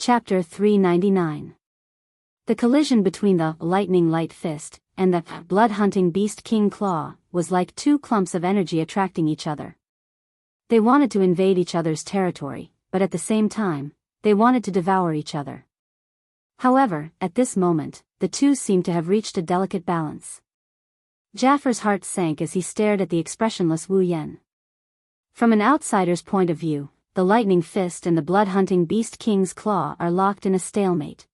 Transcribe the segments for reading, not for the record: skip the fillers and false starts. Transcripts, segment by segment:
Chapter 399. The collision between the lightning light fist and the blood-hunting beast king claw was like two clumps of energy attracting each other. They wanted to invade each other's territory, but at the same time, they wanted to devour each other. However, at this moment, the two seemed to have reached a delicate balance. Jaffar's heart sank as he stared at the expressionless Wu Yan. From an outsider's point of view, the lightning fist and the blood-hunting beast king's claw are locked in a stalemate.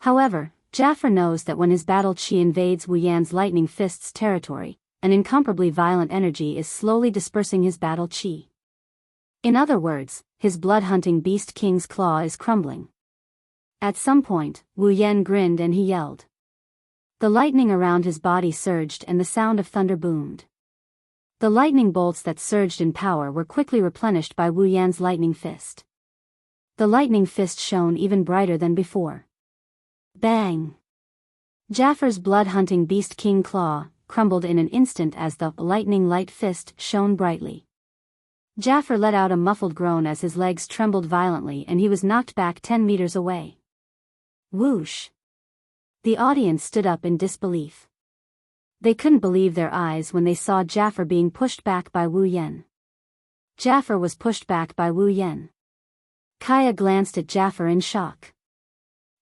However, Jaffar knows that when his battle chi invades Wu Yan's lightning fist's territory, an incomparably violent energy is slowly dispersing his battle chi. In other words, his blood-hunting beast king's claw is crumbling. At some point, Wu Yan grinned and he yelled. The lightning around his body surged and the sound of thunder boomed. The lightning bolts that surged in power were quickly replenished by Wu Yan's lightning fist. The lightning fist shone even brighter than before. Bang! Jaffar's blood-hunting beast king claw crumbled in an instant as the lightning light fist shone brightly. Jaffar let out a muffled groan as his legs trembled violently and he was knocked back 10 meters away. Whoosh! The audience stood up in disbelief. They couldn't believe their eyes when they saw Jaffar being pushed back by Wu Yan. Jaffar was pushed back by Wu Yan. Kaya glanced at Jaffar in shock.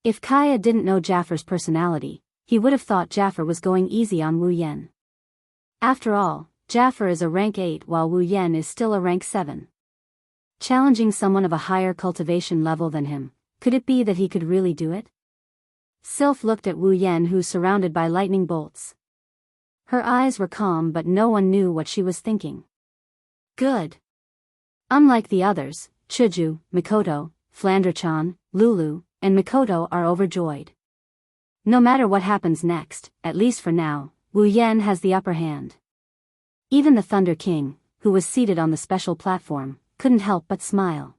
If Kaya didn't know Jaffar's personality, he would have thought Jaffar was going easy on Wu Yan. After all, Jaffar is a rank 8 while Wu Yan is still a rank 7. Challenging someone of a higher cultivation level than him, could it be that he could really do it? Sylph looked at Wu Yan, who's surrounded by lightning bolts. Her eyes were calm but no one knew what she was thinking. Good. Unlike the others, Chuju, Mikoto, Flanderchan, Lulu, and Mikoto are overjoyed. No matter what happens next, at least for now, Wu Yan has the upper hand. Even the Thunder King, who was seated on the special platform, couldn't help but smile.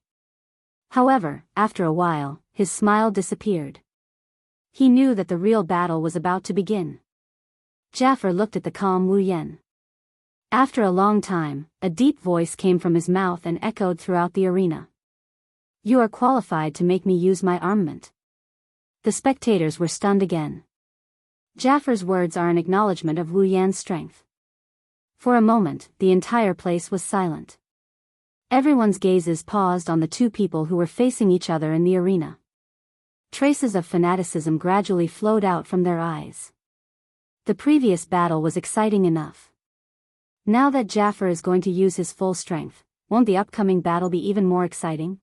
However, after a while, his smile disappeared. He knew that the real battle was about to begin. Jaffar looked at the calm Wu Yan. After a long time, a deep voice came from his mouth and echoed throughout the arena. You are qualified to make me use my armament. The spectators were stunned again. Jaffar's words are an acknowledgement of Wu Yan's strength. For a moment, the entire place was silent. Everyone's gazes paused on the two people who were facing each other in the arena. Traces of fanaticism gradually flowed out from their eyes. The previous battle was exciting enough. Now that Jaffar is going to use his full strength, won't the upcoming battle be even more exciting?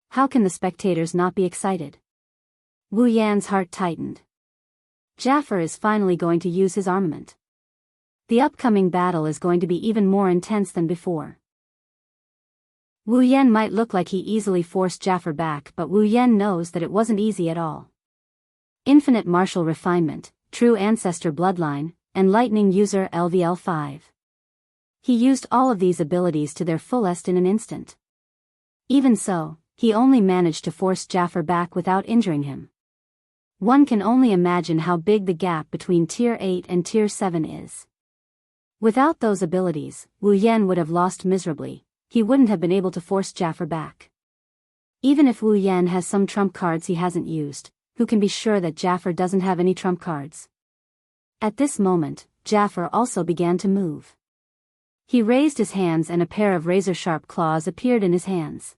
How can the spectators not be excited? Wu Yan's heart tightened. Jaffar is finally going to use his armament. The upcoming battle is going to be even more intense than before. Wu Yan might look like he easily forced Jaffar back, but Wu Yan knows that it wasn't easy at all. Infinite martial refinement, true ancestor bloodline, and lightning user LVL5. He used all of these abilities to their fullest in an instant. Even so, he only managed to force Jaffar back without injuring him. One can only imagine how big the gap between Tier 8 and Tier 7 is. Without those abilities, Wu Yan would have lost miserably. He wouldn't have been able to force Jaffar back. Even if Wu Yan has some trump cards he hasn't used, who can be sure that Jaffar doesn't have any trump cards? At this moment, Jaffar also began to move. He raised his hands and a pair of razor-sharp claws appeared in his hands.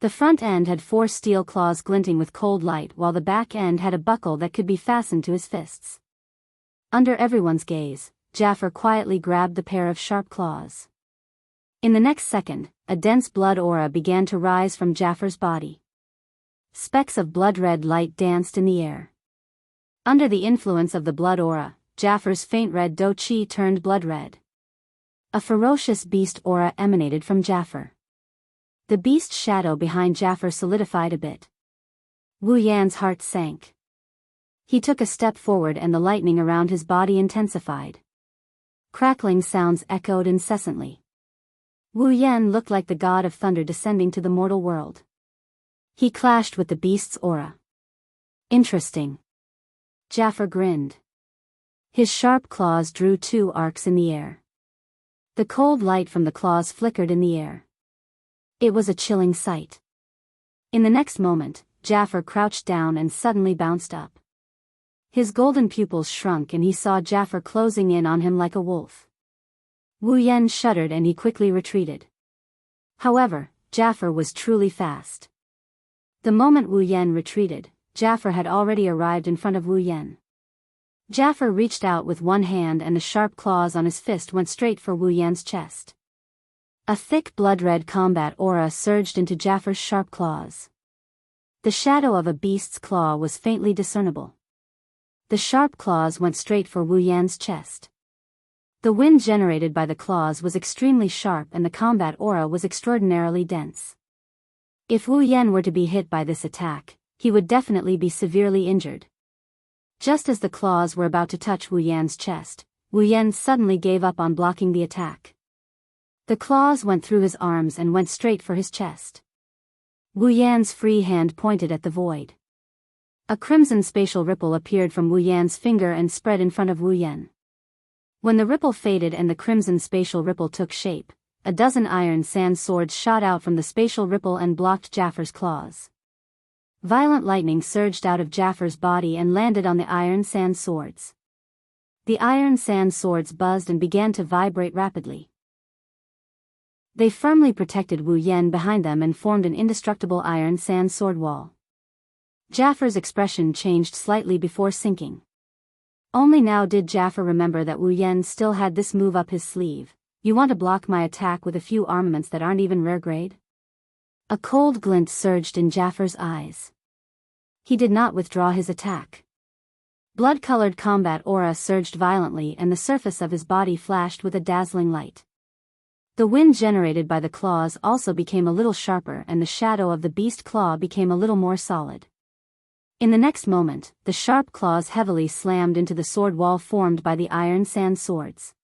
The front end had 4 steel claws glinting with cold light while the back end had a buckle that could be fastened to his fists. Under everyone's gaze, Jaffar quietly grabbed the pair of sharp claws. In the next second, a dense blood aura began to rise from Jaffar's body. Specks of blood-red light danced in the air. Under the influence of the blood aura, Jaffar's faint red do chi turned blood red. A ferocious beast aura emanated from Jaffar. The beast shadow behind Jaffar solidified a bit. Wu Yan's heart sank. He took a step forward and the lightning around his body intensified. Crackling sounds echoed incessantly. Wu Yan looked like the god of thunder descending to the mortal world. He clashed with the beast's aura. Interesting. Jaffar grinned. His sharp claws drew 2 arcs in the air. The cold light from the claws flickered in the air. It was a chilling sight. In the next moment, Jafar crouched down and suddenly bounced up. His golden pupils shrunk and he saw Jafar closing in on him like a wolf. Wu Yan shuddered and he quickly retreated. However, Jafar was truly fast. The moment Wu Yan retreated, Jafar had already arrived in front of Wu Yan. Jafar reached out with one hand and the sharp claws on his fist went straight for Wu Yan's chest. A thick blood-red combat aura surged into Jafar's sharp claws. The shadow of a beast's claw was faintly discernible. The sharp claws went straight for Wu Yan's chest. The wind generated by the claws was extremely sharp and the combat aura was extraordinarily dense. If Wu Yan were to be hit by this attack, he would definitely be severely injured. Just as the claws were about to touch Wu Yan's chest, Wu Yan suddenly gave up on blocking the attack. The claws went through his arms and went straight for his chest. Wu Yan's free hand pointed at the void. A crimson spatial ripple appeared from Wu Yan's finger and spread in front of Wu Yan. When the ripple faded and the crimson spatial ripple took shape, a dozen iron sand swords shot out from the spatial ripple and blocked Jafar's claws. Violent lightning surged out of Jafar's body and landed on the iron sand swords. The iron sand swords buzzed and began to vibrate rapidly. They firmly protected Wu Yan behind them and formed an indestructible iron sand sword wall. Jafar's expression changed slightly before sinking. Only now did Jafar remember that Wu Yan still had this move up his sleeve. You want to block my attack with a few armaments that aren't even rare grade? A cold glint surged in Jafar's eyes. He did not withdraw his attack. Blood-colored combat aura surged violently and the surface of his body flashed with a dazzling light. The wind generated by the claws also became a little sharper and the shadow of the beast claw became a little more solid. In the next moment, the sharp claws heavily slammed into the sword wall formed by the iron sand swords.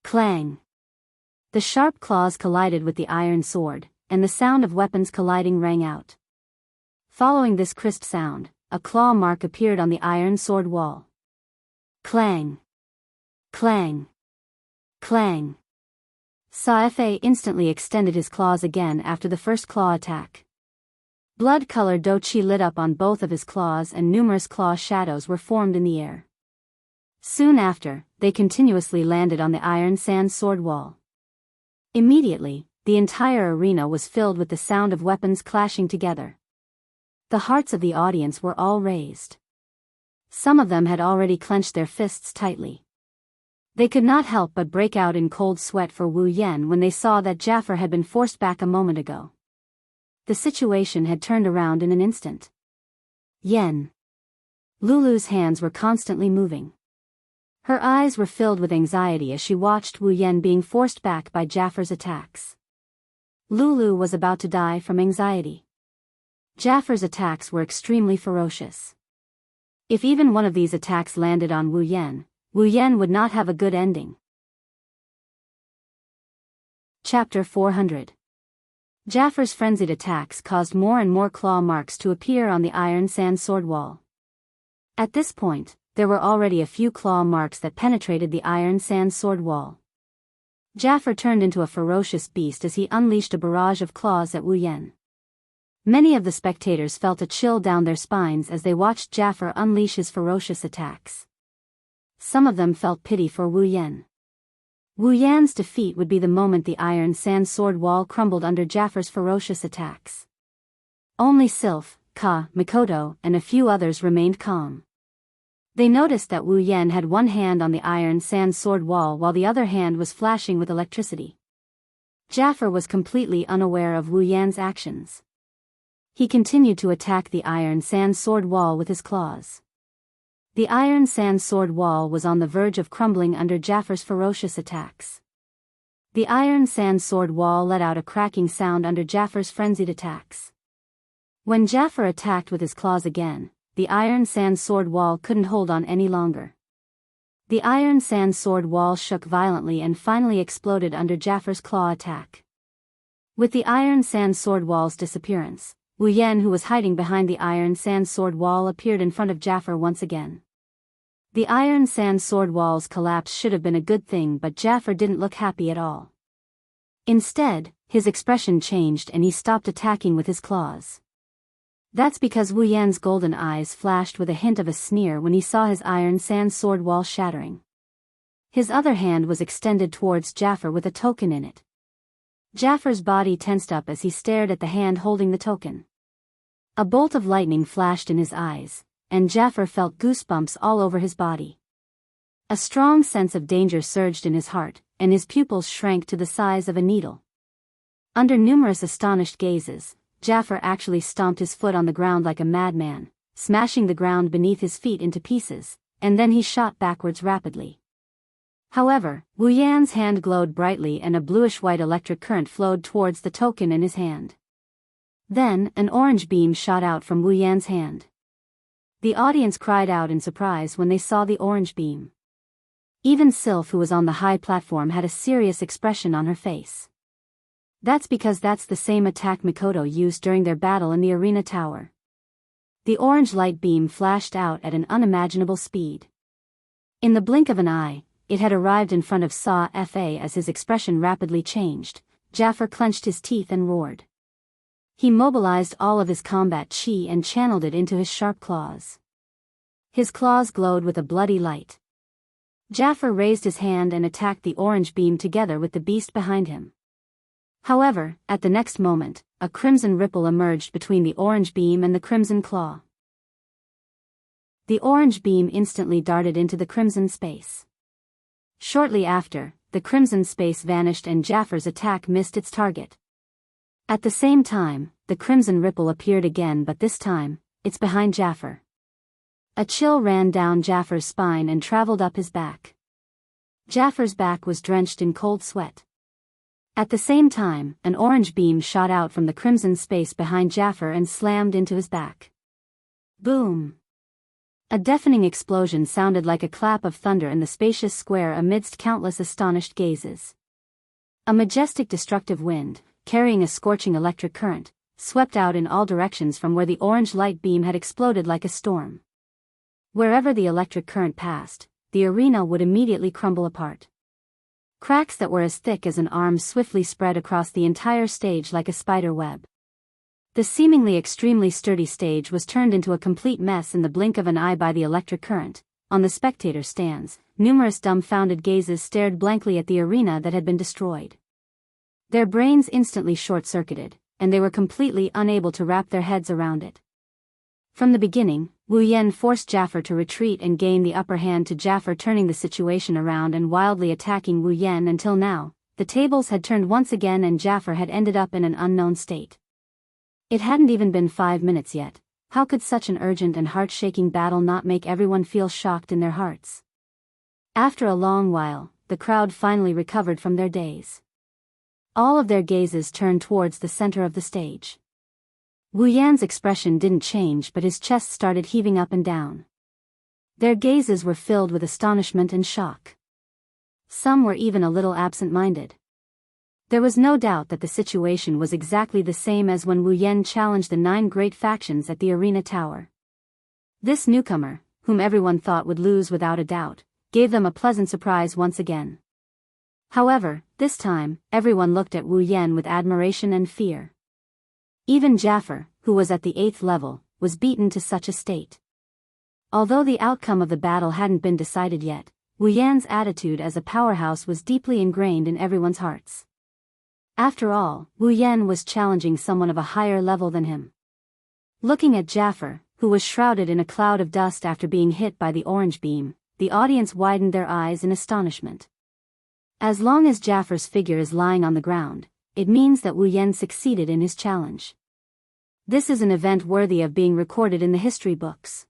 Clang! The sharp claws collided with the iron sword, and the sound of weapons colliding rang out. Following this crisp sound, a claw mark appeared on the iron sword wall. Clang! Clang! Clang! Sa-Fa instantly extended his claws again after the first claw attack. Blood-colored Do-Chi lit up on both of his claws and numerous claw shadows were formed in the air. Soon after, they continuously landed on the iron sand sword wall. Immediately, the entire arena was filled with the sound of weapons clashing together. The hearts of the audience were all raised. Some of them had already clenched their fists tightly. They could not help but break out in cold sweat for Wu Yan when they saw that Jafar had been forced back a moment ago. The situation had turned around in an instant. Yen. Lulu's hands were constantly moving. Her eyes were filled with anxiety as she watched Wu Yan being forced back by Jafar's attacks. Lulu was about to die from anxiety. Jafar's attacks were extremely ferocious. If even one of these attacks landed on Wu Yan would not have a good ending. Chapter 400. Jafar's frenzied attacks caused more and more claw marks to appear on the iron sand sword wall. At this point, there were already a few claw marks that penetrated the iron sand sword wall. Jafar turned into a ferocious beast as he unleashed a barrage of claws at Wu Yan. Many of the spectators felt a chill down their spines as they watched Jafar unleash his ferocious attacks. Some of them felt pity for Wu Yan. Wu Yan's defeat would be the moment the iron sand sword wall crumbled under Jafar's ferocious attacks. Only Sylph, Ka, Mikoto, and a few others remained calm. They noticed that Wu Yan had one hand on the iron sand sword wall while the other hand was flashing with electricity. Jafar was completely unaware of Wu Yan's actions. He continued to attack the iron sand sword wall with his claws. The iron sand sword wall was on the verge of crumbling under Jafar's ferocious attacks. The iron sand sword wall let out a cracking sound under Jafar's frenzied attacks. When Jafar attacked with his claws again, the iron sand sword wall couldn't hold on any longer. The iron sand sword wall shook violently and finally exploded under Jafar's claw attack. With the iron sand sword wall's disappearance, Wu Yan, who was hiding behind the iron sand sword wall, appeared in front of Jafar once again. The iron sand sword wall's collapse should have been a good thing, but Jafar didn't look happy at all. Instead, his expression changed and he stopped attacking with his claws. That's because Wu Yan's golden eyes flashed with a hint of a sneer when he saw his iron sand sword wall shattering. His other hand was extended towards Jaffer with a token in it. Jaffer's body tensed up as he stared at the hand holding the token. A bolt of lightning flashed in his eyes, and Jaffer felt goosebumps all over his body. A strong sense of danger surged in his heart, and his pupils shrank to the size of a needle. Under numerous astonished gazes, Jaffer actually stomped his foot on the ground like a madman, smashing the ground beneath his feet into pieces, and then he shot backwards rapidly. However, Wu Yan's hand glowed brightly and a bluish-white electric current flowed towards the token in his hand. Then, an orange beam shot out from Wu Yan's hand. The audience cried out in surprise when they saw the orange beam. Even Sylph, who was on the high platform, had a serious expression on her face. That's because that's the same attack Mikoto used during their battle in the arena tower. The orange light beam flashed out at an unimaginable speed. In the blink of an eye, it had arrived in front of Saga. As his expression rapidly changed, Jaffer clenched his teeth and roared. He mobilized all of his combat chi and channeled it into his sharp claws. His claws glowed with a bloody light. Jaffer raised his hand and attacked the orange beam together with the beast behind him. However, at the next moment, a crimson ripple emerged between the orange beam and the crimson claw. The orange beam instantly darted into the crimson space. Shortly after, the crimson space vanished and Jaffer's attack missed its target. At the same time, the crimson ripple appeared again, but this time, it's behind Jaffer. A chill ran down Jaffer's spine and traveled up his back. Jaffer's back was drenched in cold sweat. At the same time, an orange beam shot out from the crimson space behind Jaffer and slammed into his back. Boom! A deafening explosion sounded like a clap of thunder in the spacious square amidst countless astonished gazes. A majestic destructive wind, carrying a scorching electric current, swept out in all directions from where the orange light beam had exploded like a storm. Wherever the electric current passed, the arena would immediately crumble apart. Cracks that were as thick as an arm swiftly spread across the entire stage like a spider web. The seemingly extremely sturdy stage was turned into a complete mess in the blink of an eye by the electric current. On the spectator stands, numerous dumbfounded gazes stared blankly at the arena that had been destroyed. Their brains instantly short-circuited, and they were completely unable to wrap their heads around it. From the beginning, Wu Yan forced Jaffer to retreat and gain the upper hand, to Jaffer turning the situation around and wildly attacking Wu Yan until now. The tables had turned once again and Jaffer had ended up in an unknown state. It hadn't even been 5 minutes yet. How could such an urgent and heart-shaking battle not make everyone feel shocked in their hearts? After a long while, the crowd finally recovered from their daze. All of their gazes turned towards the center of the stage. Wu Yan's expression didn't change, but his chest started heaving up and down. Their gazes were filled with astonishment and shock. Some were even a little absent-minded. There was no doubt that the situation was exactly the same as when Wu Yan challenged the 9 great factions at the arena tower. This newcomer, whom everyone thought would lose without a doubt, gave them a pleasant surprise once again. However, this time, everyone looked at Wu Yan with admiration and fear. Even Jaffer, who was at the 8th level, was beaten to such a state. Although the outcome of the battle hadn't been decided yet, Wu Yan's attitude as a powerhouse was deeply ingrained in everyone's hearts. After all, Wu Yan was challenging someone of a higher level than him. Looking at Jaffer, who was shrouded in a cloud of dust after being hit by the orange beam, the audience widened their eyes in astonishment. As long as Jaffer's figure is lying on the ground, it means that Wu Yan succeeded in his challenge. This is an event worthy of being recorded in the history books.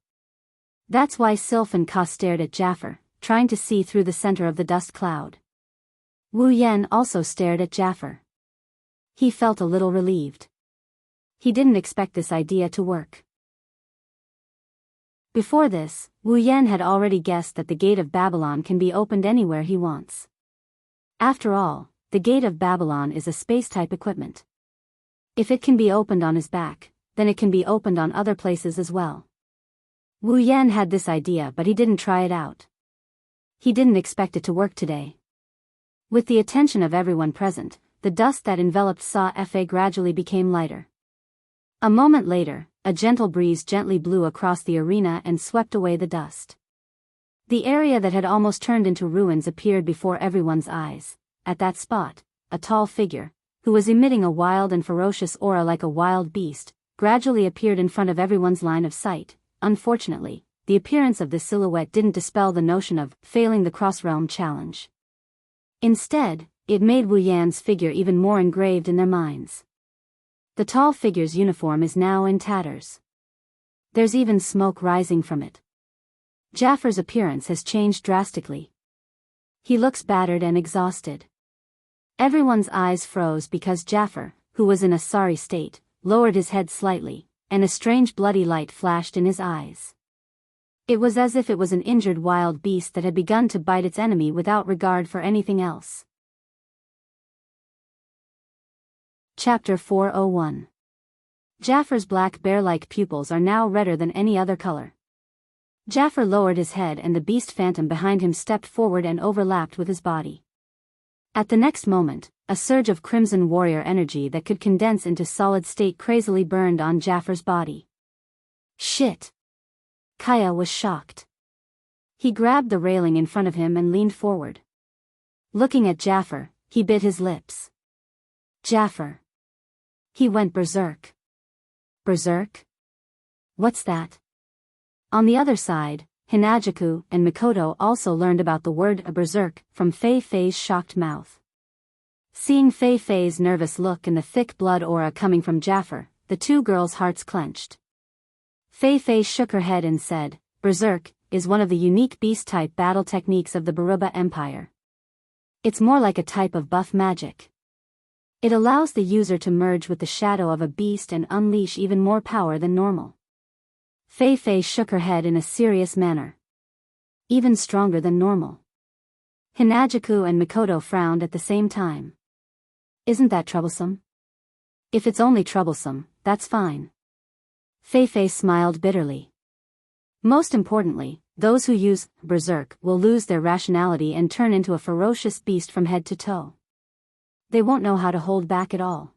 That's why Sylph and Ka stared at Jaffer, trying to see through the center of the dust cloud. Wu Yan also stared at Jaffer. He felt a little relieved. He didn't expect this idea to work. Before this, Wu Yan had already guessed that the Gate of Babylon can be opened anywhere he wants. After all, the Gate of Babylon is a space-type equipment. If it can be opened on his back, then it can be opened on other places as well. Wu Yan had this idea, but he didn't try it out. He didn't expect it to work today. With the attention of everyone present, the dust that enveloped Saga gradually became lighter. A moment later, a gentle breeze gently blew across the arena and swept away the dust. The area that had almost turned into ruins appeared before everyone's eyes. At that spot, a tall figure, who was emitting a wild and ferocious aura like a wild beast, gradually appeared in front of everyone's line of sight. Unfortunately, the appearance of this silhouette didn't dispel the notion of failing the cross-realm challenge. Instead, it made Wu Yan's figure even more engraved in their minds. The tall figure's uniform is now in tatters. There's even smoke rising from it. Jaffar's appearance has changed drastically. He looks battered and exhausted. Everyone's eyes froze because Jaffar, who was in a sorry state, lowered his head slightly, and a strange bloody light flashed in his eyes. It was as if it was an injured wild beast that had begun to bite its enemy without regard for anything else. Chapter 401. Jaffar's black bear-like pupils are now redder than any other color. Jaffar lowered his head and the beast phantom behind him stepped forward and overlapped with his body. At the next moment, a surge of crimson warrior energy that could condense into solid state crazily burned on Jaffar's body. Shit! Kaya was shocked. He grabbed the railing in front of him and leaned forward. Looking at Jaffar, he bit his lips. Jaffar. He went berserk. Berserk? What's that? On the other side, Hinajaku and Mikoto also learned about the word berserk from Fei Fei's shocked mouth. Seeing Fei Fei's nervous look and the thick blood aura coming from Jaffar, the two girls' hearts clenched. Fei Fei shook her head and said, "Berserk is one of the unique beast-type battle techniques of the Baruba Empire. It's more like a type of buff magic. It allows the user to merge with the shadow of a beast and unleash even more power than normal." Fei Fei shook her head in a serious manner. Even stronger than normal. Hinajaku and Mikoto frowned at the same time. Isn't that troublesome? If it's only troublesome, that's fine. Fei Fei smiled bitterly. Most importantly, those who use berserk will lose their rationality and turn into a ferocious beast from head to toe. They won't know how to hold back at all.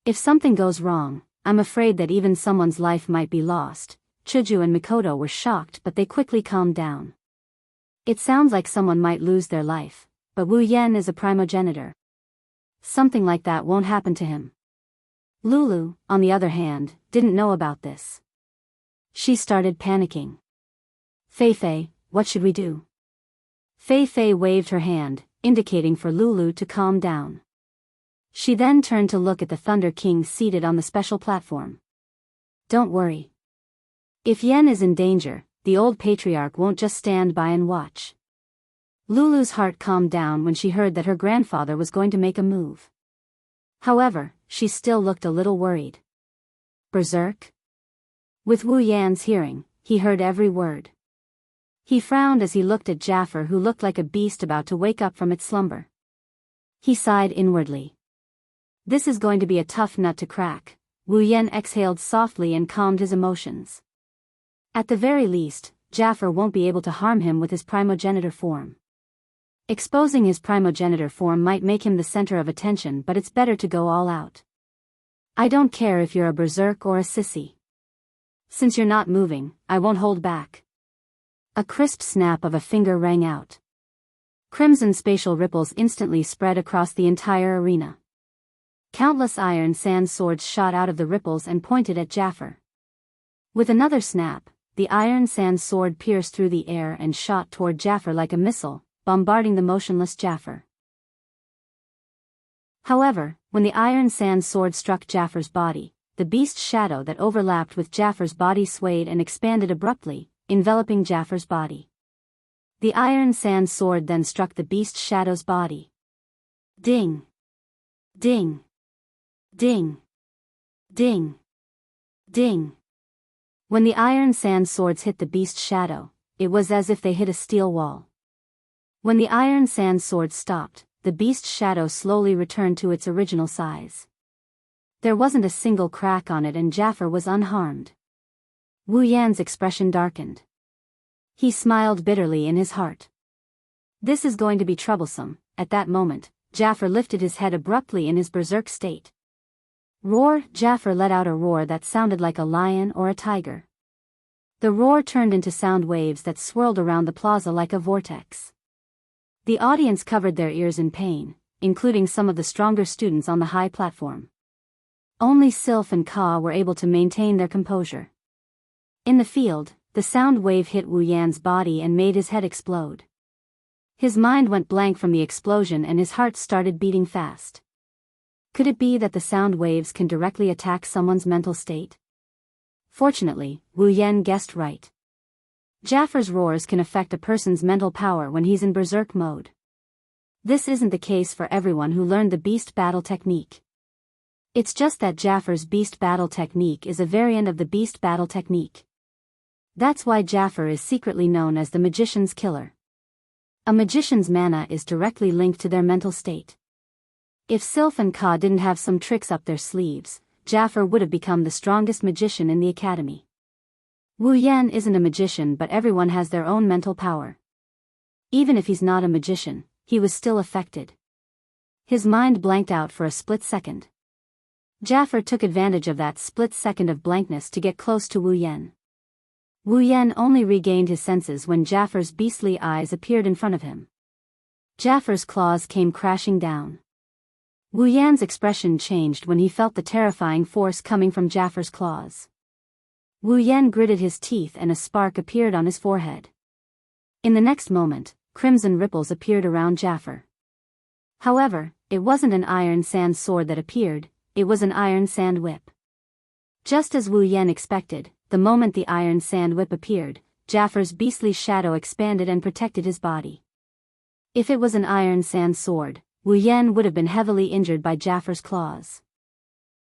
If something goes wrong, I'm afraid that even someone's life might be lost. Chuju and Mikoto were shocked but they quickly calmed down. It sounds like someone might lose their life, but Wu Yan is a primogenitor. Something like that won't happen to him. Lulu, on the other hand, didn't know about this. She started panicking. Fei Fei, what should we do? Fei Fei waved her hand, indicating for Lulu to calm down. She then turned to look at the Thunder King seated on the special platform. Don't worry. If Yen is in danger, the old patriarch won't just stand by and watch. Lulu's heart calmed down when she heard that her grandfather was going to make a move. However, she still looked a little worried. Berserk? With Wu Yan's hearing, he heard every word. He frowned as he looked at Jaffar, who looked like a beast about to wake up from its slumber. He sighed inwardly. This is going to be a tough nut to crack. Wu Yan exhaled softly and calmed his emotions. At the very least, Jaffar won't be able to harm him with his primogenitor form. Exposing his primogenitor form might make him the center of attention, but it's better to go all out. I don't care if you're a berserk or a sissy. Since you're not moving, I won't hold back. A crisp snap of a finger rang out. Crimson spatial ripples instantly spread across the entire arena. Countless iron sand swords shot out of the ripples and pointed at Jaffar. With another snap, the iron sand sword pierced through the air and shot toward Jaffar like a missile, bombarding the motionless Jaffar. However, when the iron sand sword struck Jaffar's body, the beast's shadow that overlapped with Jaffar's body swayed and expanded abruptly, enveloping Jaffar's body. The iron sand sword then struck the beast's shadow's body. Ding! Ding! Ding! Ding! Ding! When the iron sand swords hit the beast's shadow, it was as if they hit a steel wall. When the iron sand swords stopped, the beast's shadow slowly returned to its original size. There wasn't a single crack on it and Jaffar was unharmed. Wu Yan's expression darkened. He smiled bitterly in his heart. This is going to be troublesome. At that moment, Jaffar lifted his head abruptly in his berserk state. Roar! Jafar let out a roar that sounded like a lion or a tiger. The roar turned into sound waves that swirled around the plaza like a vortex. The audience covered their ears in pain, including some of the stronger students on the high platform. Only Sylph and Ka were able to maintain their composure. In the field, the sound wave hit Wu Yan's body and made his head explode. His mind went blank from the explosion and his heart started beating fast. Could it be that the sound waves can directly attack someone's mental state? Fortunately, Wu Yan guessed right. Jafar's roars can affect a person's mental power when he's in berserk mode. This isn't the case for everyone who learned the beast battle technique. It's just that Jafar's beast battle technique is a variant of the beast battle technique. That's why Jafar is secretly known as the magician's killer. A magician's mana is directly linked to their mental state. If Sylph and Ka didn't have some tricks up their sleeves, Jafar would have become the strongest magician in the academy. Wu Yan isn't a magician, but everyone has their own mental power. Even if he's not a magician, he was still affected. His mind blanked out for a split second. Jafar took advantage of that split second of blankness to get close to Wu Yan. Wu Yan only regained his senses when Jafar's beastly eyes appeared in front of him. Jafar's claws came crashing down. Wu Yan's expression changed when he felt the terrifying force coming from Jafar's claws. Wu Yan gritted his teeth and a spark appeared on his forehead. In the next moment, crimson ripples appeared around Jafar. However, it wasn't an iron sand sword that appeared, it was an iron sand whip. Just as Wu Yan expected, the moment the iron sand whip appeared, Jafar's beastly shadow expanded and protected his body. If it was an iron sand sword, Wu Yan would have been heavily injured by Jafar's claws.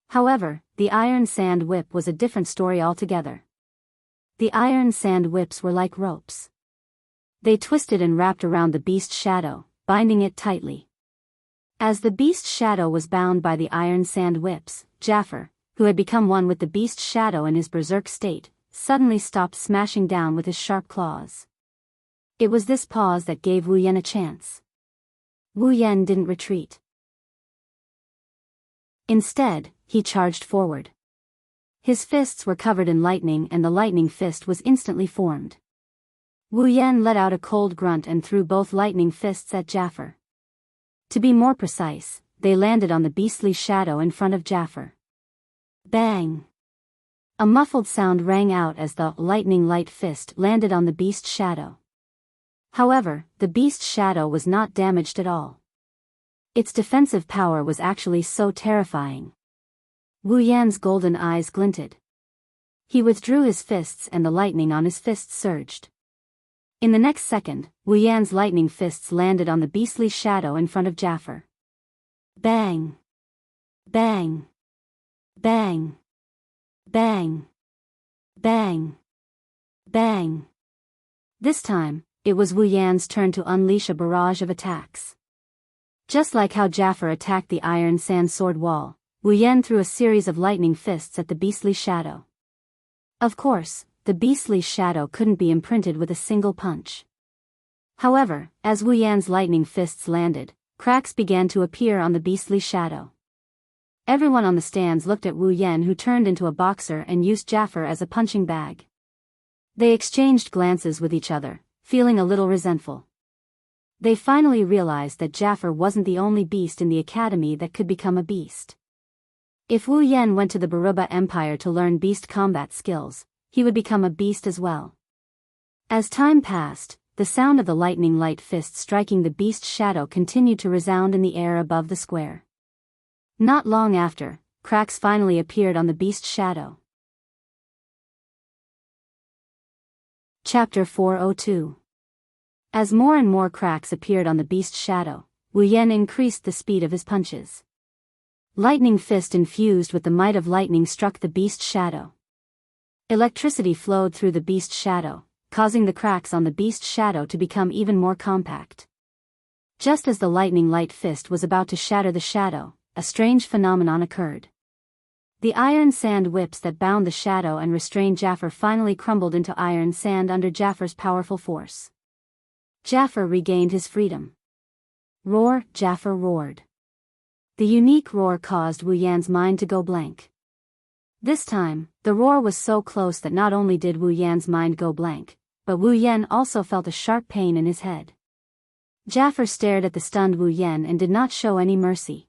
However, the iron sand whip was a different story altogether. The iron sand whips were like ropes. They twisted and wrapped around the beast's shadow, binding it tightly. As the beast's shadow was bound by the iron sand whips, Jafar, who had become one with the beast's shadow in his berserk state, suddenly stopped smashing down with his sharp claws. It was this pause that gave Wu Yan a chance. Wu Yan didn't retreat. Instead, he charged forward. His fists were covered in lightning and the lightning fist was instantly formed. Wu Yan let out a cold grunt and threw both lightning fists at Jafar. To be more precise, they landed on the beastly shadow in front of Jafar. Bang! A muffled sound rang out as the lightning light fist landed on the beast's shadow. However, the beast's shadow was not damaged at all. Its defensive power was actually so terrifying. Wu Yan's golden eyes glinted. He withdrew his fists and the lightning on his fists surged. In the next second, Wu Yan's lightning fists landed on the beastly shadow in front of Jafar. Bang! Bang! Bang! Bang! Bang! Bang! This time, it was Wu Yan's turn to unleash a barrage of attacks. Just like how Jafar attacked the iron sand sword wall, Wu Yan threw a series of lightning fists at the beastly shadow. Of course, the beastly shadow couldn't be imprinted with a single punch. However, as Wu Yan's lightning fists landed, cracks began to appear on the beastly shadow. Everyone on the stands looked at Wu Yan, who turned into a boxer and used Jafar as a punching bag. They exchanged glances with each other, feeling a little resentful. They finally realized that Jafar wasn't the only beast in the academy that could become a beast. If Wu Yan went to the Baruba Empire to learn beast combat skills, he would become a beast as well. As time passed, the sound of the lightning light fist striking the beast's shadow continued to resound in the air above the square. Not long after, cracks finally appeared on the beast's shadow. Chapter 402. As more and more cracks appeared on the beast's shadow, Wu Yan increased the speed of his punches. Lightning fist infused with the might of lightning struck the beast's shadow. Electricity flowed through the beast's shadow, causing the cracks on the beast's shadow to become even more compact. Just as the lightning light fist was about to shatter the shadow, a strange phenomenon occurred. The iron sand whips that bound the shadow and restrained Jafar finally crumbled into iron sand under Jafar's powerful force. Jafar regained his freedom. Roar! Jafar roared. The unique roar caused Wu Yan's mind to go blank. This time, the roar was so close that not only did Wu Yan's mind go blank, but Wu Yan also felt a sharp pain in his head. Jaffer stared at the stunned Wu Yan and did not show any mercy.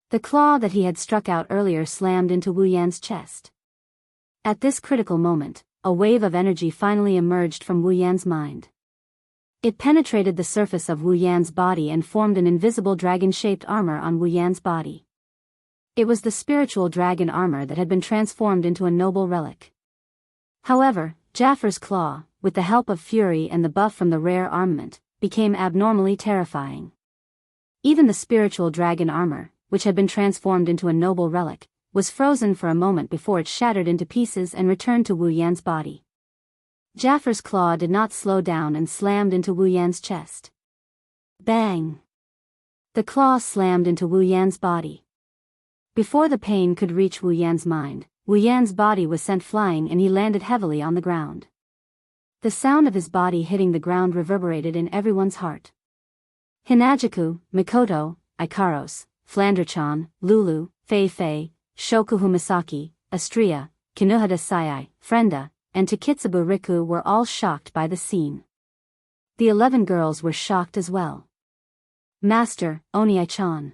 The claw that he had struck out earlier slammed into Wu Yan's chest. At this critical moment, a wave of energy finally emerged from Wu Yan's mind. It penetrated the surface of Wu Yan's body and formed an invisible dragon-shaped armor on Wu Yan's body. It was the spiritual dragon armor that had been transformed into a noble relic. However, Jaffer's claw, with the help of fury and the buff from the rare armament, became abnormally terrifying. Even the spiritual dragon armor, which had been transformed into a noble relic, was frozen for a moment before it shattered into pieces and returned to Wu Yan's body. Jaffer's claw did not slow down and slammed into Wu Yan's chest. Bang! The claw slammed into Wu Yan's body. Before the pain could reach Wu Yan's mind, Wu Yan's body was sent flying and he landed heavily on the ground. The sound of his body hitting the ground reverberated in everyone's heart. Hinajaku, Mikoto, Ikaros, Flanderchan, Lulu, Fei Fei, Shokuhu Misaki, Astria, Kinuhada Sayai, Frenda, and Takitsubu Riku were all shocked by the scene. The 11 girls were shocked as well. Master, Oniai-chan.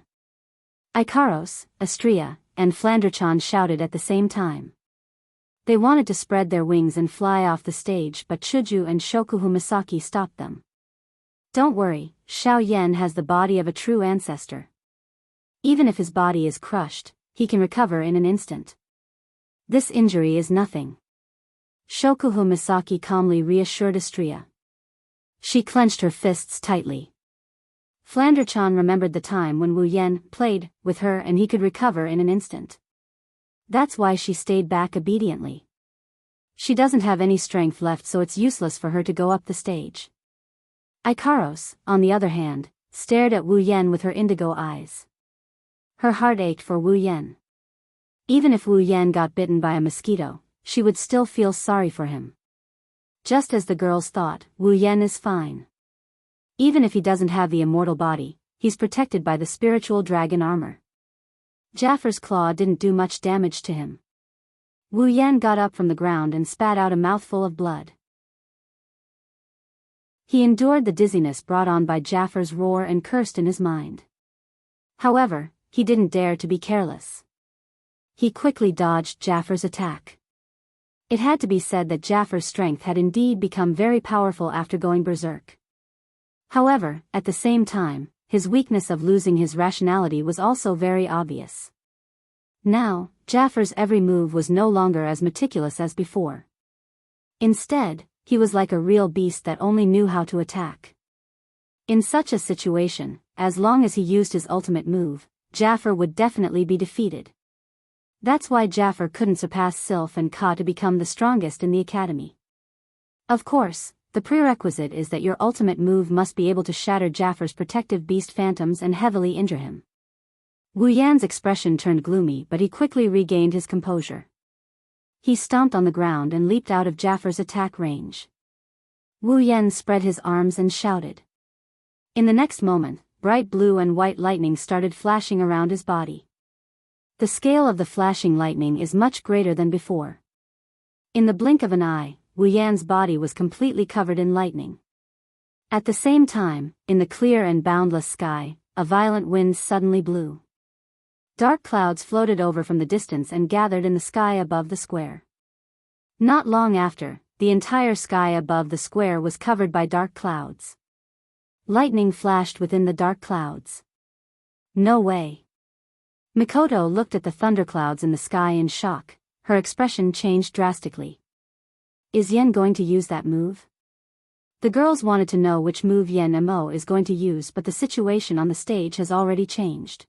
Ikaros, Astria, and Flanderchan shouted at the same time. They wanted to spread their wings and fly off the stage, but Chuju and Shokuhu Misaki stopped them. Don't worry, Xiao Yan has the body of a true ancestor. Even if his body is crushed, he can recover in an instant. This injury is nothing. Shokuhu Misaki calmly reassured Astria. She clenched her fists tightly. Flanderchan remembered the time when Wu Yan played with her and he could recover in an instant. That's why she stayed back obediently. She doesn't have any strength left, so it's useless for her to go up the stage. Ikaros, on the other hand, stared at Wu Yan with her indigo eyes. Her heart ached for Wu Yan. Even if Wu Yan got bitten by a mosquito, she would still feel sorry for him. Just as the girls thought, Wu Yan is fine. Even if he doesn't have the immortal body, he's protected by the spiritual dragon armor. Jaffer's claw didn't do much damage to him. Wu Yan got up from the ground and spat out a mouthful of blood. He endured the dizziness brought on by Jaffer's roar and cursed in his mind. However, he didn't dare to be careless. He quickly dodged Jaffer's attack. It had to be said that Jaffer's strength had indeed become very powerful after going berserk. However, at the same time, his weakness of losing his rationality was also very obvious. Now, Jaffer's every move was no longer as meticulous as before. Instead, he was like a real beast that only knew how to attack. In such a situation, as long as he used his ultimate move, Jaffer would definitely be defeated. That's why Jaffer couldn't surpass Sylph and Ka to become the strongest in the academy. Of course, the prerequisite is that your ultimate move must be able to shatter Jaffer's protective beast phantoms and heavily injure him. Wu Yan's expression turned gloomy, but he quickly regained his composure. He stomped on the ground and leaped out of Jaffer's attack range. Wu Yan spread his arms and shouted. In the next moment, bright blue and white lightning started flashing around his body. The scale of the flashing lightning is much greater than before. In the blink of an eye, Wu Yan's body was completely covered in lightning. At the same time, in the clear and boundless sky, a violent wind suddenly blew. Dark clouds floated over from the distance and gathered in the sky above the square. Not long after, the entire sky above the square was covered by dark clouds. Lightning flashed within the dark clouds. No way. Mikoto looked at the thunderclouds in the sky in shock. Her expression changed drastically. Is Yen going to use that move? The girls wanted to know which move Yen Mo is going to use, but the situation on the stage has already changed.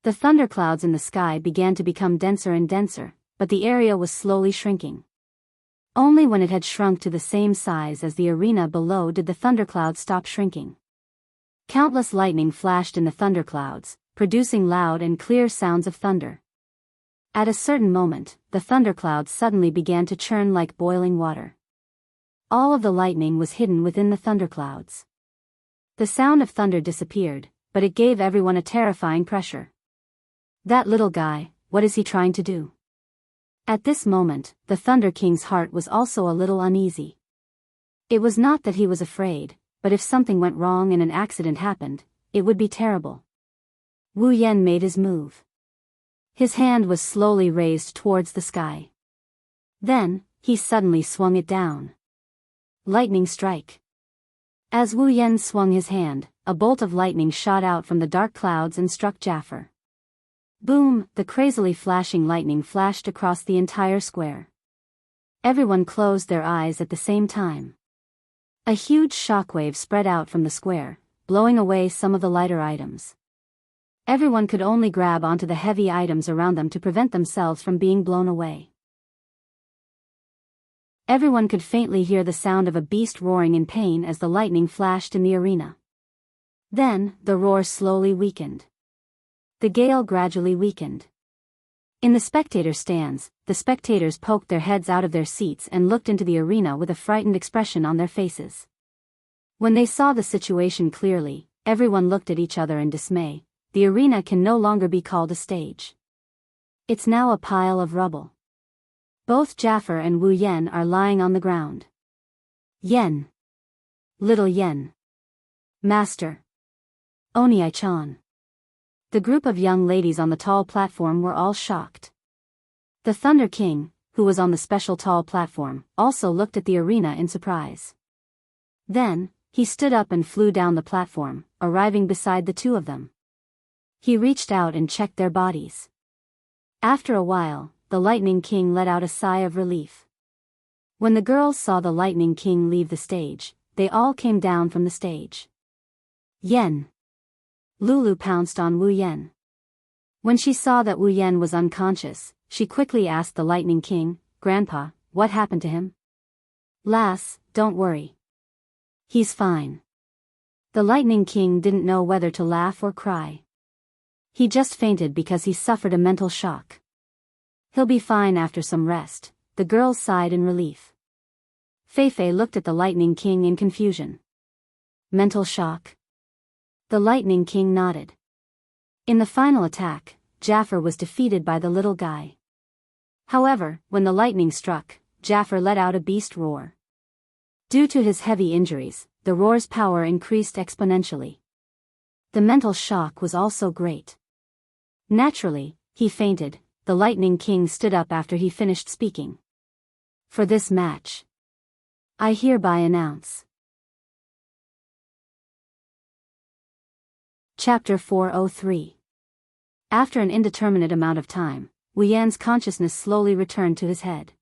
The thunderclouds in the sky began to become denser and denser, but the area was slowly shrinking. Only when it had shrunk to the same size as the arena below did the thunderclouds stop shrinking. Countless lightning flashed in the thunderclouds, producing loud and clear sounds of thunder. At a certain moment, the thunderclouds suddenly began to churn like boiling water. All of the lightning was hidden within the thunderclouds. The sound of thunder disappeared, but it gave everyone a terrifying pressure. That little guy, what is he trying to do? At this moment, the Thunder King's heart was also a little uneasy. It was not that he was afraid, but if something went wrong and an accident happened, it would be terrible. Wu Yan made his move. His hand was slowly raised towards the sky. Then, he suddenly swung it down. Lightning strike. As Wu Yan swung his hand, a bolt of lightning shot out from the dark clouds and struck Jaffer. Boom! The crazily flashing lightning flashed across the entire square. Everyone closed their eyes at the same time. A huge shockwave spread out from the square, blowing away some of the lighter items. Everyone could only grab onto the heavy items around them to prevent themselves from being blown away. Everyone could faintly hear the sound of a beast roaring in pain as the lightning flashed in the arena. Then, the roar slowly weakened. The gale gradually weakened. In the spectator stands, the spectators poked their heads out of their seats and looked into the arena with a frightened expression on their faces. When they saw the situation clearly, everyone looked at each other in dismay. The arena can no longer be called a stage. It's now a pile of rubble. Both Jaffer and Wu Yan are lying on the ground. Yen. Little Yen. Master. Oni-chan. The group of young ladies on the tall platform were all shocked. The Thunder King, who was on the special tall platform, also looked at the arena in surprise. Then, he stood up and flew down the platform, arriving beside the two of them. He reached out and checked their bodies. After a while, the Lightning King let out a sigh of relief. When the girls saw the Lightning King leave the stage, they all came down from the stage. Yen. Lulu pounced on Wu Yan. When she saw that Wu Yan was unconscious, she quickly asked the Lightning King, "Grandpa, what happened to him?" "Lass, don't worry. He's fine." The Lightning King didn't know whether to laugh or cry. He just fainted because he suffered a mental shock. He'll be fine after some rest, the girls sighed in relief. Feifei looked at the Lightning King in confusion. Mental shock? The Lightning King nodded. In the final attack, Jaffer was defeated by the little guy. However, when the lightning struck, Jaffer let out a beast roar. Due to his heavy injuries, the roar's power increased exponentially. The mental shock was also great. Naturally, he fainted. The Lightning King stood up after he finished speaking. For this match, I hereby announce. Chapter 403. After an indeterminate amount of time, Wu Yan's consciousness slowly returned to his head.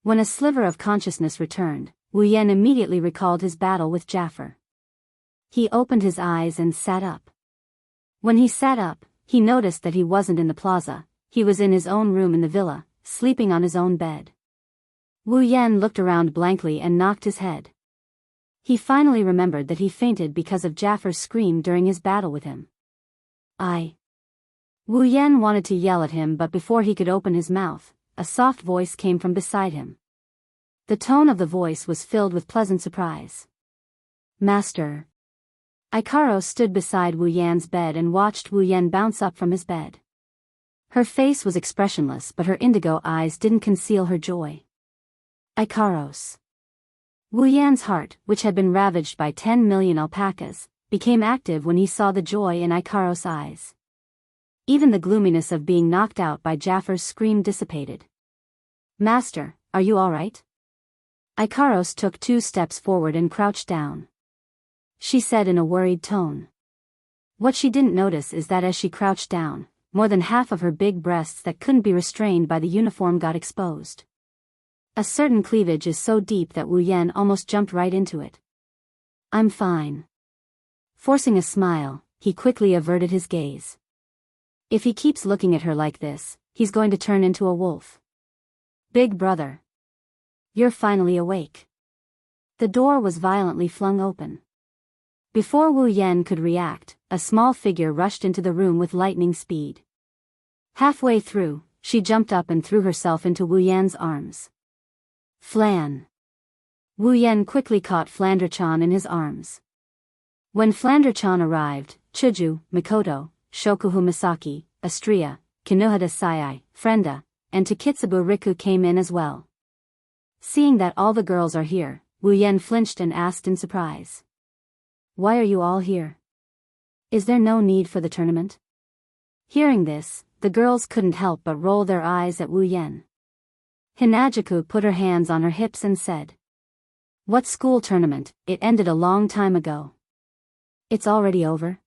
When a sliver of consciousness returned, Wu Yan immediately recalled his battle with Jaffer. He opened his eyes and sat up. When he sat up, he noticed that he wasn't in the plaza, he was in his own room in the villa, sleeping on his own bed. Wu Yan looked around blankly and knocked his head. He finally remembered that he fainted because of Jaffer's scream during his battle with him. Wu Yan wanted to yell at him, but before he could open his mouth, a soft voice came from beside him. The tone of the voice was filled with pleasant surprise. Master. Ikaro stood beside Wu Yan's bed and watched Wu Yan bounce up from his bed. Her face was expressionless, but her indigo eyes didn't conceal her joy. Ikaros. Wu Yan's heart, which had been ravaged by 10 million alpacas, became active when he saw the joy in Ikaros' eyes. Even the gloominess of being knocked out by Jaffer's scream dissipated. Master, are you all right? Ikaros took 2 steps forward and crouched down. She said in a worried tone. What she didn't notice is that as she crouched down, more than half of her big breasts that couldn't be restrained by the uniform got exposed. A certain cleavage is so deep that Wu Yan almost jumped right into it. I'm fine. Forcing a smile, he quickly averted his gaze. If he keeps looking at her like this, he's going to turn into a wolf. Big brother. You're finally awake. The door was violently flung open. Before Wu Yan could react, a small figure rushed into the room with lightning speed. Halfway through, she jumped up and threw herself into Wu Yan's arms. Flan. Wu Yan quickly caught Flanderchan in his arms. When Flanderchan arrived, Chuju, Mikoto, Shokuhu Misaki, Astria, Kinohada Sayai, Frenda, and Takitsubu Riku came in as well. Seeing that all the girls are here, Wu Yan flinched and asked in surprise. Why are you all here? Is there no need for the tournament? Hearing this, the girls couldn't help but roll their eyes at Wu Yan. Hinajuku put her hands on her hips and said. What school tournament? It ended a long time ago. It's already over?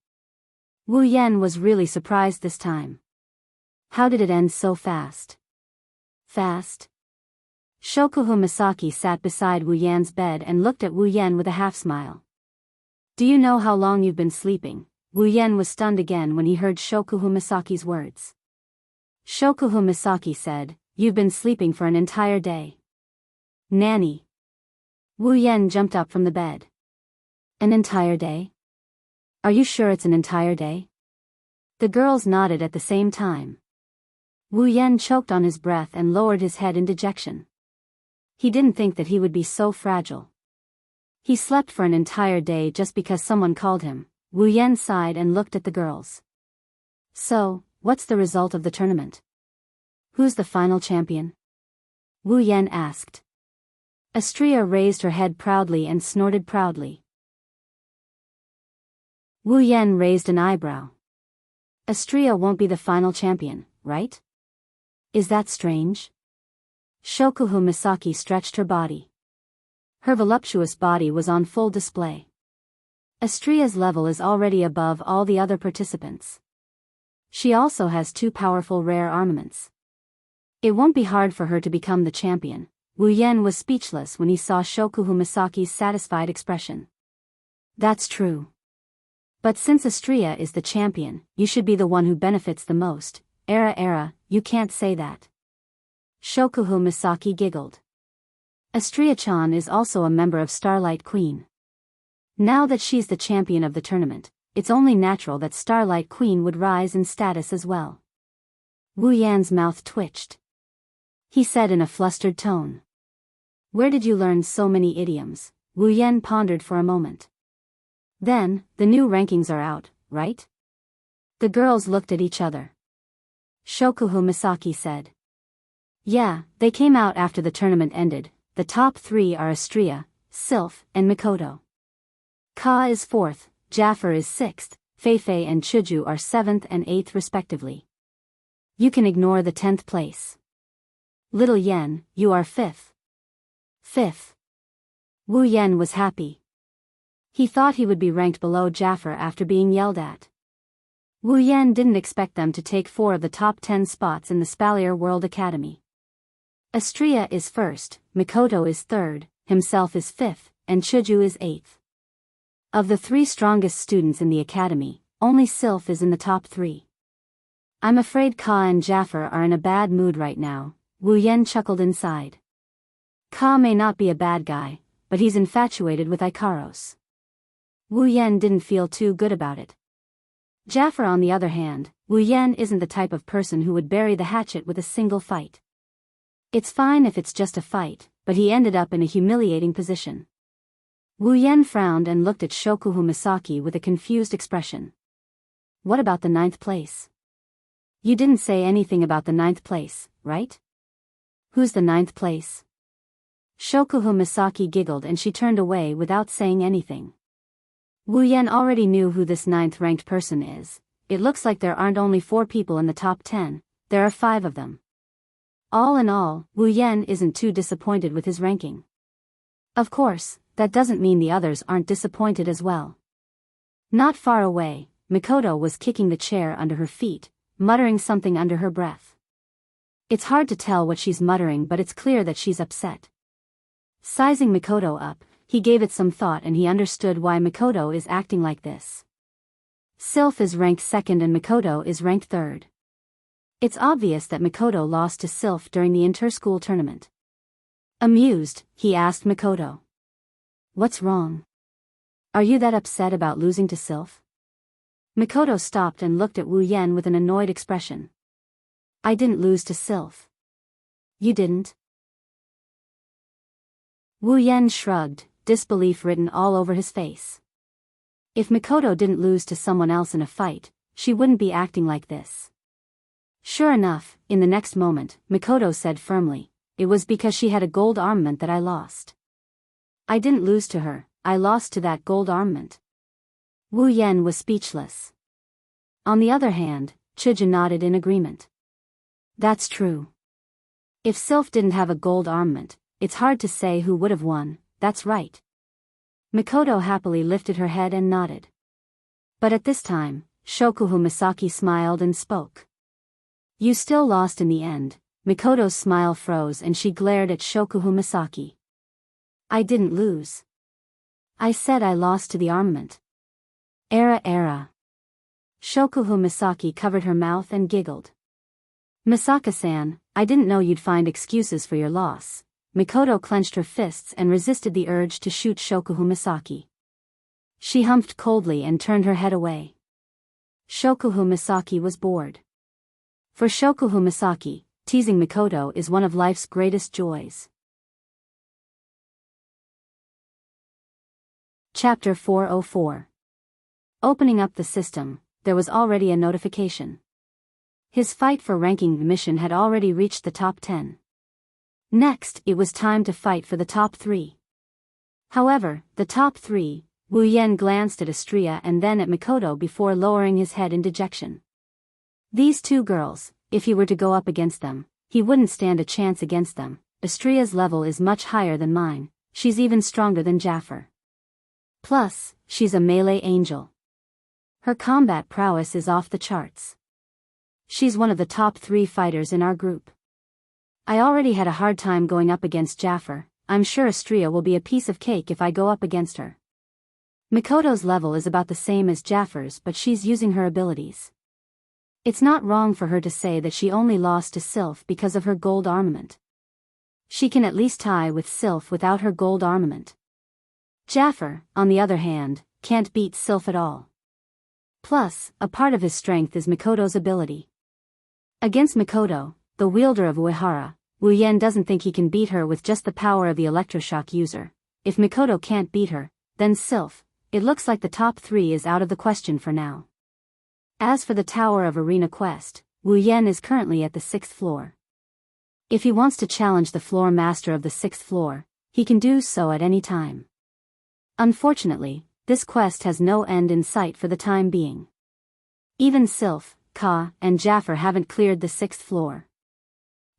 Wu Yan was really surprised this time. How did it end so fast? Fast? Shokuhu Misaki sat beside Wu Yan's bed and looked at Wu Yan with a half-smile. Do you know how long you've been sleeping? Wu Yan was stunned again when he heard Shokuhu Misaki's words. Shokuhu Misaki said, You've been sleeping for an entire day. Nanny. Wu Yan jumped up from the bed. An entire day? Are you sure it's an entire day? The girls nodded at the same time. Wu Yan choked on his breath and lowered his head in dejection. He didn't think that he would be so fragile. He slept for an entire day just because someone called him. Wu Yan sighed and looked at the girls. So, what's the result of the tournament? Who's the final champion? Wu Yan asked. Astria raised her head proudly and snorted proudly. Wu Yan raised an eyebrow. Astria won't be the final champion, right? Is that strange? Shokuhu Misaki stretched her body. Her voluptuous body was on full display. Astria's level is already above all the other participants. She also has 2 powerful rare armaments. It won't be hard for her to become the champion. Wu Yan was speechless when he saw Shokuhu Misaki's satisfied expression. That's true. But since Astria is the champion, you should be the one who benefits the most. You can't say that. Shokuhu Misaki giggled. Astria-chan is also a member of Starlight Queen. Now that she's the champion of the tournament, it's only natural that Starlight Queen would rise in status as well. Wu Yan's mouth twitched. He said in a flustered tone. Where did you learn so many idioms? Wu Yan pondered for a moment. Then, the new rankings are out, right? The girls looked at each other. Shokuhu Misaki said. Yeah, they came out after the tournament ended. The top 3 are Astria, Sylph, and Mikoto. Ka is 4th, Jafar is 6th, Feifei and Chuju are 7th and 8th respectively. You can ignore the 10th place. Little Yen, you are 5th. 5th. Wu Yan was happy. He thought he would be ranked below Jafar after being yelled at. Wu Yan didn't expect them to take 4 of the top 10 spots in the Spalier World Academy. Astria is 1st, Mikoto is 3rd, himself is 5th, and Chuju is 8th. Of the 3 strongest students in the academy, only Sylph is in the top 3. I'm afraid Ka and Jafar are in a bad mood right now. Wu Yan chuckled inside. Ka may not be a bad guy, but he's infatuated with Ikaros. Wu Yan didn't feel too good about it. Jafar on the other hand, Wu Yan isn't the type of person who would bury the hatchet with a single fight. It's fine if it's just a fight, but he ended up in a humiliating position. Wu Yan frowned and looked at Shokuhu Misaki with a confused expression. What about the 9th place? You didn't say anything about the 9th place, right? Who's the 9th place? Shokuhu Misaki giggled and she turned away without saying anything. Wu Yan already knew who this 9th ranked person is. It looks like there aren't only 4 people in the top 10, there are 5 of them. All in all, Wu Yan isn't too disappointed with his ranking. Of course, that doesn't mean the others aren't disappointed as well. Not far away, Mikoto was kicking the chair under her feet, muttering something under her breath. It's hard to tell what she's muttering, but it's clear that she's upset. Sizing Mikoto up, he gave it some thought and he understood why Mikoto is acting like this. Sylph is ranked 2nd and Mikoto is ranked 3rd. It's obvious that Mikoto lost to Sylph during the inter-school tournament. Amused, he asked Mikoto. What's wrong? Are you that upset about losing to Sylph? Mikoto stopped and looked at Wu Yan with an annoyed expression. I didn't lose to Sylph. You didn't? Wu Yan shrugged, disbelief written all over his face. If Mikoto didn't lose to someone else in a fight, she wouldn't be acting like this. Sure enough, in the next moment, Mikoto said firmly, "It was because she had a gold armament that I lost." "I didn't lose to her, I lost to that gold armament." Wu Yan was speechless. On the other hand, Chujin nodded in agreement. "That's true. If Sylph didn't have a gold armament, it's hard to say who would have won, that's right." Mikoto happily lifted her head and nodded. But at this time, Shokuhu Misaki smiled and spoke. "You still lost in the end." Mikoto's smile froze and she glared at Shokuhu Misaki. "I didn't lose. I said I lost to the armament." Era. Shokuhu Misaki covered her mouth and giggled. "Misaka-san, I didn't know you'd find excuses for your loss." Mikoto clenched her fists and resisted the urge to shoot Shokuhu Misaki. She humphed coldly and turned her head away. Shokuhu Misaki was bored. For Shokuhu Misaki, teasing Mikoto is one of life's greatest joys. Chapter 404. Opening up the system, there was already a notification. His fight for ranking mission had already reached the top 10. Next, it was time to fight for the top 3. However, the top 3, Wu Yan glanced at Astria and then at Mikoto before lowering his head in dejection. These two girls, if he were to go up against them, he wouldn't stand a chance against them. Astria's level is much higher than mine, she's even stronger than Jaffer. Plus, she's a melee angel. Her combat prowess is off the charts. She's one of the top 3 fighters in our group. I already had a hard time going up against Jaffer, I'm sure Astria will be a piece of cake if I go up against her. Mikoto's level is about the same as Jaffer's, but she's using her abilities. It's not wrong for her to say that she only lost to Sylph because of her gold armament. She can at least tie with Sylph without her gold armament. Jaffer, on the other hand, can't beat Sylph at all. Plus, a part of his strength is Mikoto's ability. Against Mikoto, the wielder of Uehara, Wu Yan doesn't think he can beat her with just the power of the electroshock user. If Mikoto can't beat her, then Sylph. It looks like the top 3 is out of the question for now. As for the Tower of Arena Quest, Wu Yan is currently at the 6th floor. If he wants to challenge the floor master of the 6th floor, he can do so at any time. Unfortunately, this quest has no end in sight for the time being. Even Sylph, Ka, and Jaffer haven't cleared the 6th floor.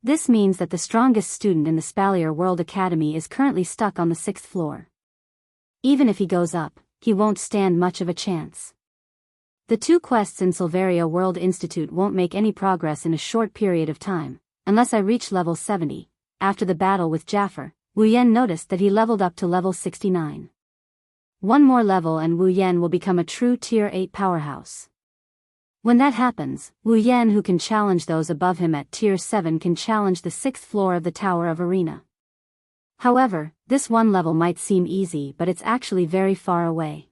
This means that the strongest student in the Spalier World Academy is currently stuck on the 6th floor. Even if he goes up, he won't stand much of a chance. The 2 quests in Silveria World Institute won't make any progress in a short period of time, unless I reach level 70. After the battle with Jaffer, Wu Yan noticed that he leveled up to level 69. One more level and Wu Yan will become a true Tier 8 powerhouse. When that happens, Wu Yan, who can challenge those above him at Tier 7, can challenge the 6th floor of the Tower of Arena. However, this one level might seem easy, but it's actually very far away.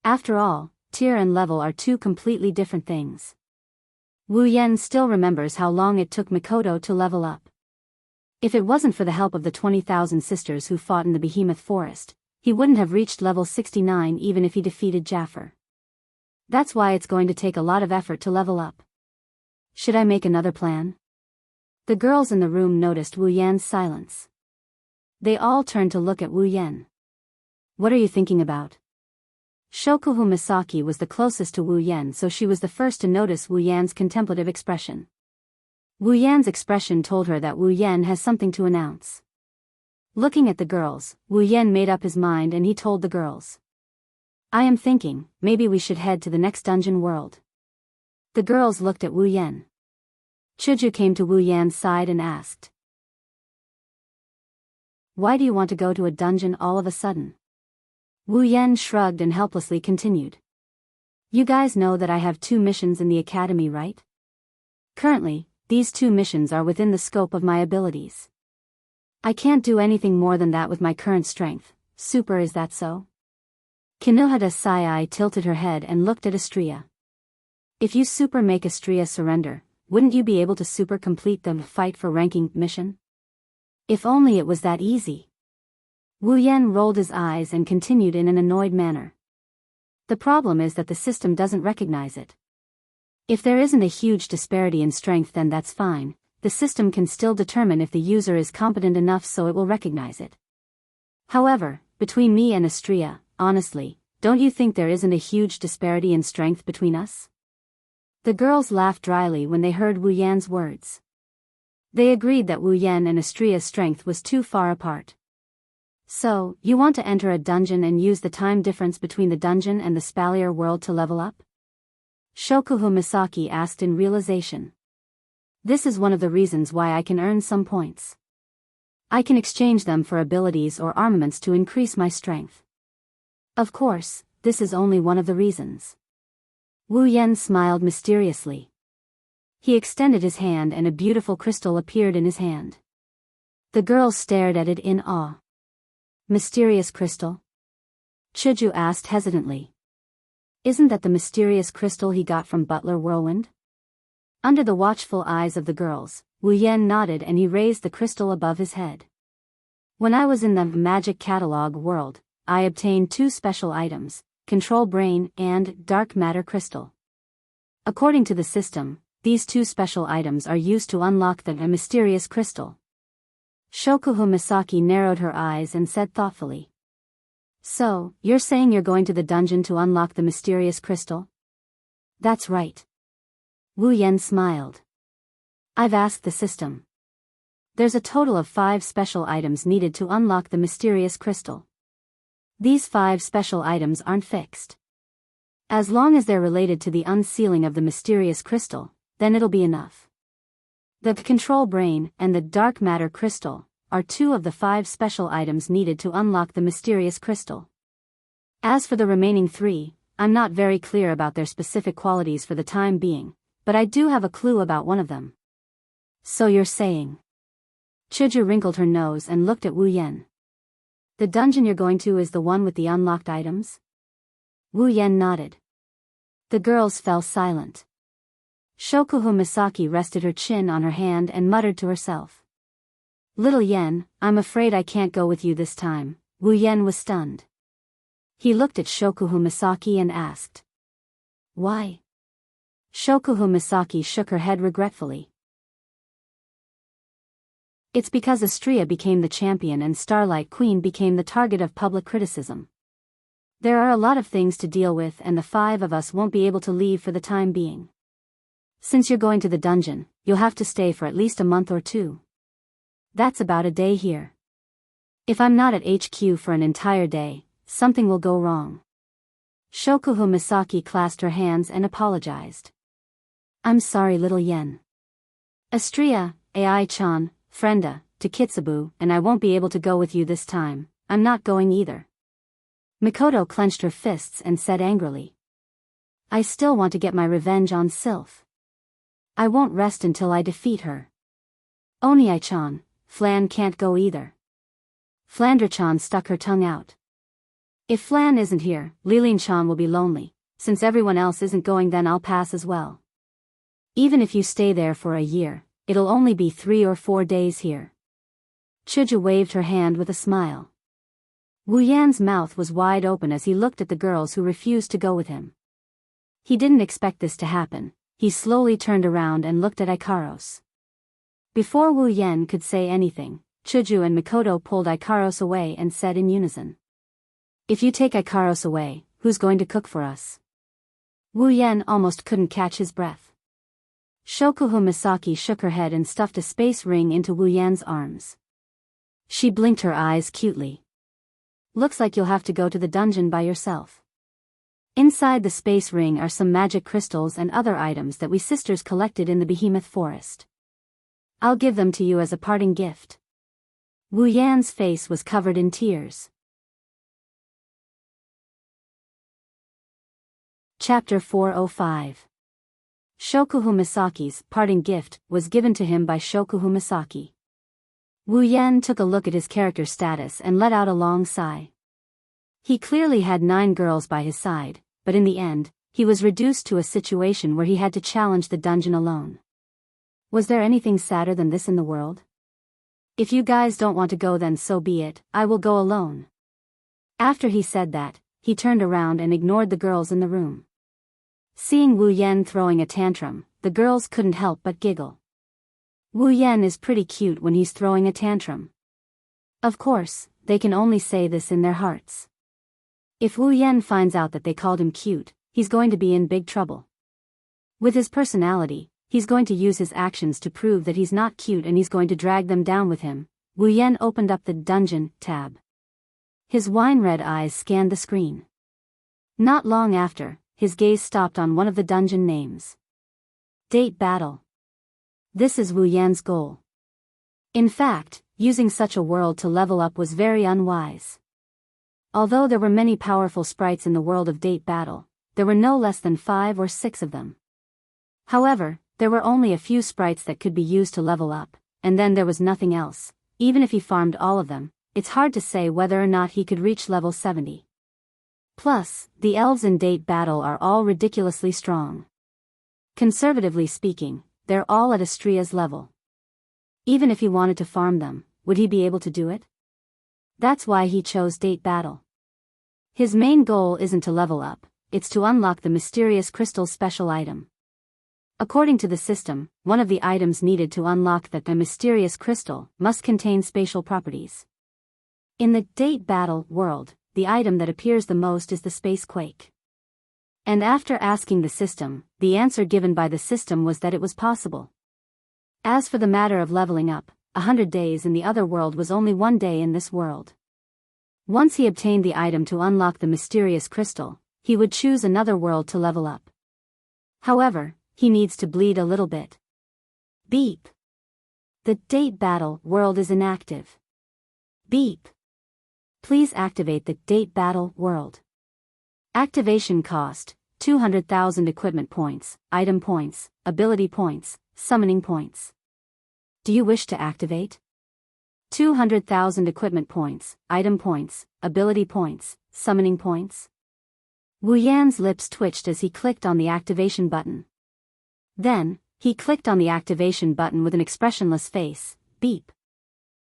After all, tier and level are 2 completely different things. Wu Yan still remembers how long it took Mikoto to level up. If it wasn't for the help of the 20,000 sisters who fought in the Behemoth Forest, he wouldn't have reached level 69 even if he defeated Jaffer. That's why it's going to take a lot of effort to level up. Should I make another plan? The girls in the room noticed Wu Yan's silence. They all turned to look at Wu Yan. "What are you thinking about?" Shokuhu Misaki was the closest to Wu Yan, so she was the first to notice Wu Yan's contemplative expression. Wu Yan's expression told her that Wu Yan has something to announce. Looking at the girls, Wu Yan made up his mind and he told the girls. "I am thinking, maybe we should head to the next dungeon world." The girls looked at Wu Yan. Chuju came to Wu Yan's side and asked, "Why do you want to go to a dungeon all of a sudden?" Wu Yan shrugged and helplessly continued. "You guys know that I have 2 missions in the academy, right? Currently, these 2 missions are within the scope of my abilities. I can't do anything more than that with my current strength. Super, is that so?" Kinuhada Sai tilted her head and looked at Astria. "If you super make Astria surrender, wouldn't you be able to super complete the fight for ranking mission? If only it was that easy." Wu Yan rolled his eyes and continued in an annoyed manner. "The problem is that the system doesn't recognize it. If there isn't a huge disparity in strength, then that's fine. The system can still determine if the user is competent enough, so it will recognize it. However, between me and Astria, honestly, don't you think there isn't a huge disparity in strength between us? The girls laughed dryly when they heard Wu Yan's words. They agreed that Wu Yan and Astria's strength was too far apart. So, you want to enter a dungeon and use the time difference between the dungeon and the Spalier world to level up? Shokuhu Misaki asked in realization. This is one of the reasons why I can earn some points. I can exchange them for abilities or armaments to increase my strength. Of course, this is only one of the reasons. Wu Yan smiled mysteriously. He extended his hand and a beautiful crystal appeared in his hand. The girls stared at it in awe. Mysterious crystal? Chuju asked hesitantly. Isn't that the mysterious crystal he got from Butler Whirlwind? Under the watchful eyes of the girls, Wu Yan nodded and he raised the crystal above his head. When I was in the magic catalog world, I obtained 2 special items, Control Brain and Dark Matter Crystal. According to the system, these 2 special items are used to unlock the mysterious crystal. Shokuhu Misaki narrowed her eyes and said thoughtfully. So, you're saying you're going to the dungeon to unlock the mysterious crystal? That's right. Wu Yan smiled. I've asked the system. There's a total of 5 special items needed to unlock the mysterious crystal. These 5 special items aren't fixed. As long as they're related to the unsealing of the mysterious crystal, then it'll be enough. The Control Brain and the Dark Matter Crystal are 2 of the 5 special items needed to unlock the mysterious crystal. As for the remaining 3, I'm not very clear about their specific qualities for the time being, but I do have a clue about one of them. So you're saying? Chuju wrinkled her nose and looked at Wu Yan. The dungeon you're going to is the one with the unlocked items? Wu Yan nodded. The girls fell silent. Shokuhu Misaki rested her chin on her hand and muttered to herself. Little Yen, I'm afraid I can't go with you this time. Wu Yan was stunned. He looked at Shokuhu Misaki and asked. Why? Shokuhu Misaki shook her head regretfully. It's because Astria became the champion and Starlight Queen became the target of public criticism. There are a lot of things to deal with and the 5 of us won't be able to leave for the time being. Since you're going to the dungeon, you'll have to stay for at least a month or 2. That's about a day here. If I'm not at HQ for an entire day, something will go wrong. Shokuhu Misaki clasped her hands and apologized. I'm sorry, little Yen. Astria, Ai-chan, Frenda, to Kitsubu, and I won't be able to go with you this time. I'm not going either. Mikoto clenched her fists and said angrily. I still want to get my revenge on Sylph. I won't rest until I defeat her. Oniai-chan, Flan can't go either. Flander-chan stuck her tongue out. If Flan isn't here, Lilin-chan will be lonely. Since everyone else isn't going, then I'll pass as well. Even if you stay there for a year, it'll only be 3 or 4 days here. Chuju waved her hand with a smile. Wu Yan's mouth was wide open as he looked at the girls who refused to go with him. He didn't expect this to happen. He slowly turned around and looked at Ikaros. Before Wu Yan could say anything, Chuju and Mikoto pulled Ikaros away and said in unison. If you take Ikaros away, who's going to cook for us? Wu Yan almost couldn't catch his breath. Shokuhu Misaki shook her head and stuffed a space ring into Wu Yan's arms. She blinked her eyes cutely. Looks like you'll have to go to the dungeon by yourself. Inside the space ring are some magic crystals and other items that we sisters collected in the Behemoth Forest. I'll give them to you as a parting gift. Wu Yan's face was covered in tears. Chapter 405. Shokuhu Misaki's parting gift was given to him by Shokuhu Misaki. Wu Yan took a look at his character status and let out a long sigh. He clearly had 9 girls by his side, but in the end, he was reduced to a situation where he had to challenge the dungeon alone. Was there anything sadder than this in the world? If you guys don't want to go, then so be it, I will go alone. After he said that, he turned around and ignored the girls in the room. Seeing Wu Yan throwing a tantrum, the girls couldn't help but giggle. Wu Yan is pretty cute when he's throwing a tantrum. Of course, they can only say this in their hearts. If Wu Yan finds out that they called him cute, he's going to be in big trouble. With his personality, he's going to use his actions to prove that he's not cute and he's going to drag them down with him. Wu Yan opened up the dungeon tab. His wine-red eyes scanned the screen. Not long after, his gaze stopped on one of the dungeon names. Date battle. This is Wu Yan's goal. In fact, using such a world to level up was very unwise. Although there were many powerful sprites in the world of date battle, there were no less than 5 or 6 of them. However, there were only a few sprites that could be used to level up, and then there was nothing else. Even if he farmed all of them, it's hard to say whether or not he could reach level 70. Plus, the elves in date battle are all ridiculously strong. Conservatively speaking, they're all at Astria's level. Even if he wanted to farm them, would he be able to do it? That's why he chose date battle. His main goal isn't to level up, it's to unlock the mysterious crystal special item. According to the system, one of the items needed to unlock the mysterious crystal must contain spatial properties. In the date battle world, the item that appears the most is the space quake. And after asking the system, the answer given by the system was that it was possible. As for the matter of leveling up, 100 days in the other world was only 1 day in this world. Once he obtained the item to unlock the mysterious crystal, he would choose another world to level up. However, he needs to bleed a little bit. Beep. The date battle world is inactive. Beep. Please activate the date battle world. Activation cost, 200,000 equipment points, item points, ability points, summoning points. Do you wish to activate? 200,000 equipment points, item points, ability points, summoning points. Wu Yan's lips twitched as he clicked on the activation button. Then, he clicked on the activation button with an expressionless face. Beep.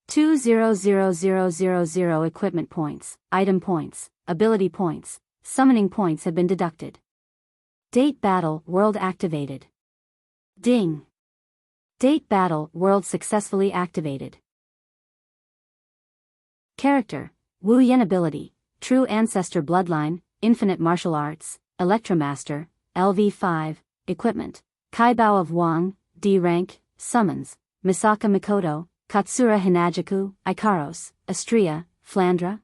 200,000 equipment points, item points, ability points, summoning points have been deducted. Date battle world activated. Ding. Date battle world successfully activated. Character: Wu Yan. Ability: True Ancestor Bloodline, Infinite Martial Arts, Electromaster, LV5. Equipment: Kaibao of Wang, D rank. Summons: Misaka Mikoto, Katsura Hinajaku, Ikaros, Astria, Flandra.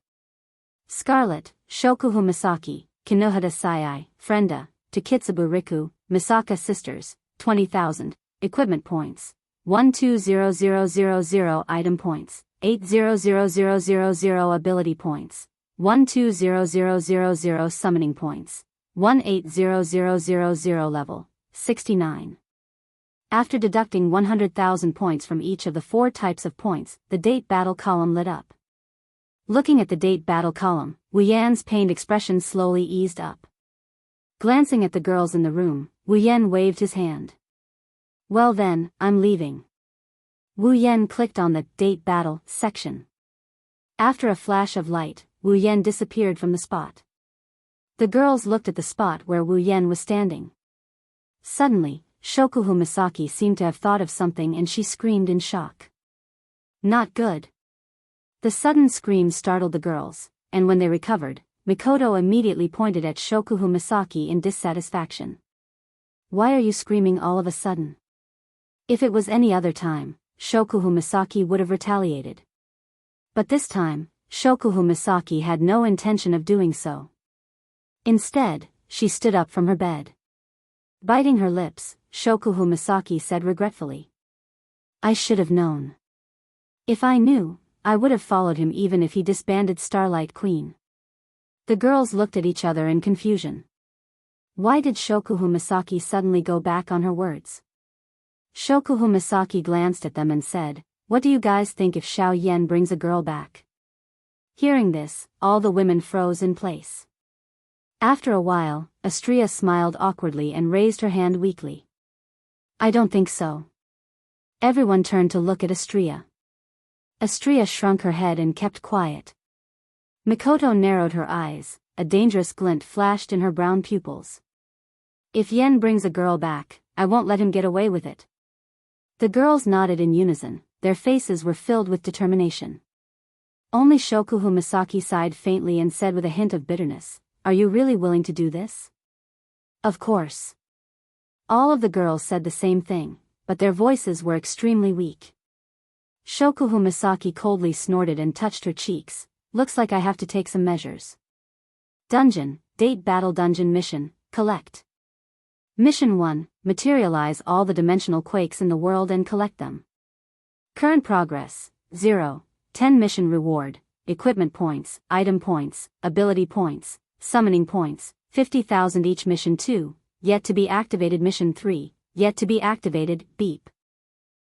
Scarlet: Shokuhu Misaki, Kinohada Sayai, Frenda, Takitsubu Riku, Misaka Sisters, 20,000. Equipment points: 120000 item points, 800000 ability points, 120000 summoning points, 180000 level, 69. After deducting 100,000 points from each of the 4 types of points, the date battle column lit up. Looking at the date battle column, Wu Yan's pained expression slowly eased up. Glancing at the girls in the room, Wu Yan waved his hand. Well then, I'm leaving. Wu Yan clicked on the date battle section. After a flash of light, Wu Yan disappeared from the spot. The girls looked at the spot where Wu Yan was standing. Suddenly, Shokuhu Misaki seemed to have thought of something and she screamed in shock. Not good. The sudden scream startled the girls, and when they recovered, Mikoto immediately pointed at Shokuhu Misaki in dissatisfaction. Why are you screaming all of a sudden? If it was any other time, Shokuhu Misaki would have retaliated. But this time, Shokuhu Misaki had no intention of doing so. Instead, she stood up from her bed. Biting her lips, Shokuhu Misaki said regretfully. I should have known. If I knew, I would have followed him even if he disbanded Starlight Queen. The girls looked at each other in confusion. Why did Shokuhu Misaki suddenly go back on her words? Shokuhu Misaki glanced at them and said, What do you guys think if Xiao Yan brings a girl back? Hearing this, all the women froze in place. After a while, Astria smiled awkwardly and raised her hand weakly. I don't think so. Everyone turned to look at Astria. Astria shrunk her head and kept quiet. Mikoto narrowed her eyes, a dangerous glint flashed in her brown pupils. If Yen brings a girl back, I won't let him get away with it. The girls nodded in unison, their faces were filled with determination. Only Shokuhu Misaki sighed faintly and said with a hint of bitterness, "Are you really willing to do this?" "Of course." All of the girls said the same thing, but their voices were extremely weak. Shokuhu Misaki coldly snorted and touched her cheeks. "Looks like I have to take some measures." Dungeon, Date Battle Dungeon Mission, Collect. Mission 1, materialize all the dimensional quakes in the world and collect them. Current progress, 0. 10 mission reward, equipment points, item points, ability points, summoning points, 50,000 each. Mission 2, yet to be activated. Mission 3, yet to be activated, beep.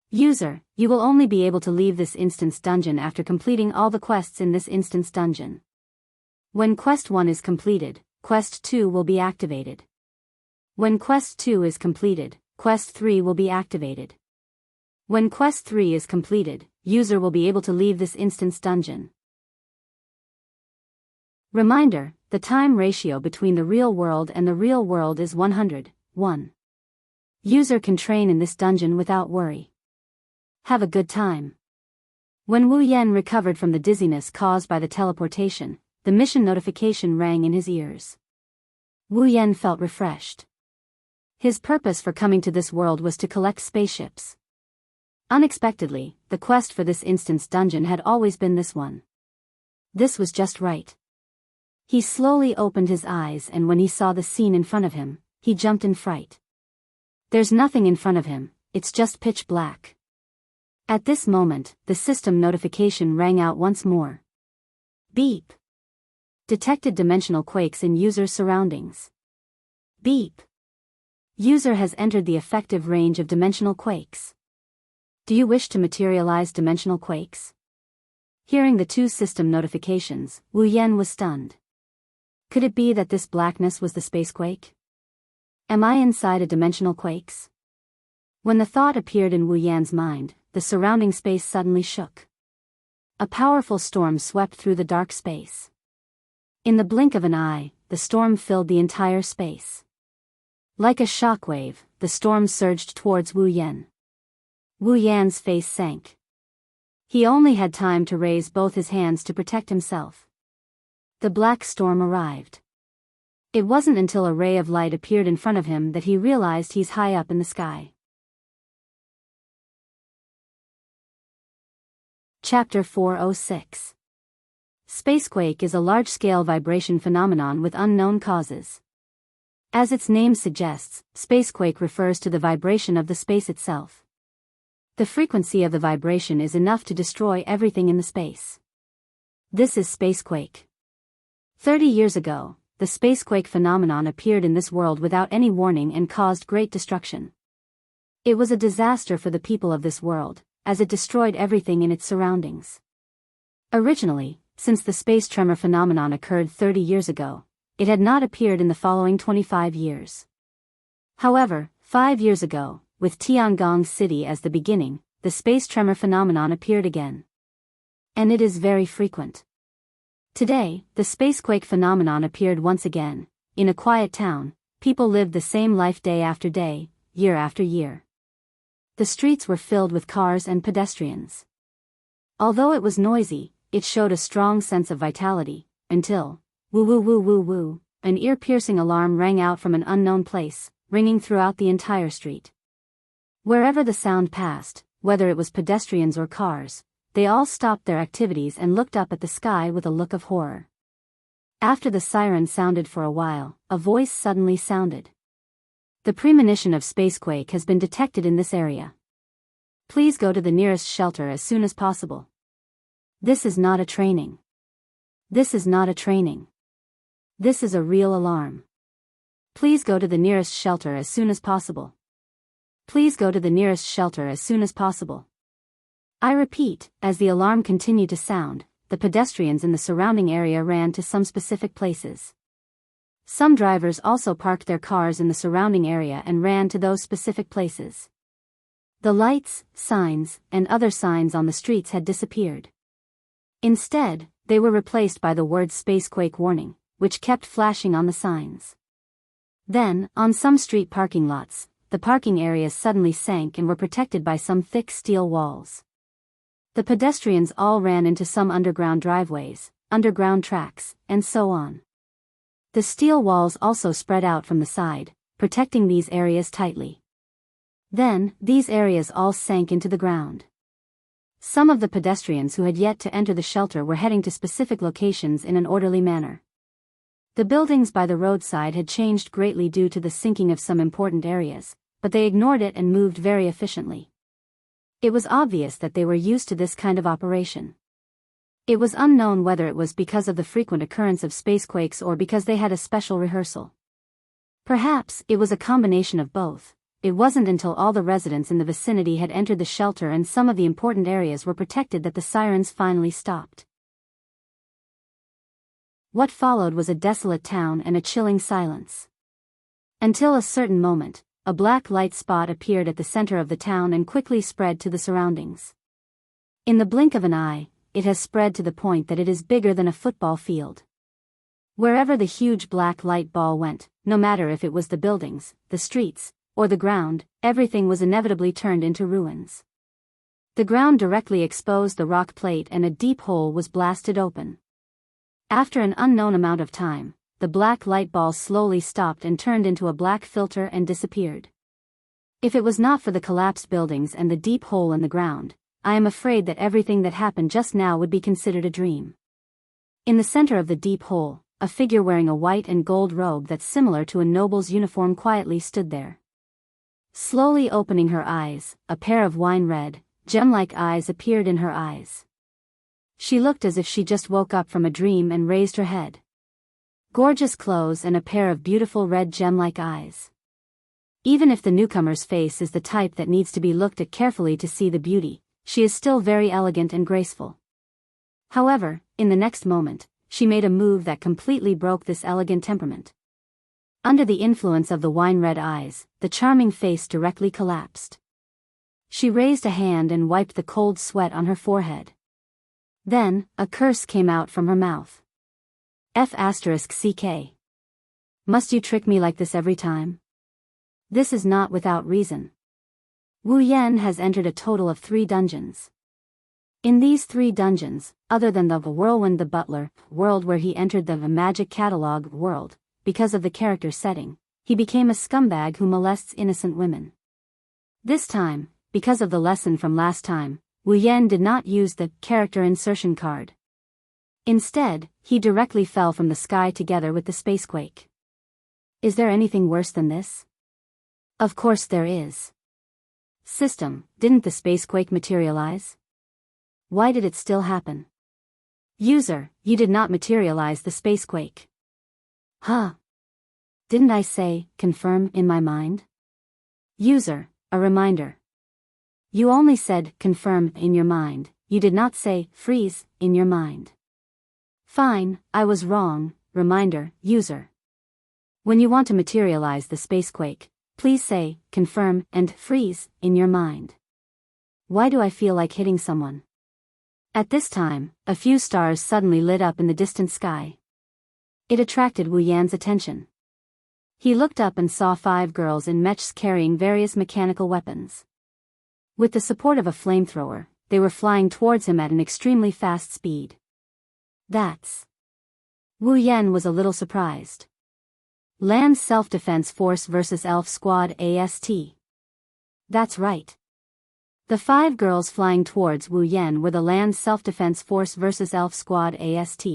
User, you will only be able to leave this instance dungeon after completing all the quests in this instance dungeon. When Quest 1 is completed, Quest 2 will be activated. When Quest 2 is completed, Quest 3 will be activated. When Quest 3 is completed, user will be able to leave this instance dungeon. Reminder, the time ratio between the real world and the real world is 100:1. User can train in this dungeon without worry. Have a good time. When Wu Yen recovered from the dizziness caused by the teleportation, the mission notification rang in his ears. Wu Yen felt refreshed. His purpose for coming to this world was to collect spaceships. Unexpectedly, the quest for this instance dungeon had always been this one. This was just right. He slowly opened his eyes, and when he saw the scene in front of him, he jumped in fright. There's nothing in front of him, it's just pitch black. At this moment, the system notification rang out once more. Beep. Detected dimensional quakes in user's surroundings. Beep. User has entered the effective range of dimensional quakes. Do you wish to materialize dimensional quakes? Hearing the two system notifications, Wu Yen was stunned. Could it be that this blackness was the space quake? Am I inside a dimensional quakes? When the thought appeared in Wu Yan's mind, the surrounding space suddenly shook. A powerful storm swept through the dark space. In the blink of an eye, the storm filled the entire space. Like a shockwave, the storm surged towards Wu Yen. Wu Yan's face sank. He only had time to raise both his hands to protect himself. The black storm arrived. It wasn't until a ray of light appeared in front of him that he realized he's high up in the sky. Chapter 406. Spacequake is a large-scale vibration phenomenon with unknown causes. As its name suggests, spacequake refers to the vibration of the space itself. The frequency of the vibration is enough to destroy everything in the space. This is spacequake. 30 years ago, the spacequake phenomenon appeared in this world without any warning and caused great destruction. It was a disaster for the people of this world, as it destroyed everything in its surroundings. Originally, since the space tremor phenomenon occurred 30 years ago, it had not appeared in the following 25 years. However, 5 years ago, with Tiangong City as the beginning, the space tremor phenomenon appeared again. And it is very frequent. Today, the spacequake phenomenon appeared once again. In a quiet town, people lived the same life day after day, year after year. The streets were filled with cars and pedestrians. Although it was noisy, it showed a strong sense of vitality, until, woo woo woo woo woo, an ear-piercing alarm rang out from an unknown place, ringing throughout the entire street. Wherever the sound passed, whether it was pedestrians or cars, they all stopped their activities and looked up at the sky with a look of horror. After the siren sounded for a while, a voice suddenly sounded. The premonition of spacequake has been detected in this area. Please go to the nearest shelter as soon as possible. This is not a training. This is not a training. This is a real alarm. Please go to the nearest shelter as soon as possible. Please go to the nearest shelter as soon as possible. I repeat, as the alarm continued to sound, the pedestrians in the surrounding area ran to some specific places. Some drivers also parked their cars in the surrounding area and ran to those specific places. The lights, signs, and other signs on the streets had disappeared. Instead, they were replaced by the word spacequake warning, which kept flashing on the signs. Then, on some street parking lots, the parking areas suddenly sank and were protected by some thick steel walls. The pedestrians all ran into some underground driveways, underground tracks, and so on. The steel walls also spread out from the side, protecting these areas tightly. Then, these areas all sank into the ground. Some of the pedestrians who had yet to enter the shelter were heading to specific locations in an orderly manner. The buildings by the roadside had changed greatly due to the sinking of some important areas, but they ignored it and moved very efficiently. It was obvious that they were used to this kind of operation. It was unknown whether it was because of the frequent occurrence of spacequakes or because they had a special rehearsal. Perhaps it was a combination of both. It wasn't until all the residents in the vicinity had entered the shelter and some of the important areas were protected that the sirens finally stopped. What followed was a desolate town and a chilling silence. Until a certain moment, a black light spot appeared at the center of the town and quickly spread to the surroundings. In the blink of an eye, it has spread to the point that it is bigger than a football field. Wherever the huge black light ball went, no matter if it was the buildings, the streets, or the ground, everything was inevitably turned into ruins. The ground directly exposed the rock plate and a deep hole was blasted open. After an unknown amount of time, the black light ball slowly stopped and turned into a black filter and disappeared. If it was not for the collapsed buildings and the deep hole in the ground, I am afraid that everything that happened just now would be considered a dream. In the center of the deep hole, a figure wearing a white and gold robe that's similar to a noble's uniform quietly stood there. Slowly opening her eyes, a pair of wine-red, gem-like eyes appeared in her eyes. She looked as if she just woke up from a dream and raised her head. Gorgeous clothes and a pair of beautiful red gem-like eyes. Even if the newcomer's face is the type that needs to be looked at carefully to see the beauty, she is still very elegant and graceful. However, in the next moment, she made a move that completely broke this elegant temperament. Under the influence of the wine-red eyes, the charming face directly collapsed. She raised a hand and wiped the cold sweat on her forehead. Then, a curse came out from her mouth. F***ck. Must you trick me like this every time? This is not without reason. Wu Yan has entered a total of 3 dungeons. In these 3 dungeons, other than the Whirlwind the Butler world where he entered the Magic Catalog world, because of the character setting, he became a scumbag who molests innocent women. This time, because of the lesson from last time, Wu Yan did not use the character insertion card. Instead, he directly fell from the sky together with the spacequake. Is there anything worse than this? Of course there is. System, didn't the spacequake materialize? Why did it still happen? User, you did not materialize the spacequake. Huh? Didn't I say, confirm, in my mind? User, a reminder. You only said, confirm, in your mind, you did not say, freeze, in your mind. Fine, I was wrong, reminder, user. When you want to materialize the spacequake, please say, confirm, and freeze, in your mind. Why do I feel like hitting someone? At this time, a few stars suddenly lit up in the distant sky. It attracted Wu Yan's attention. He looked up and saw 5 girls in mechs carrying various mechanical weapons. With the support of a flamethrower, they were flying towards him at an extremely fast speed. That's... Wu Yan was a little surprised. Land Self-Defense Force vs. Elf Squad AST. That's right. The 5 girls flying towards Wu Yan were the Land Self-Defense Force vs. Elf Squad AST.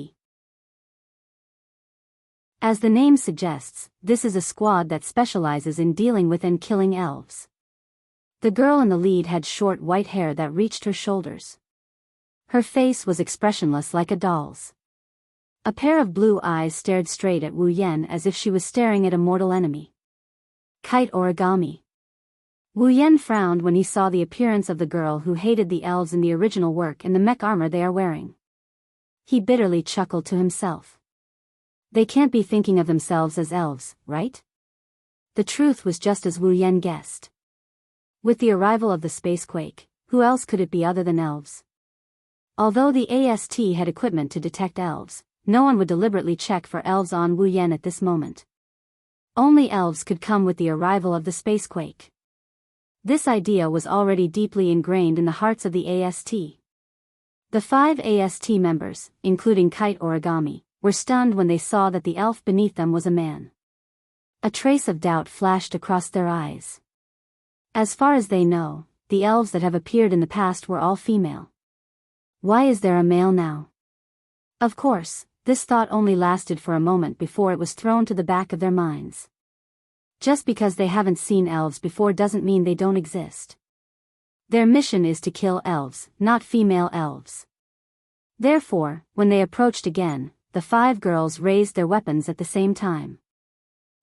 As the name suggests, this is a squad that specializes in dealing with and killing elves. The girl in the lead had short white hair that reached her shoulders. Her face was expressionless like a doll's. A pair of blue eyes stared straight at Wu Yan as if she was staring at a mortal enemy. Kite origami. Wu Yan frowned when he saw the appearance of the girl who hated the elves in the original work and the mech armor they are wearing. He bitterly chuckled to himself. They can't be thinking of themselves as elves, right? The truth was just as Wu Yan guessed. With the arrival of the spacequake, who else could it be other than elves? Although the AST had equipment to detect elves, no one would deliberately check for elves on Wu Yan at this moment. Only elves could come with the arrival of the spacequake. This idea was already deeply ingrained in the hearts of the AST. The 5 AST members, including Kite Origami, were stunned when they saw that the elf beneath them was a man. A trace of doubt flashed across their eyes. As far as they know, the elves that have appeared in the past were all female. Why is there a male now? Of course, this thought only lasted for a moment before it was thrown to the back of their minds. Just because they haven't seen elves before doesn't mean they don't exist. Their mission is to kill elves, not female elves. Therefore, when they approached again, the 5 girls raised their weapons at the same time.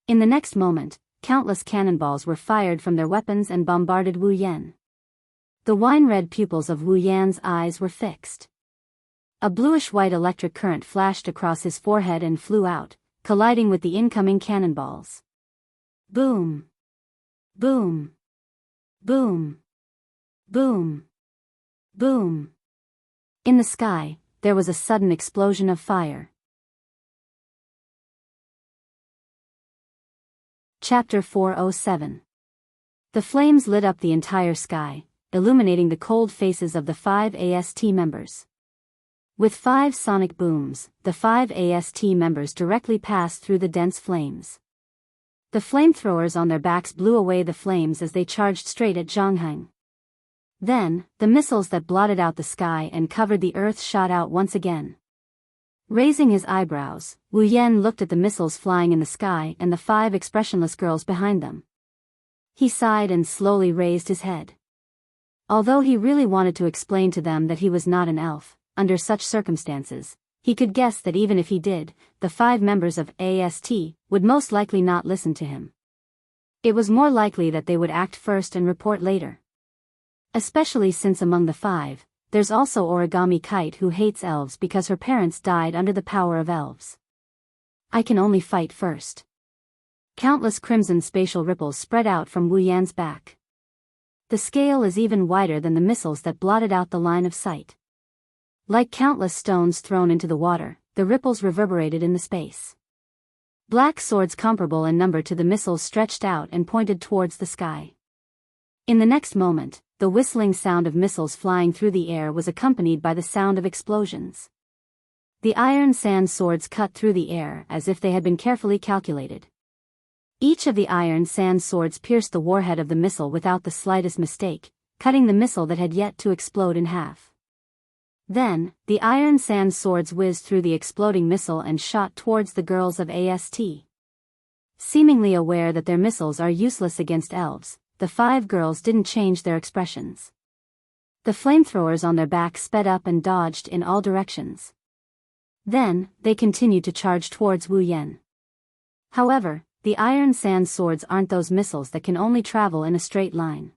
In the next moment, countless cannonballs were fired from their weapons and bombarded Wu Yan. The wine-red pupils of Wu Yan's eyes were fixed. A bluish-white electric current flashed across his forehead and flew out, colliding with the incoming cannonballs. Boom! Boom! Boom! Boom! Boom! In the sky, there was a sudden explosion of fire. Chapter 407. The flames lit up the entire sky, illuminating the cold faces of the 5 AST members. With 5 sonic booms, the 5 AST members directly passed through the dense flames. The flamethrowers on their backs blew away the flames as they charged straight at Jianghu. Then, the missiles that blotted out the sky and covered the earth shot out once again. Raising his eyebrows, Wu Yan looked at the missiles flying in the sky and the 5 expressionless girls behind them. He sighed and slowly raised his head. Although he really wanted to explain to them that he was not an elf, under such circumstances, he could guess that even if he did, the 5 members of AST would most likely not listen to him. It was more likely that they would act first and report later. Especially since among the 5, there's also Origami Kite who hates elves because her parents died under the power of elves. I can only fight first. Countless crimson spatial ripples spread out from Wu Yan's back. The scale is even wider than the missiles that blotted out the line of sight. Like countless stones thrown into the water, the ripples reverberated in the space. Black swords comparable in number to the missiles stretched out and pointed towards the sky. In the next moment, the whistling sound of missiles flying through the air was accompanied by the sound of explosions. The iron sand swords cut through the air as if they had been carefully calculated. Each of the iron sand swords pierced the warhead of the missile without the slightest mistake, cutting the missile that had yet to explode in half. Then, the iron sand swords whizzed through the exploding missile and shot towards the girls of AST. Seemingly aware that their missiles are useless against elves, the 5 girls didn't change their expressions. The flamethrowers on their backs sped up and dodged in all directions. Then, they continued to charge towards Wu Yan. However, the iron sand swords aren't those missiles that can only travel in a straight line.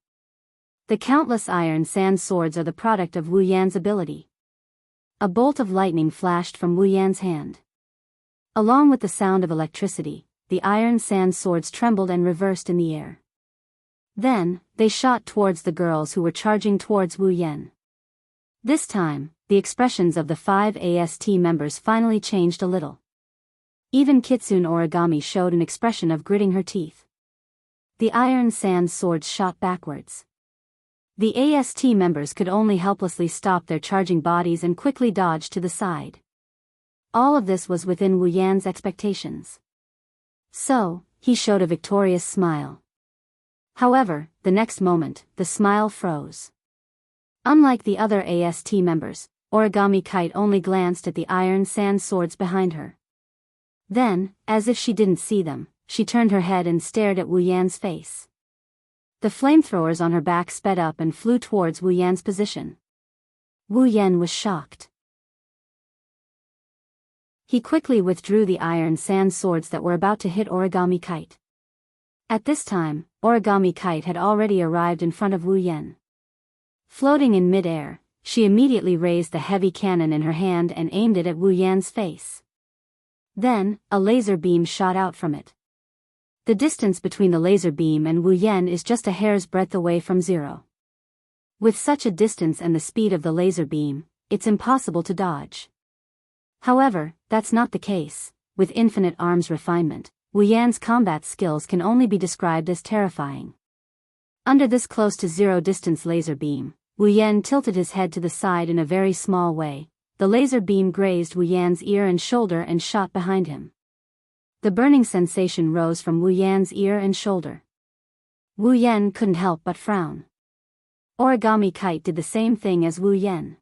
The countless iron sand swords are the product of Wu Yan's ability. A bolt of lightning flashed from Wu Yan's hand. Along with the sound of electricity, the iron sand swords trembled and reversed in the air. Then, they shot towards the girls who were charging towards Wu Yan. This time, the expressions of the 5 AST members finally changed a little. Even Kitsune Origami showed an expression of gritting her teeth. The iron sand swords shot backwards. The AST members could only helplessly stop their charging bodies and quickly dodge to the side. All of this was within Wu Yan's expectations. So, he showed a victorious smile. However, the next moment, the smile froze. Unlike the other AST members, Origami Kite only glanced at the iron sand swords behind her. Then, as if she didn't see them, she turned her head and stared at Wu Yan's face. The flamethrowers on her back sped up and flew towards Wu Yan's position. Wu Yan was shocked. He quickly withdrew the iron sand swords that were about to hit Origami Kite. At this time, Origami Kite had already arrived in front of Wu Yan. Floating in mid-air, she immediately raised the heavy cannon in her hand and aimed it at Wu Yan's face. Then, a laser beam shot out from it. The distance between the laser beam and Wu Yan is just a hair's breadth away from zero. With such a distance and the speed of the laser beam, it's impossible to dodge. However, that's not the case. With infinite arms refinement, Wu Yan's combat skills can only be described as terrifying. Under this close to zero distance laser beam, Wu Yan tilted his head to the side in a very small way. The laser beam grazed Wu Yan's ear and shoulder and shot behind him. The burning sensation rose from Wu Yan's ear and shoulder. Wu Yan couldn't help but frown. Origami Kite did the same thing as Wu Yan.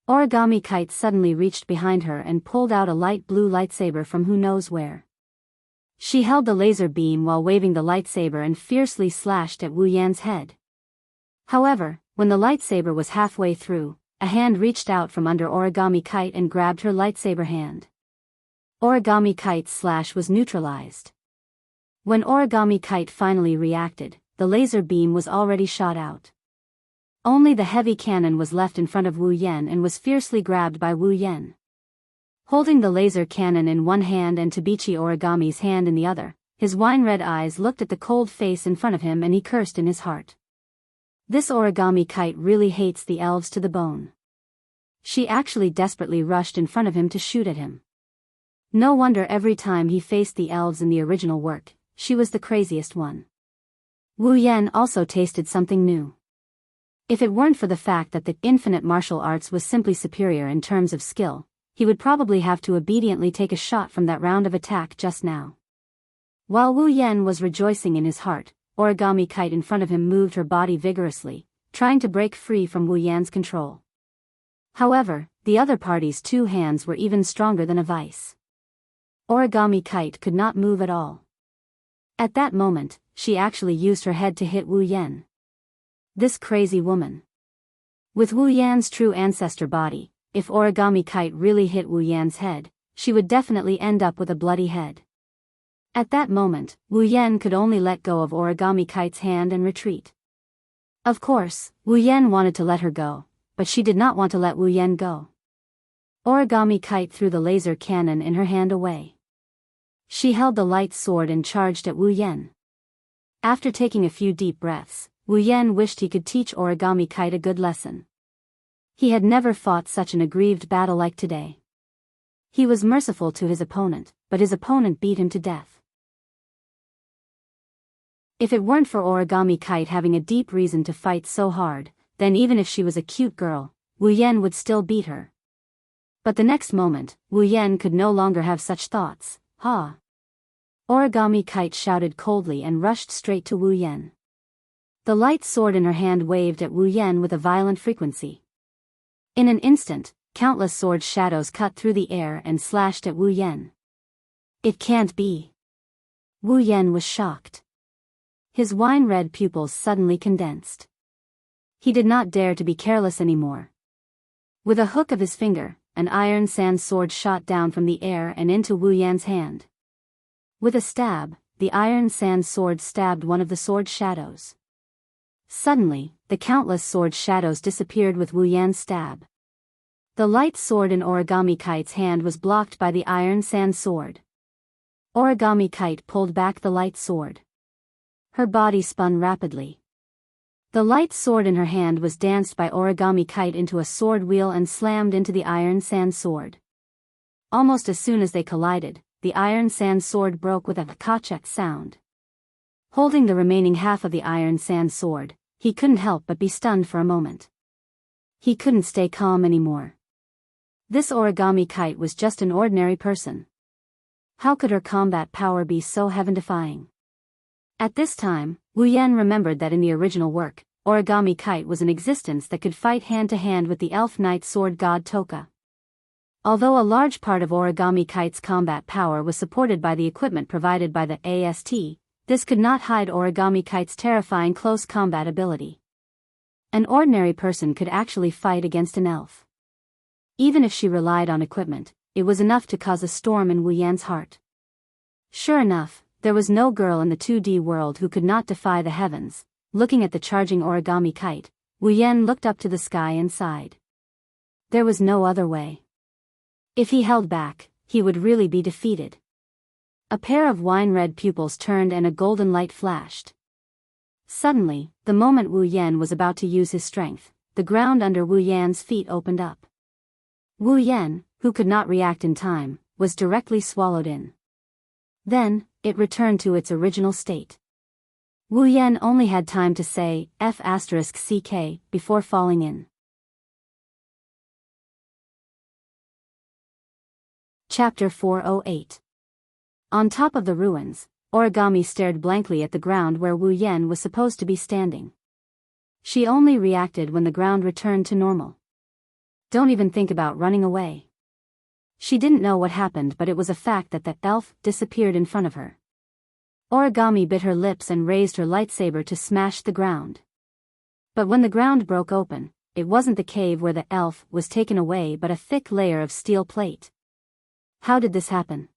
Origami Kite suddenly reached behind her and pulled out a light blue lightsaber from who knows where. She held the laser beam while waving the lightsaber and fiercely slashed at Wu Yan's head. However, when the lightsaber was halfway through, a hand reached out from under Origami Kite and grabbed her lightsaber hand. Origami Kite's slash was neutralized. When Origami Kite finally reacted, the laser beam was already shot out. Only the heavy cannon was left in front of Wu Yan and was fiercely grabbed by Wu Yan. Holding the laser cannon in one hand and Tabichi Origami's hand in the other, his wine-red eyes looked at the cold face in front of him and he cursed in his heart. This Origami Kite really hates the elves to the bone. She actually desperately rushed in front of him to shoot at him. No wonder every time he faced the elves in the original work, she was the craziest one. Wu Yan also tasted something new. If it weren't for the fact that the infinite martial arts was simply superior in terms of skill, he would probably have to obediently take a shot from that round of attack just now. While Wu Yan was rejoicing in his heart, Origami Kite in front of him moved her body vigorously, trying to break free from Wu Yan's control. However, the other party's two hands were even stronger than a vice. Origami Kite could not move at all. At that moment, she actually used her head to hit Wu Yan. This crazy woman. With Wu Yan's true ancestor body, if Origami Kite really hit Wu Yan's head, she would definitely end up with a bloody head. At that moment, Wu Yan could only let go of Origami Kite's hand and retreat. Of course, Wu Yan wanted to let her go, but she did not want to let Wu Yan go. Origami Kite threw the laser cannon in her hand away. She held the light sword and charged at Wu Yan. After taking a few deep breaths, Wu Yan wished he could teach Origami Kite a good lesson. He had never fought such an aggrieved battle like today. He was merciful to his opponent, but his opponent beat him to death. If it weren't for Origami Kite having a deep reason to fight so hard, then even if she was a cute girl, Wu Yan would still beat her. But the next moment, Wu Yan could no longer have such thoughts. Ha! Origami Kite shouted coldly and rushed straight to Wu Yan. The light sword in her hand waved at Wu Yan with a violent frequency. In an instant, countless sword shadows cut through the air and slashed at Wu Yan. It can't be. Wu Yan was shocked. His wine-red pupils suddenly condensed. He did not dare to be careless anymore. With a hook of his finger, an iron sand sword shot down from the air and into Wu Yan's hand. With a stab, the iron sand sword stabbed one of the sword shadows. Suddenly, the countless sword shadows disappeared with Wu Yan's stab. The light sword in Origami Kite's hand was blocked by the iron sand sword. Origami Kite pulled back the light sword. Her body spun rapidly. The light sword in her hand was danced by Origami Kite into a sword wheel and slammed into the iron sand sword. Almost as soon as they collided, the iron sand sword broke with a kachek sound. Holding the remaining half of the iron sand sword, he couldn't help but be stunned for a moment. He couldn't stay calm anymore. This Origami Kite was just an ordinary person. How could her combat power be so heaven-defying? At this time, Wu Yan remembered that in the original work, Origami Kite was an existence that could fight hand-to-hand with the elf knight sword god Toka. Although a large part of Origami Kite's combat power was supported by the equipment provided by the AST, this could not hide Origami Kite's terrifying close combat ability. An ordinary person could actually fight against an elf. Even if she relied on equipment, it was enough to cause a storm in Wu Yan's heart. Sure enough, there was no girl in the 2D world who could not defy the heavens. Looking at the charging Origami Kite, Wu Yan looked up to the sky and sighed. There was no other way. If he held back, he would really be defeated. A pair of wine-red pupils turned and a golden light flashed. Suddenly, the moment Wu Yan was about to use his strength, the ground under Wu Yan's feet opened up. Wu Yan, who could not react in time, was directly swallowed in. Then, it returned to its original state. Wu Yan only had time to say, F***ck, before falling in. Chapter 408. On top of the ruins, Origami stared blankly at the ground where Wu Yan was supposed to be standing. She only reacted when the ground returned to normal. Don't even think about running away. She didn't know what happened, but it was a fact that the elf disappeared in front of her. Origami bit her lips and raised her lightsaber to smash the ground. But when the ground broke open, it wasn't the cave where the elf was taken away but a thick layer of steel plate. How did this happen?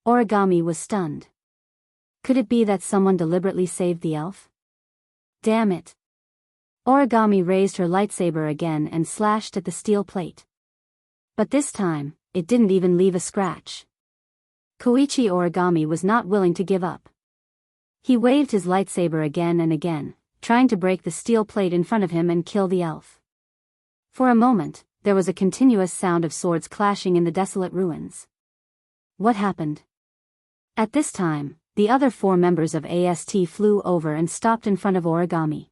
Origami was stunned. Could it be that someone deliberately saved the elf? Damn it. Origami raised her lightsaber again and slashed at the steel plate. But this time, it didn't even leave a scratch. Koichi Origami was not willing to give up. He waved his lightsaber again and again, trying to break the steel plate in front of him and kill the elf. For a moment, there was a continuous sound of swords clashing in the desolate ruins. What happened? At this time, the other 4 members of AST flew over and stopped in front of Origami.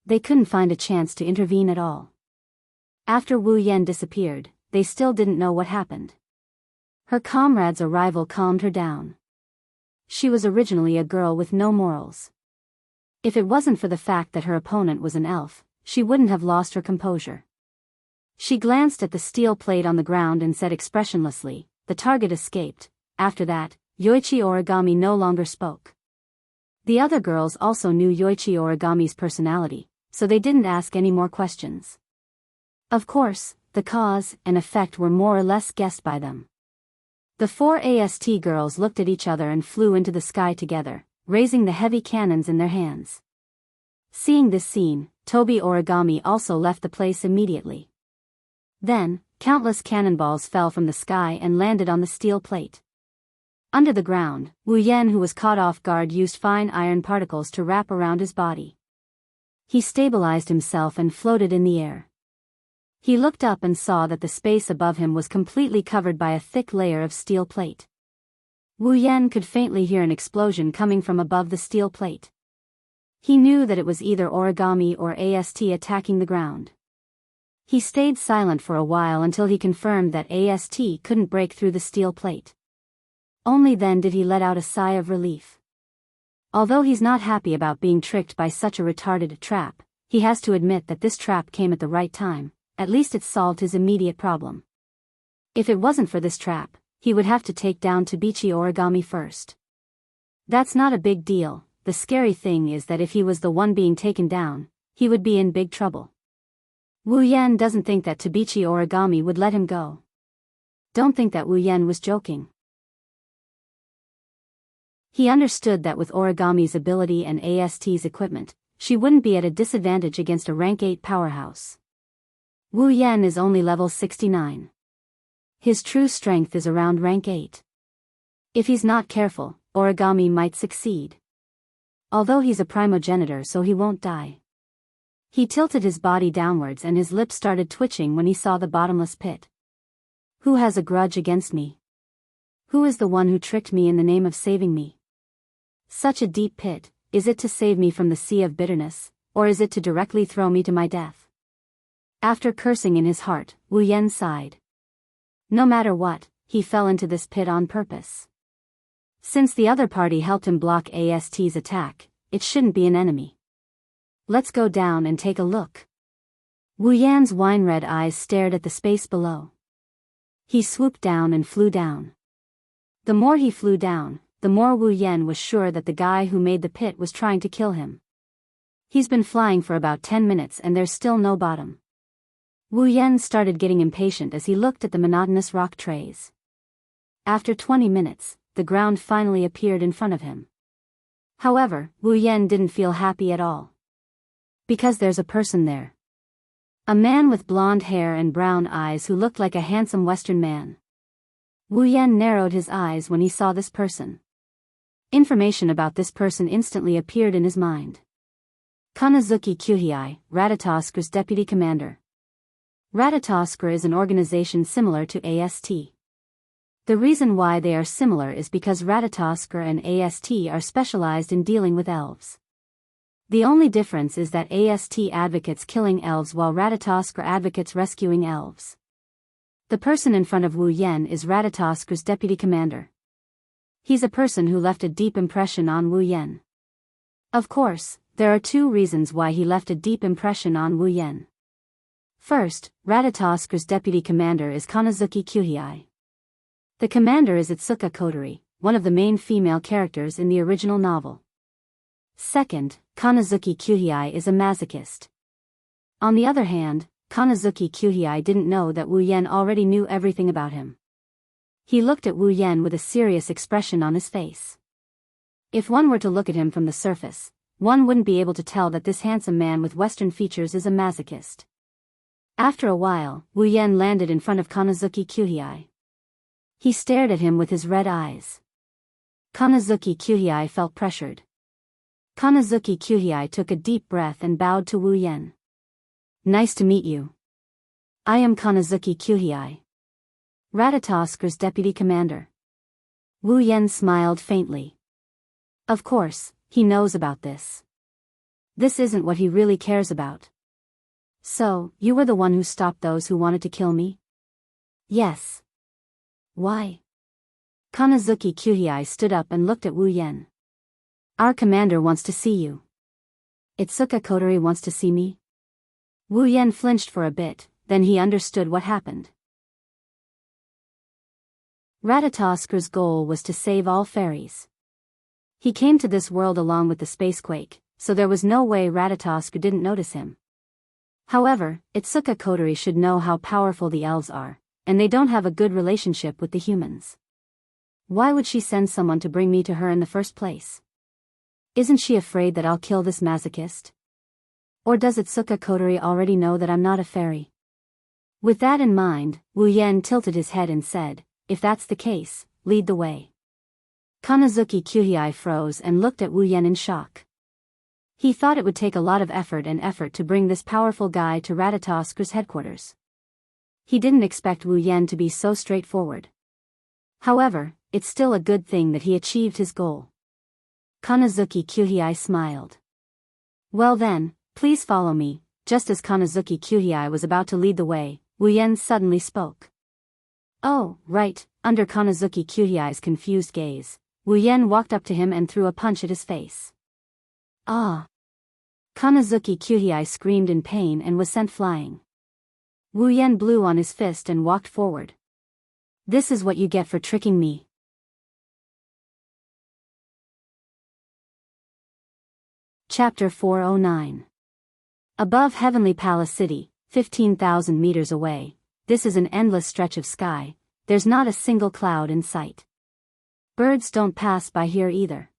They couldn't find a chance to intervene at all. After Wu Yan disappeared, they still didn't know what happened. Her comrade's arrival calmed her down. She was originally a girl with no morals. If it wasn't for the fact that her opponent was an elf, she wouldn't have lost her composure. She glanced at the steel plate on the ground and said expressionlessly, "The target escaped." After that, Yoichi Origami no longer spoke. The other girls also knew Yoichi Origami's personality, so they didn't ask any more questions. Of course, the cause and effect were more or less guessed by them. The 4 AST girls looked at each other and flew into the sky together, raising the heavy cannons in their hands. Seeing this scene, Tobi Origami also left the place immediately. Then, countless cannonballs fell from the sky and landed on the steel plate. Under the ground, Wu Yan, who was caught off guard, used fine iron particles to wrap around his body. He stabilized himself and floated in the air. He looked up and saw that the space above him was completely covered by a thick layer of steel plate. Wu Yan could faintly hear an explosion coming from above the steel plate. He knew that it was either Origami or AST attacking the ground. He stayed silent for a while until he confirmed that AST couldn't break through the steel plate. Only then did he let out a sigh of relief. Although he's not happy about being tricked by such a retarded trap, he has to admit that this trap came at the right time. At least it solved his immediate problem. If it wasn't for this trap, he would have to take down Tabichi Origami first. That's not a big deal. The scary thing is that if he was the one being taken down, he would be in big trouble. Wu Yan doesn't think that Tabichi Origami would let him go. Don't think that Wu Yan was joking. He understood that with Origami's ability and AST's equipment, she wouldn't be at a disadvantage against a rank 8 powerhouse. Wu Yan is only level 69. His true strength is around rank 8. If he's not careful, Origami might succeed. Although he's a primogenitor, so he won't die. He tilted his body downwards and his lips started twitching when he saw the bottomless pit. Who has a grudge against me? Who is the one who tricked me in the name of saving me? Such a deep pit, is it to save me from the sea of bitterness, or is it to directly throw me to my death? After cursing in his heart, Wu Yan sighed. No matter what, he fell into this pit on purpose. Since the other party helped him block AST's attack, it shouldn't be an enemy. Let's go down and take a look. Wu Yan's wine-red eyes stared at the space below. He swooped down and flew down. The more he flew down, the more Wu Yan was sure that the guy who made the pit was trying to kill him. He's been flying for about 10 minutes and there's still no bottom. Wu Yan started getting impatient as he looked at the monotonous rock trays. After 20 minutes, the ground finally appeared in front of him. However, Wu Yan didn't feel happy at all. Because there's a person there. A man with blonde hair and brown eyes who looked like a handsome Western man. Wu Yan narrowed his eyes when he saw this person. Information about this person instantly appeared in his mind. Kanazuki Kyuhei, Ratatoskura's deputy commander. Ratatoskura is an organization similar to AST. The reason why they are similar is because Ratatoskr and AST are specialized in dealing with elves. The only difference is that AST advocates killing elves while Ratatoskr advocates rescuing elves. The person in front of Wu Yan is Ratatoskr's deputy commander. He's a person who left a deep impression on Wu Yan. Of course, there are two reasons why he left a deep impression on Wu Yan. First, Ratatoskr's deputy commander is Kanazuki Kyuhei. The commander is Itsuka Kotori, one of the main female characters in the original novel. Second, Kanazuki Kyuhei is a masochist. On the other hand, Kanazuki Kyuhei didn't know that Wu Yan already knew everything about him. He looked at Wu Yan with a serious expression on his face. If one were to look at him from the surface, one wouldn't be able to tell that this handsome man with Western features is a masochist. After a while, Wu Yan landed in front of Kanazuki Kyuhei. He stared at him with his red eyes. Kanazuki Kyuhei felt pressured. Kanazuki Kyuhei took a deep breath and bowed to Wu Yan. Nice to meet you. I am Kanazuki Kyuhei, Ratatoskr's deputy commander. Wu Yan smiled faintly. Of course, he knows about this. This isn't what he really cares about. So, you were the one who stopped those who wanted to kill me? Yes. Why? Kanazuki Kyuhei stood up and looked at Wu Yan. Our commander wants to see you. Itsuka Kotori wants to see me? Wu Yan flinched for a bit, then he understood what happened. Ratatoskr's goal was to save all fairies. He came to this world along with the spacequake, so there was no way Ratatoskr didn't notice him. However, Itsuka Kotori should know how powerful the elves are, and they don't have a good relationship with the humans. Why would she send someone to bring me to her in the first place? Isn't she afraid that I'll kill this masochist? Or does Itsuka Kotori already know that I'm not a fairy? With that in mind, Wu Yan tilted his head and said, if that's the case, lead the way. Kanazuki Kyuhei froze and looked at Wu Yan in shock. He thought it would take a lot of effort to bring this powerful guy to Ratatoskr's headquarters. He didn't expect Wu Yan to be so straightforward. However, it's still a good thing that he achieved his goal. Kanazuki Kyuhei smiled. Well then, please follow me. Just as Kanazuki Kyuhei was about to lead the way, Wu Yan suddenly spoke. Oh, right. Under Kanazuki Kyuhei's confused gaze, Wu Yan walked up to him and threw a punch at his face. Ah! Kanazuki Kyuhei screamed in pain and was sent flying. Wu Yan blew on his fist and walked forward. This is what you get for tricking me. Chapter 409. Above Heavenly Palace City, 15,000 meters away, this is an endless stretch of sky, there's not a single cloud in sight. Birds don't pass by here either.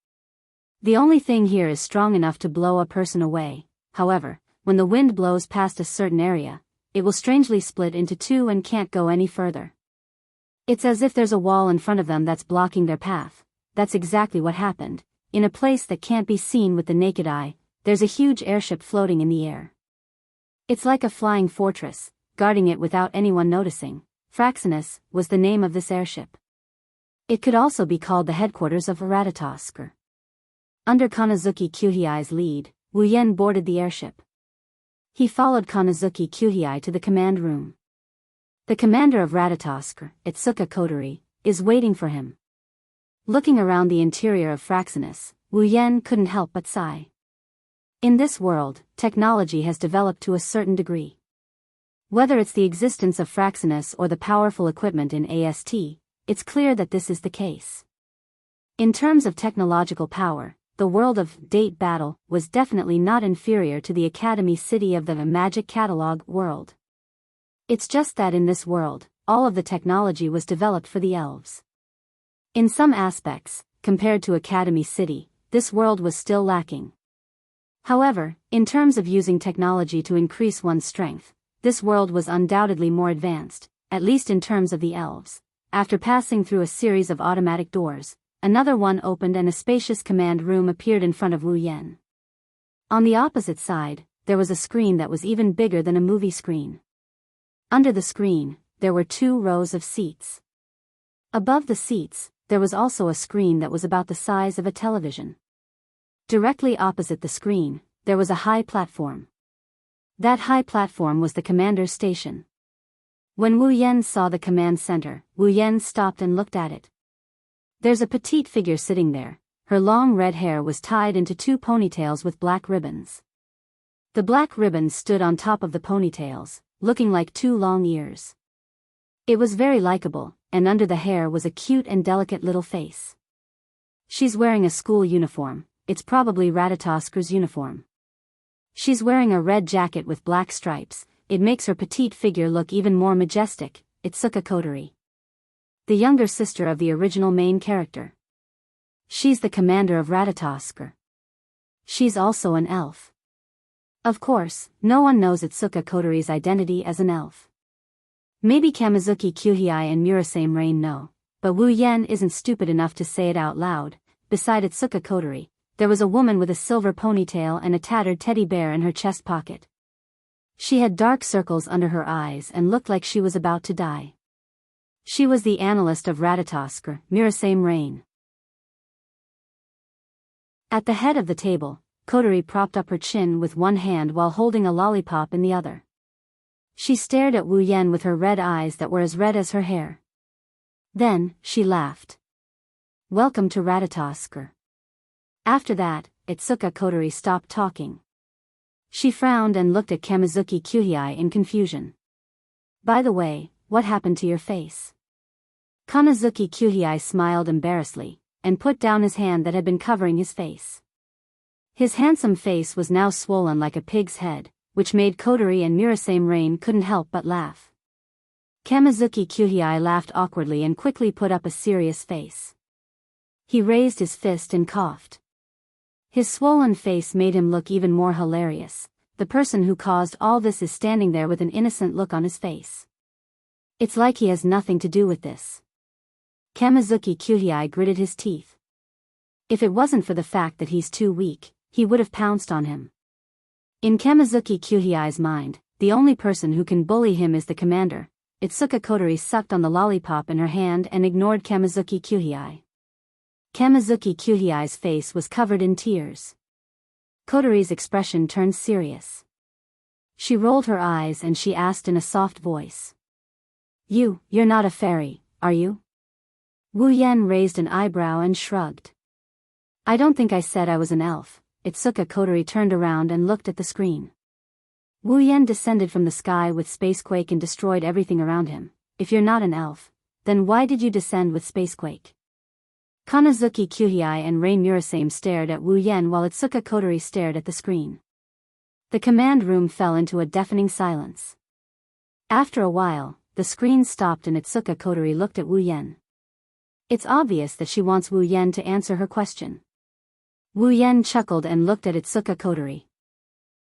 The only thing here is strong enough to blow a person away. However, when the wind blows past a certain area, it will strangely split into two and can't go any further. It's as if there's a wall in front of them that's blocking their path. That's exactly what happened. In a place that can't be seen with the naked eye, there's a huge airship floating in the air. It's like a flying fortress, guarding it without anyone noticing. Fraxinus was the name of this airship. It could also be called the headquarters of Ratatoskr. Under Kanazuki Kyuhei's lead, Wu Yan boarded the airship. He followed Kanazuki Kyuhei to the command room. The commander of Ratatoskr, Itsuka Kotori, is waiting for him. Looking around the interior of Fraxinus, Wu Yan couldn't help but sigh. In this world, technology has developed to a certain degree. Whether it's the existence of Fraxinus or the powerful equipment in AST, it's clear that this is the case. In terms of technological power, the world of Date Battle was definitely not inferior to the Academy City of the Magic Catalog world. It's just that in this world, all of the technology was developed for the elves. In some aspects, compared to Academy City, this world was still lacking. However, in terms of using technology to increase one's strength, this world was undoubtedly more advanced, at least in terms of the elves. After passing through a series of automatic doors, another one opened and a spacious command room appeared in front of Wu Yan. On the opposite side, there was a screen that was even bigger than a movie screen. Under the screen, there were 2 rows of seats. Above the seats, there was also a screen that was about the size of a television. Directly opposite the screen, there was a high platform. That high platform was the commander's station. When Wu Yan saw the command center, Wu Yan stopped and looked at it. There's a petite figure sitting there. Her long red hair was tied into 2 ponytails with black ribbons. The black ribbons stood on top of the ponytails, looking like 2 long ears. It was very likable, and under the hair was a cute and delicate little face. She's wearing a school uniform. It's probably Ratatasker's uniform. She's wearing a red jacket with black stripes. It makes her petite figure look even more majestic. It's Suka Kotori, the younger sister of the original main character. She's the commander of Ratatasker. She's also an elf. Of course, no one knows Itsuka Kotori's identity as an elf. Maybe Kamizuki Kyuhei and Murasame Rain know, but Wu Yan isn't stupid enough to say it out loud. Beside Itsuka Kotori, there was a woman with a silver ponytail and a tattered teddy bear in her chest pocket. She had dark circles under her eyes and looked like she was about to die. She was the analyst of Ratatasker, Murasame Rain. At the head of the table, Kotori propped up her chin with one hand while holding a lollipop in the other. She stared at Wu Yan with her red eyes that were as red as her hair. Then, she laughed. Welcome to Ratatasker. After that, Itsuka Kotori stopped talking. She frowned and looked at Kamizuki Kyuhei in confusion. By the way, what happened to your face? Kamizuki Kyuhei smiled embarrassedly, and put down his hand that had been covering his face. His handsome face was now swollen like a pig's head, which made Kotori and Murasame Rain couldn't help but laugh. Kamizuki Kyuhei laughed awkwardly and quickly put up a serious face. He raised his fist and coughed. His swollen face made him look even more hilarious. The person who caused all this is standing there with an innocent look on his face. It's like he has nothing to do with this. Kamizuki Kyuhei gritted his teeth. If it wasn't for the fact that he's too weak, he would have pounced on him. In Kamizuki Kyuhei's mind, the only person who can bully him is the commander. Itsuka Kotori sucked on the lollipop in her hand and ignored Kamizuki Kyuhei. Kamizuki Kyuhei's face was covered in tears. Kotori's expression turned serious. She rolled her eyes and she asked in a soft voice. You're not a fairy, are you? Wu Yan raised an eyebrow and shrugged. I don't think I said I was an elf. Itsuka Kotori turned around and looked at the screen. Wu Yan descended from the sky with Spacequake and destroyed everything around him. If you're not an elf, then why did you descend with Spacequake? Kamizuki Kyuhei and Rain Murasame stared at Wu Yan while Itsuka Kotori stared at the screen. The command room fell into a deafening silence. After a while, the screen stopped and Itsuka Kotori looked at Wu Yan. It's obvious that she wants Wu Yan to answer her question. Wu Yan chuckled and looked at Itsuka Kotori.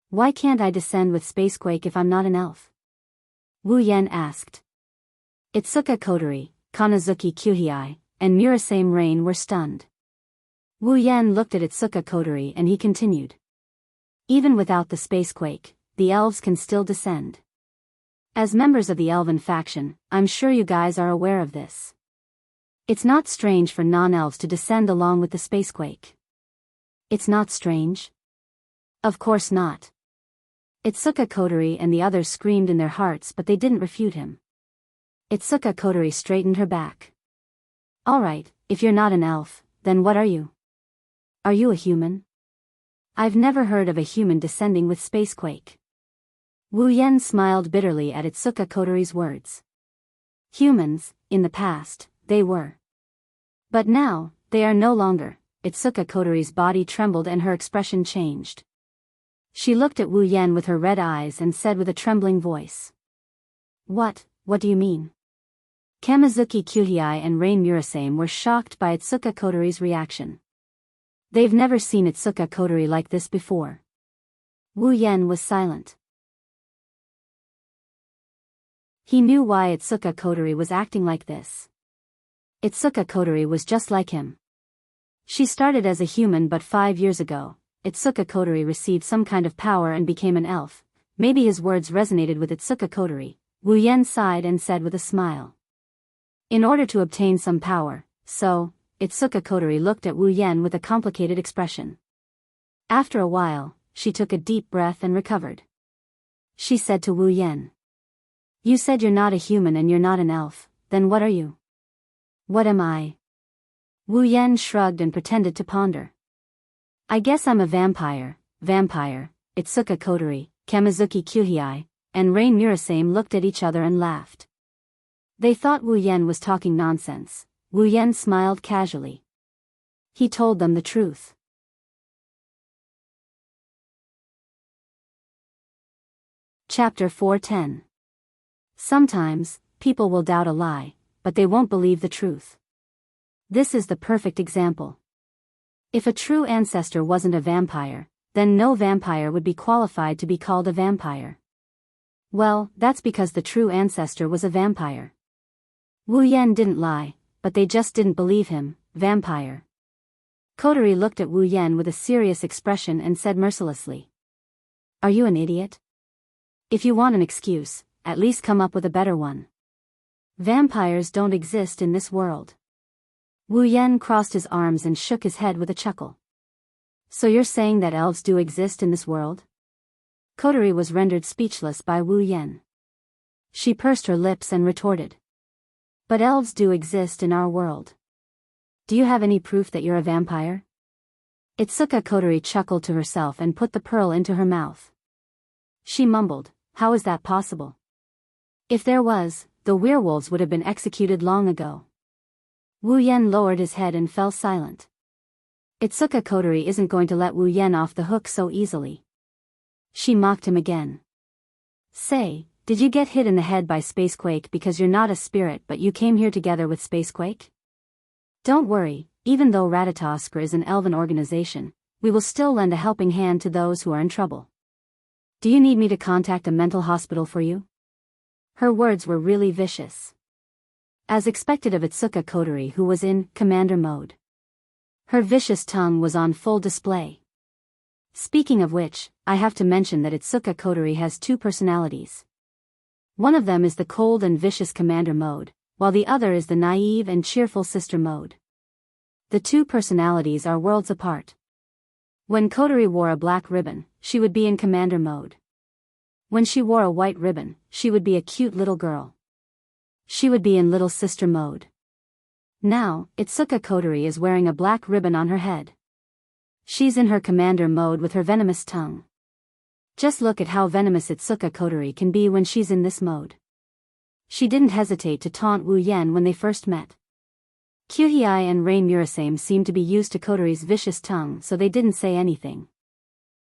Why can't I descend with Spacequake if I'm not an elf? Wu Yan asked. Itsuka Kotori, Kamizuki Kyuhei, and Murasame Rain were stunned. Wu Yan looked at Itsuka Kotori and he continued. Even without the Spacequake, the elves can still descend. As members of the elven faction, I'm sure you guys are aware of this. It's not strange for non-elves to descend along with the Spacequake. It's not strange? Of course not. Itsuka Kotori and the others screamed in their hearts, but they didn't refute him. Itsuka Kotori straightened her back. Alright, if you're not an elf, then what are you? Are you a human? I've never heard of a human descending with Spacequake. Wu Yan smiled bitterly at Itsuka Kotori's words. Humans, in the past, they were. But now, they are no longer. Itsuka Kotori's body trembled and her expression changed. She looked at Wu Yan with her red eyes and said with a trembling voice. What do you mean? Kamizuki Kyuhei and Rain Murasame were shocked by Itsuka Kotori's reaction. They've never seen Itsuka Kotori like this before. Wu Yan was silent. He knew why Itsuka Kotori was acting like this. Itsuka Kotori was just like him. She started as a human, but 5 years ago, Itsuka Kotori received some kind of power and became an elf. Maybe his words resonated with Itsuka Kotori. Wu Yan sighed and said with a smile. in order to obtain some power, so, Itsuka Kotori looked at Wu Yen with a complicated expression. After a while, she took a deep breath and recovered. She said to Wu Yen. You said you're not a human and you're not an elf, then what are you? What am I? Wu Yen shrugged and pretended to ponder. I guess I'm a vampire, Itsuka Kotori, Kamizuki Kyuhei, and Rain Murasame looked at each other and laughed. They thought Wu Yen was talking nonsense. Wu Yen smiled casually. He told them the truth. Chapter 410. Sometimes, people will doubt a lie, but they won't believe the truth. This is the perfect example. If a true ancestor wasn't a vampire, then no vampire would be qualified to be called a vampire. Well, that's because the true ancestor was a vampire. Wu Yen didn't lie, but they just didn't believe him, vampire. Kotori looked at Wu Yen with a serious expression and said mercilessly. Are you an idiot? If you want an excuse, at least come up with a better one. Vampires don't exist in this world. Wu Yen crossed his arms and shook his head with a chuckle. So you're saying that elves do exist in this world? Kotori was rendered speechless by Wu Yen. She pursed her lips and retorted. But elves do exist in our world. Do you have any proof that you're a vampire? Itsuka Kotori chuckled to herself and put the pearl into her mouth. She mumbled, how is that possible? If there was, the werewolves would have been executed long ago. Wu Yen lowered his head and fell silent. Itsuka Kotori isn't going to let Wu Yen off the hook so easily. She mocked him again. Say, did you get hit in the head by Spacequake because you're not a spirit but you came here together with Spacequake? Don't worry, even though Ratatoskr is an elven organization, we will still lend a helping hand to those who are in trouble. Do you need me to contact a mental hospital for you? Her words were really vicious. As expected of Itsuka Kotori, who was in commander mode. Her vicious tongue was on full display. Speaking of which, I have to mention that Itsuka Kotori has two personalities. One of them is the cold and vicious commander mode, while the other is the naive and cheerful sister mode. The two personalities are worlds apart. When Kotori wore a black ribbon, she would be in commander mode. When she wore a white ribbon, she would be a cute little girl. She would be in little sister mode. Now, Itsuka Kotori is wearing a black ribbon on her head. She's in her commander mode with her venomous tongue. Just look at how venomous Itsuka Kotori can be when she's in this mode. She didn't hesitate to taunt Wu Yen when they first met. Kyuhei and Rain Murasame seemed to be used to Kotori's vicious tongue, so they didn't say anything.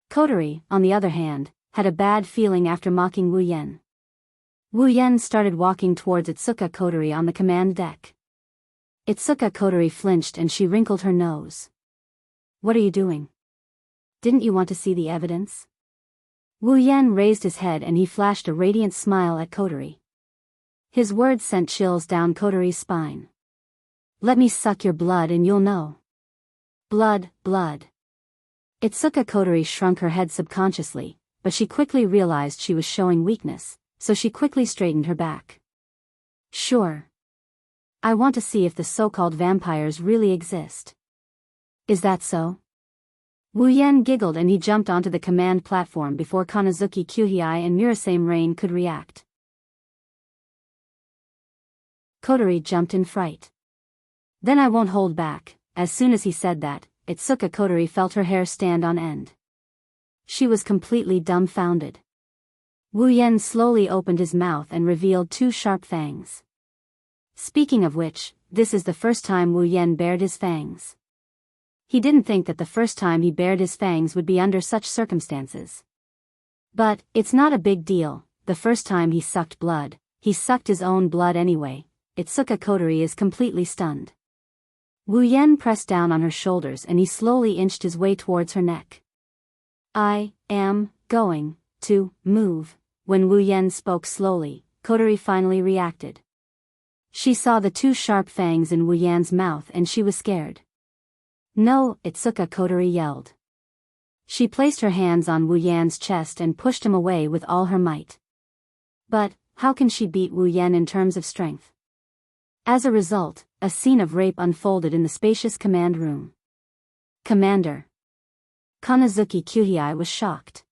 Kotori, on the other hand, had a bad feeling after mocking Wu Yen. Wu Yen started walking towards Itsuka Kotori on the command deck. Itsuka Kotori flinched and she wrinkled her nose. What are you doing? Didn't you want to see the evidence? Wu Yen raised his head and he flashed a radiant smile at Kotori. His words sent chills down Kotori's spine. Let me suck your blood and you'll know. Blood. Itsuka Kotori shrunk her head subconsciously, but she quickly realized she was showing weakness, so she quickly straightened her back. Sure. I want to see if the so-called vampires really exist. Is that so? Wu Yen giggled and he jumped onto the command platform before Kanazuki Kyuhei and Murasame Rain could react. Kotori jumped in fright. Then I won't hold back. As soon as he said that, Itsuka Kotori felt her hair stand on end. She was completely dumbfounded. Wu Yen slowly opened his mouth and revealed two sharp fangs. Speaking of which, this is the first time Wu Yen bared his fangs. He didn't think that the first time he bared his fangs would be under such circumstances. But, it's not a big deal, the first time he sucked blood, he sucked his own blood anyway. Itsuka Kotori is completely stunned. Wu Yen pressed down on her shoulders and he slowly inched his way towards her neck. I am going to move. When Wu Yen spoke slowly, Kotori finally reacted. She saw the two sharp fangs in Wu Yen's mouth and she was scared. No, Itsuka Kotori yelled. She placed her hands on Wu Yan's chest and pushed him away with all her might. But, how can she beat Wu Yen in terms of strength? As a result, a scene of rape unfolded in the spacious command room. Commander Kanazuki Kyuhei was shocked.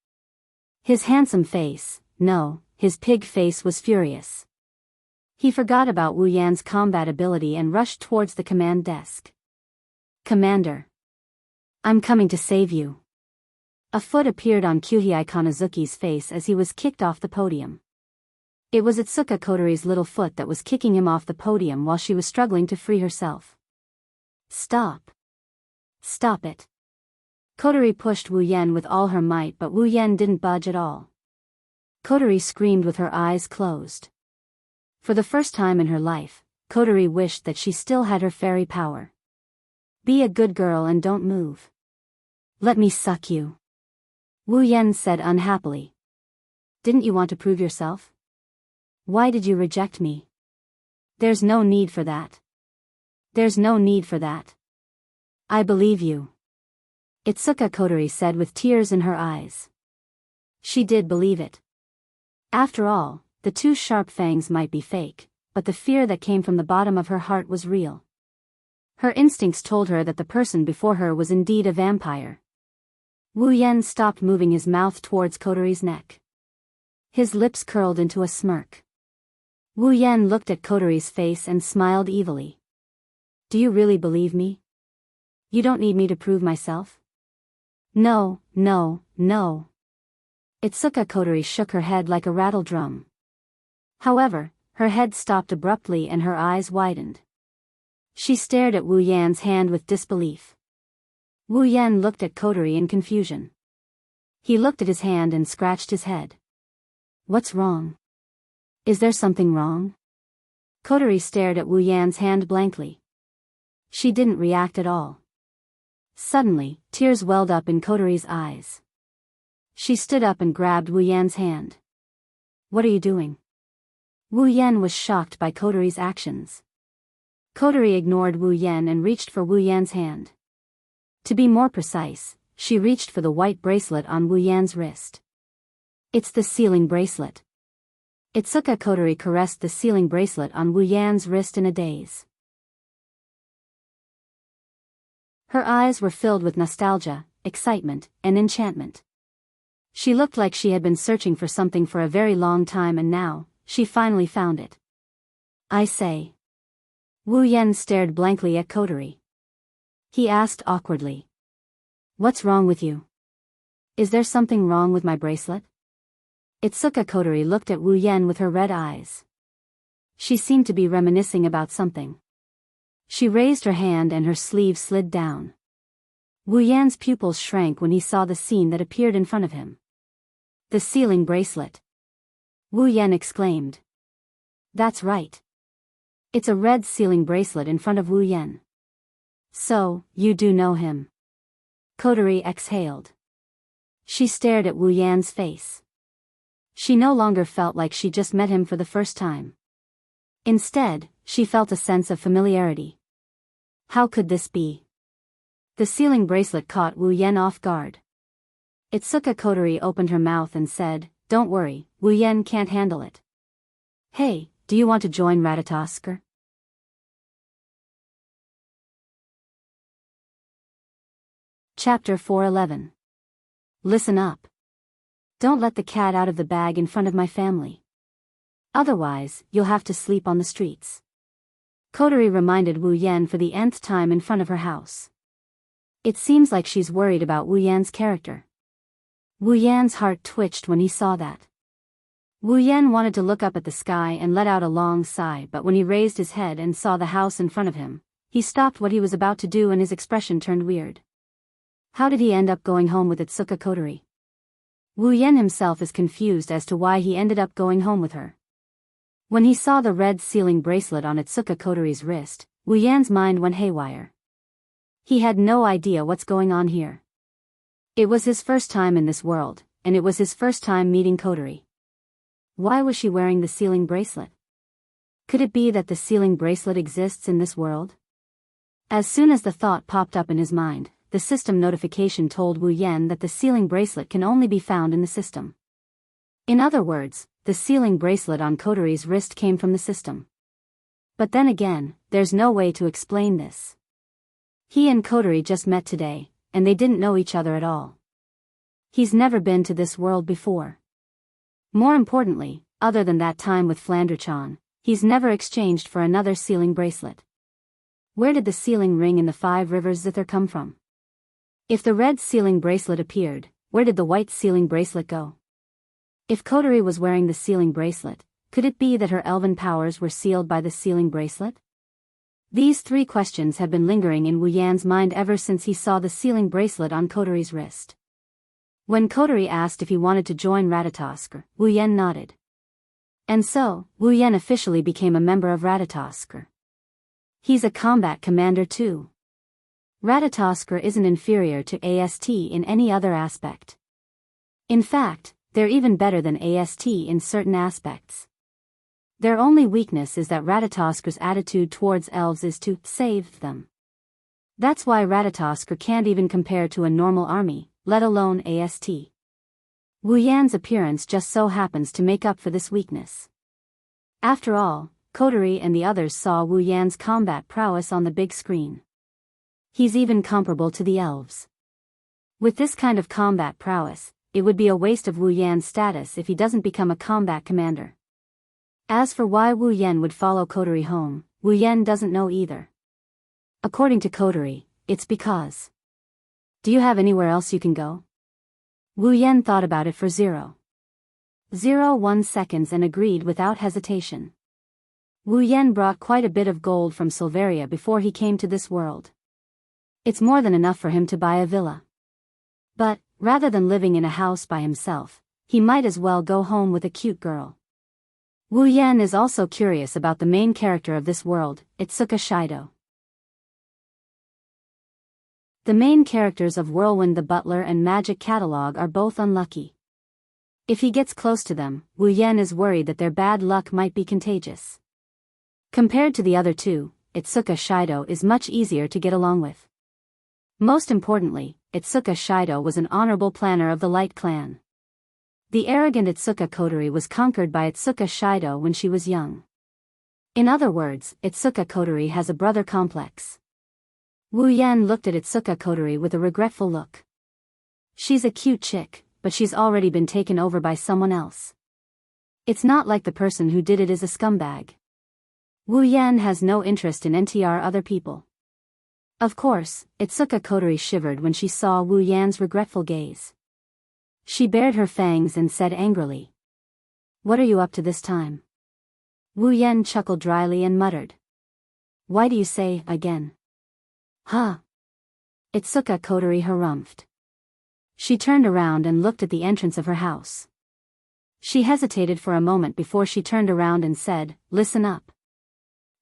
His handsome face, no, his pig face was furious. He forgot about Wu Yan's combat ability and rushed towards the command desk. Commander, I'm coming to save you. A foot appeared on Kyuhei Kanazuki's face as he was kicked off the podium. It was Itsuka Kotori's little foot that was kicking him off the podium while she was struggling to free herself. Stop. Stop it. Kotori pushed Wu Yan with all her might, but Wu Yan didn't budge at all. Kotori screamed with her eyes closed. For the first time in her life, Kotori wished that she still had her fairy power. Be a good girl and don't move. Let me suck you. Wu Yan said unhappily. Didn't you want to prove yourself? Why did you reject me? There's no need for that. There's no need for that. I believe you. Itsuka Kotori said with tears in her eyes. She did believe it. After all, the two sharp fangs might be fake, but the fear that came from the bottom of her heart was real. Her instincts told her that the person before her was indeed a vampire. Wu Yan stopped moving his mouth towards Kotori's neck. His lips curled into a smirk. Wu Yan looked at Kotori's face and smiled evilly. Do you really believe me? You don't need me to prove myself? No, no, no. Itsuka Kotori shook her head like a rattle drum. However, her head stopped abruptly and her eyes widened. She stared at Wu Yan's hand with disbelief. Wu Yan looked at Kotori in confusion. He looked at his hand and scratched his head. What's wrong? Is there something wrong? Kotori stared at Wu Yan's hand blankly. She didn't react at all. Suddenly, tears welled up in Kotori's eyes. She stood up and grabbed Wu Yan's hand. What are you doing? Wu Yan was shocked by Kotori's actions. Kotori ignored Wu Yan and reached for Wu Yan's hand. To be more precise, she reached for the white bracelet on Wu Yan's wrist. It's the sealing bracelet. Itsuka Kotori caressed the sealing bracelet on Wu Yan's wrist in a daze. Her eyes were filled with nostalgia, excitement, and enchantment. She looked like she had been searching for something for a very long time and now, she finally found it. I say. Wu Yan stared blankly at Kotori. He asked awkwardly. What's wrong with you? Is there something wrong with my bracelet? Itsuka Kotori looked at Wu Yan with her red eyes. She seemed to be reminiscing about something. She raised her hand and her sleeve slid down. Wu Yan's pupils shrank when he saw the scene that appeared in front of him. The sealing bracelet. Wu Yan exclaimed. That's right. It's a red sealing bracelet in front of Wu Yan. So, you do know him. Kotori exhaled. She stared at Wu Yan's face. She no longer felt like she just met him for the first time. Instead, she felt a sense of familiarity. How could this be? The sealing bracelet caught Wu Yan off guard. Itsuka Kotori opened her mouth and said, Don't worry, Wu Yan can't handle it. Hey, do you want to join Ratatosker? Chapter 411. Listen up. Don't let the cat out of the bag in front of my family. Otherwise, you'll have to sleep on the streets. Kotori reminded Wu Yan for the nth time in front of her house. It seems like she's worried about Wu Yan's character. Wu Yan's heart twitched when he saw that. Wu Yan wanted to look up at the sky and let out a long sigh, but when he raised his head and saw the house in front of him, he stopped what he was about to do and his expression turned weird. How did he end up going home with Itsuka Kotori? Wu Yan himself is confused as to why he ended up going home with her. When he saw the red sealing bracelet on Itsuka Kotori's wrist, Wu Yan's mind went haywire. He had no idea what's going on here. It was his first time in this world, and it was his first time meeting Kotori. Why was she wearing the sealing bracelet? Could it be that the sealing bracelet exists in this world? As soon as the thought popped up in his mind, the system notification told Wu Yan that the sealing bracelet can only be found in the system. In other words, the sealing bracelet on Kotori's wrist came from the system. But then again, there's no way to explain this. He and Coterie just met today, and they didn't know each other at all. He's never been to this world before. More importantly, other than that time with Flanderchan, he's never exchanged for another sealing bracelet. Where did the sealing ring in the 5 rivers zither come from? If the red sealing bracelet appeared, where did the white sealing bracelet go? If Coterie was wearing the sealing bracelet, could it be that her elven powers were sealed by the sealing bracelet? These 3 questions had been lingering in Wu Yan's mind ever since he saw the sealing bracelet on Coterie's wrist. When Coterie asked if he wanted to join Ratatoskr, Wu Yan nodded. And so, Wu Yan officially became a member of Ratatoskr. He's a combat commander too. Ratatoskr isn't inferior to AST in any other aspect. In fact, they're even better than AST in certain aspects. Their only weakness is that Ratatoskr's attitude towards elves is to save them. That's why Ratatoskr can't even compare to a normal army, let alone AST. Wu Yan's appearance just so happens to make up for this weakness. After all, Coterie and the others saw Wu Yan's combat prowess on the big screen. He's even comparable to the elves. With this kind of combat prowess, it would be a waste of Wu Yan's status if he doesn't become a combat commander. As for why Wu Yan would follow Coterie home, Wu Yan doesn't know either. According to Coterie, it's because. Do you have anywhere else you can go? Wu Yan thought about it for 0.01 seconds and agreed without hesitation. Wu Yan brought quite a bit of gold from Silveria before he came to this world. It's more than enough for him to buy a villa. But, rather than living in a house by himself, he might as well go home with a cute girl. Wu Yan is also curious about the main character of this world, Itsuka Shido. The main characters of Whirlwind the Butler and Magic Catalog are both unlucky. If he gets close to them, Wu Yan is worried that their bad luck might be contagious. Compared to the other 2, Itsuka Shido is much easier to get along with. Most importantly, Itsuka Shido was an honorable planner of the Light Clan. The arrogant Itsuka Coterie was conquered by Itsuka Shido when she was young. In other words, Itsuka Coterie has a brother complex. Wu Yan looked at Itsuka Coterie with a regretful look. She's a cute chick, but she's already been taken over by someone else. It's not like the person who did it is a scumbag. Wu Yan has no interest in NTR other people. Of course, Itsuka Coterie shivered when she saw Wu Yan's regretful gaze. She bared her fangs and said angrily, "What are you up to this time?" Wu Yan chuckled dryly and muttered, "Why do you say, again?" "Huh?" Itsuka Coterie harumphed. She turned around and looked at the entrance of her house. She hesitated for a moment before she turned around and said, "Listen up.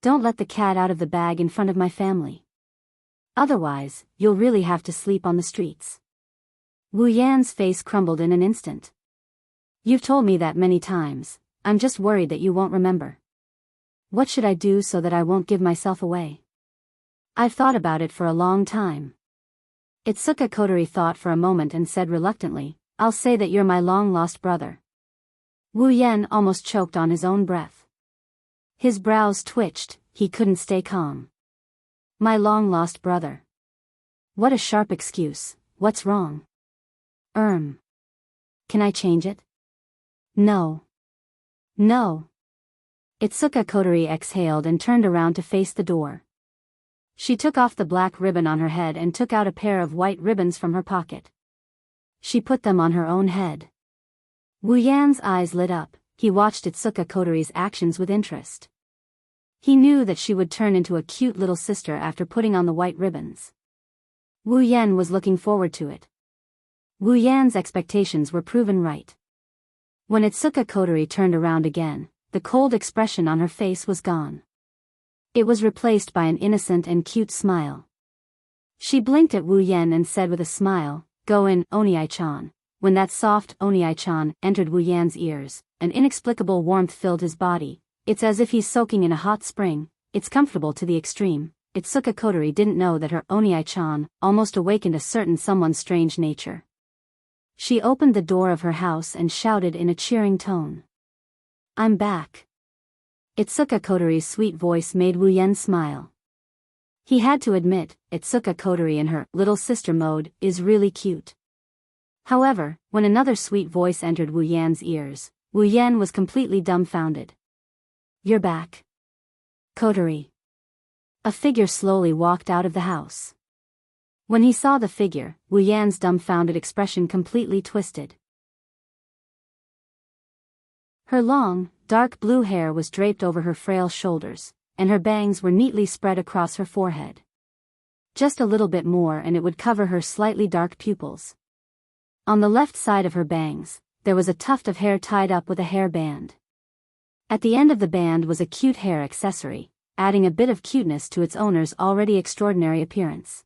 Don't let the cat out of the bag in front of my family. Otherwise, you'll really have to sleep on the streets." Wu Yan's face crumbled in an instant. "You've told me that many times, I'm just worried that you won't remember. What should I do so that I won't give myself away? I've thought about it for a long time." Itsuka Coterie thought for a moment and said reluctantly, "I'll say that you're my long-lost brother." Wu Yan almost choked on his own breath. His brows twitched, he couldn't stay calm. "My long-lost brother. What a sharp excuse, what's wrong?" Can I change it?" "No. No." Itsuka Coterie exhaled and turned around to face the door. She took off the black ribbon on her head and took out a pair of white ribbons from her pocket. She put them on her own head. Wu Yan's eyes lit up, he watched Itsuka Coterie's actions with interest. He knew that she would turn into a cute little sister after putting on the white ribbons. Wu Yan was looking forward to it. Wu Yan's expectations were proven right. When Itsuka Coterie turned around again, the cold expression on her face was gone. It was replaced by an innocent and cute smile. She blinked at Wu Yan and said with a smile, "Go in, Oniai-chan." When that soft Oniai-chan entered Wu Yan's ears, an inexplicable warmth filled his body. It's as if he's soaking in a hot spring, it's comfortable to the extreme. Itsuka Coterie didn't know that her Oniai-chan almost awakened a certain someone's strange nature. She opened the door of her house and shouted in a cheering tone, "I'm back." Itsuka Kotori's sweet voice made Wu Yan smile. He had to admit, Itsuka Kotori in her little sister mode is really cute. However, when another sweet voice entered Wu Yan's ears, Wu Yan was completely dumbfounded. You're back, Kotori. A figure slowly walked out of the house. When he saw the figure, Wu Yan's dumbfounded expression completely twisted. Her long, dark blue hair was draped over her frail shoulders, and her bangs were neatly spread across her forehead. Just a little bit more and it would cover her slightly dark pupils. On the left side of her bangs, there was a tuft of hair tied up with a hair band. At the end of the band was a cute hair accessory, adding a bit of cuteness to its owner's already extraordinary appearance.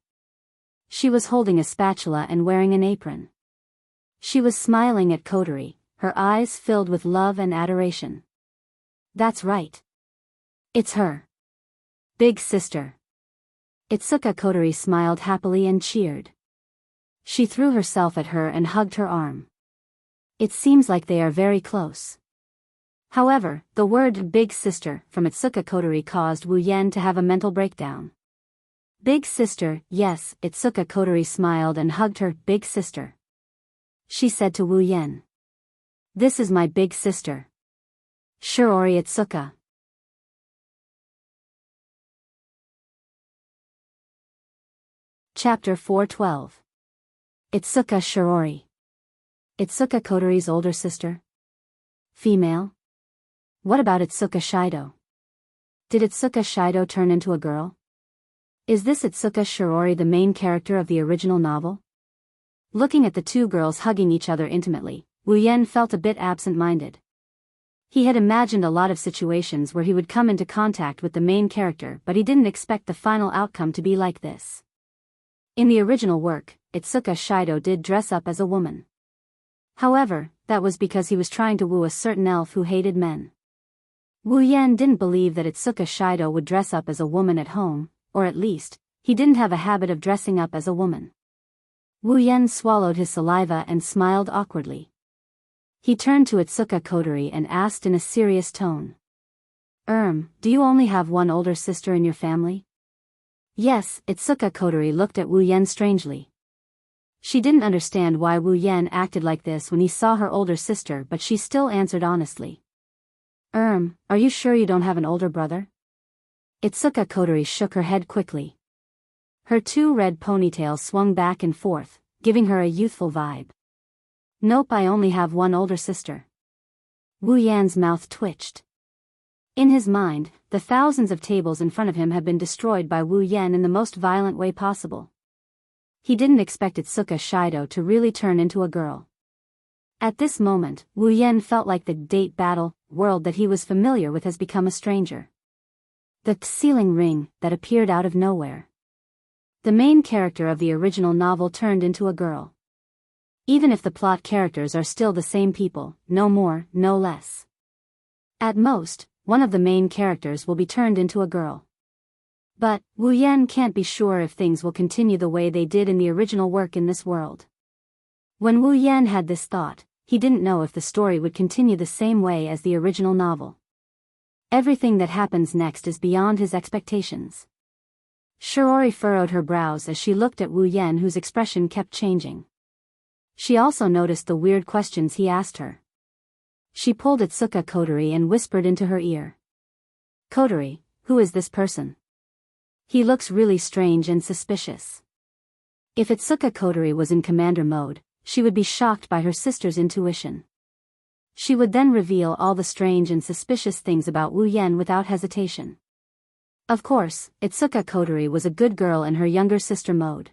She was holding a spatula and wearing an apron. She was smiling at Kotori, her eyes filled with love and adoration. That's right. It's her big sister. Itsuka Kotori smiled happily and cheered. She threw herself at her and hugged her arm. It seems like they are very close. However, the word big sister from Itsuka Kotori caused Wu Yan to have a mental breakdown. Big sister, yes, Itsuka Kotori smiled and hugged her big sister. She said to Wu Yan. This is my big sister. Shiori Itsuka. Chapter 412. Itsuka Shiori. Itsuka Kotori's older sister? Female? What about Itsuka Shido? Did Itsuka Shido turn into a girl? Is this Itsuka Shiori the main character of the original novel? Looking at the two girls hugging each other intimately, Wu Yan felt a bit absent-minded. He had imagined a lot of situations where he would come into contact with the main character, but he didn't expect the final outcome to be like this. In the original work, Itsuka Shido did dress up as a woman. However, that was because he was trying to woo a certain elf who hated men. Wu Yan didn't believe that Itsuka Shido would dress up as a woman at home, or at least, he didn't have a habit of dressing up as a woman. Wu Yan swallowed his saliva and smiled awkwardly. He turned to Itsuka Kotori and asked in a serious tone. Do you only have one older sister in your family? Yes, Itsuka Kotori looked at Wu Yan strangely. She didn't understand why Wu Yan acted like this when he saw her older sister, but she still answered honestly. Are you sure you don't have an older brother? Itsuka Kotori shook her head quickly. Her two red ponytails swung back and forth, giving her a youthful vibe. Nope, I only have one older sister. Wu Yan's mouth twitched. In his mind, the thousands of tables in front of him had been destroyed by Wu Yan in the most violent way possible. He didn't expect Itsuka Shido to really turn into a girl. At this moment, Wu Yan felt like the date battle world that he was familiar with has become a stranger. The ceiling ring that appeared out of nowhere. The main character of the original novel turned into a girl. Even if the plot characters are still the same people, no more, no less. At most, one of the main characters will be turned into a girl. But, Wu Yan can't be sure if things will continue the way they did in the original work in this world. When Wu Yan had this thought, he didn't know if the story would continue the same way as the original novel. Everything that happens next is beyond his expectations. Shiori furrowed her brows as she looked at Wu Yan, whose expression kept changing. She also noticed the weird questions he asked her. She pulled Itsuka Kotori and whispered into her ear. Kotori, who is this person? He looks really strange and suspicious. If Itsuka Kotori was in commander mode, she would be shocked by her sister's intuition. She would then reveal all the strange and suspicious things about Wu Yan without hesitation. Of course, Itsuka Kotori was a good girl in her younger sister mode.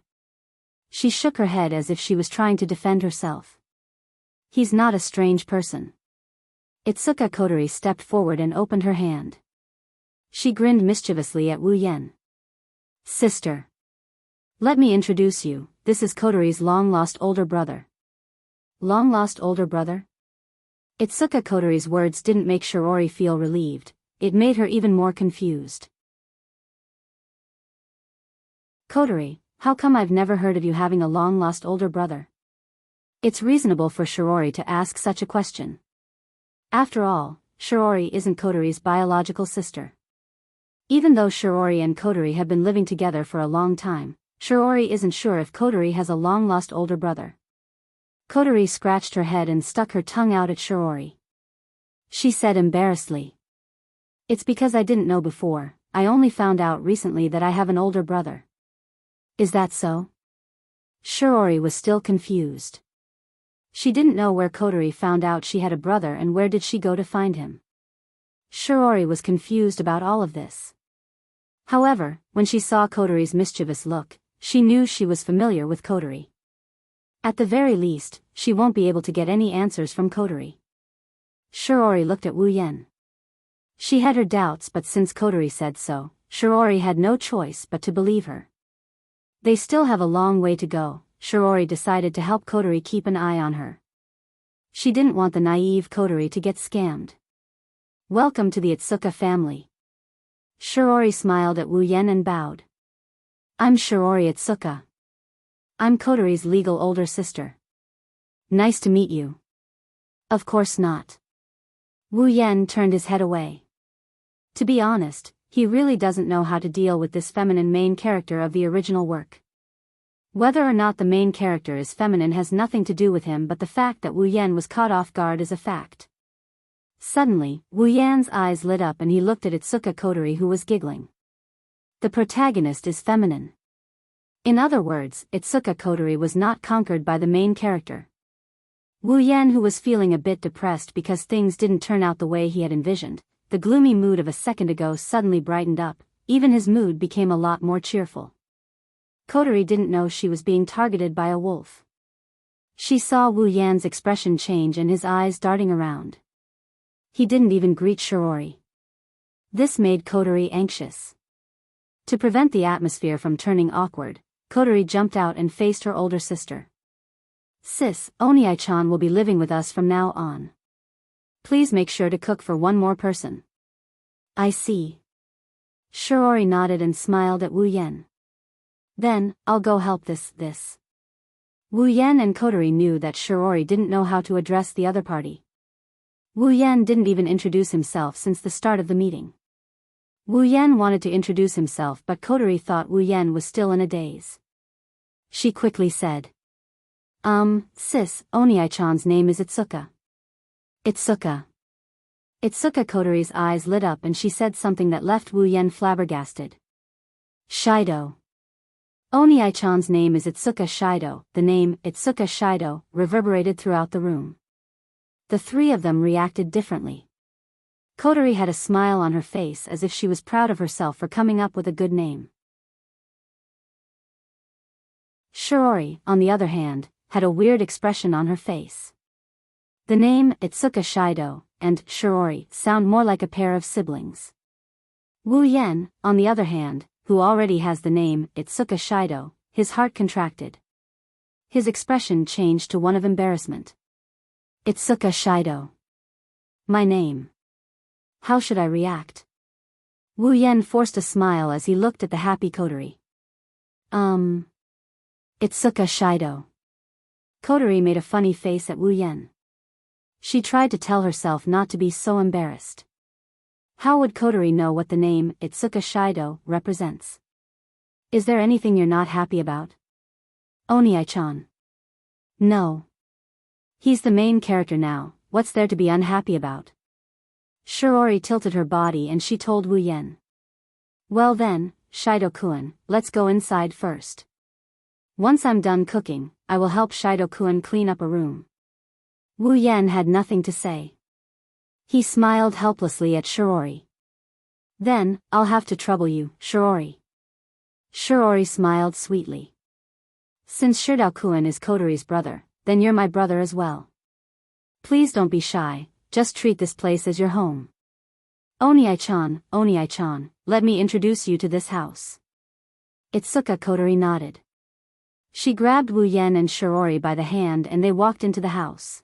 She shook her head as if she was trying to defend herself. He's not a strange person. Itsuka Kotori stepped forward and opened her hand. She grinned mischievously at Wu Yan. Sister. Let me introduce you, this is Kotori's long-lost older brother. Long-lost older brother? Itsuka Kotori's words didn't make Shiori feel relieved, it made her even more confused. Kotori, how come I've never heard of you having a long-lost older brother? It's reasonable for Shiori to ask such a question. After all, Shiori isn't Kotori's biological sister. Even though Shiori and Kotori have been living together for a long time, Shiori isn't sure if Kotori has a long-lost older brother. Kotori scratched her head and stuck her tongue out at Shiori. She said embarrassedly, "It's because I didn't know before, I only found out recently that I have an older brother." "Is that so?" Shiori was still confused. She didn't know where Kotori found out she had a brother and where did she go to find him. Shiori was confused about all of this. However, when she saw Kotori's mischievous look, she knew she was familiar with Kotori. At the very least, she won't be able to get any answers from Kotori. Shiori looked at Wu Yan. She had her doubts, but since Kotori said so, Shiori had no choice but to believe her. They still have a long way to go. Shiori decided to help Kotori keep an eye on her. She didn't want the naive Kotori to get scammed. "Welcome to the Itsuka family." Shiori smiled at Wu Yan and bowed. "I'm Shiori Itsuka. I'm Kotori's legal older sister." "Nice to meet you." "Of course not." Wu Yan turned his head away. To be honest, he really doesn't know how to deal with this feminine main character of the original work. Whether or not the main character is feminine has nothing to do with him, but the fact that Wu Yan was caught off guard is a fact. Suddenly, Wu Yan's eyes lit up and he looked at Itsuka Kotori, who was giggling. The protagonist is feminine. In other words, Itsuka Kotori was not conquered by the main character. Wu Yan, who was feeling a bit depressed because things didn't turn out the way he had envisioned, the gloomy mood of a second ago suddenly brightened up, even his mood became a lot more cheerful. Kotori didn't know she was being targeted by a wolf. She saw Wu Yan's expression change and his eyes darting around. He didn't even greet Shiori. This made Kotori anxious. To prevent the atmosphere from turning awkward, Kotori jumped out and faced her older sister. "Sis, Oniai-chan will be living with us from now on. Please make sure to cook for one more person." "I see." Shiori nodded and smiled at Wu Yan. "Then, I'll go help this. Wu Yan and Kotori knew that Shiori didn't know how to address the other party. Wu Yan didn't even introduce himself since the start of the meeting. Wu Yan wanted to introduce himself, but Kotori thought Wu Yan was still in a daze. She quickly said, Sis, Oniai-chan's name is Itsuka." "Itsuka." Itsuka Kotori's eyes lit up and she said something that left Wu Yan flabbergasted. "Shido." Oniai-chan's name is Itsuka Shido. The name, Itsuka Shido, reverberated throughout the room. The three of them reacted differently. Kotori had a smile on her face as if she was proud of herself for coming up with a good name. Shiori, on the other hand, had a weird expression on her face. The name, Itsuka Shido, and Shiori sound more like a pair of siblings. Wu Yan, on the other hand, who already has the name, Itsuka Shido, his heart contracted. His expression changed to one of embarrassment. "Itsuka Shido. My name. How should I react?" Wu Yan forced a smile as he looked at the happy Kotori. Itsuka Shido." Kotori made a funny face at Wu Yan. She tried to tell herself not to be so embarrassed. How would Kotori know what the name, Itsuka Shido, represents? "Is there anything you're not happy about?" "Oniai-chan." "No. He's the main character now, what's there to be unhappy about?" Shiori tilted her body and she told Wu Yan. "Well then, Shido-kun, let's go inside first. Once I'm done cooking, I will help Shido-kun clean up a room." Wu Yan had nothing to say. He smiled helplessly at Shiori. "Then, I'll have to trouble you, Shiori." Shiori smiled sweetly. "Since Shido-kun is Kotori's brother, then you're my brother as well. Please don't be shy, just treat this place as your home. Oniai-chan, let me introduce you to this house." Itsuka Kotori nodded. She grabbed Wu Yan and Shiori by the hand and they walked into the house.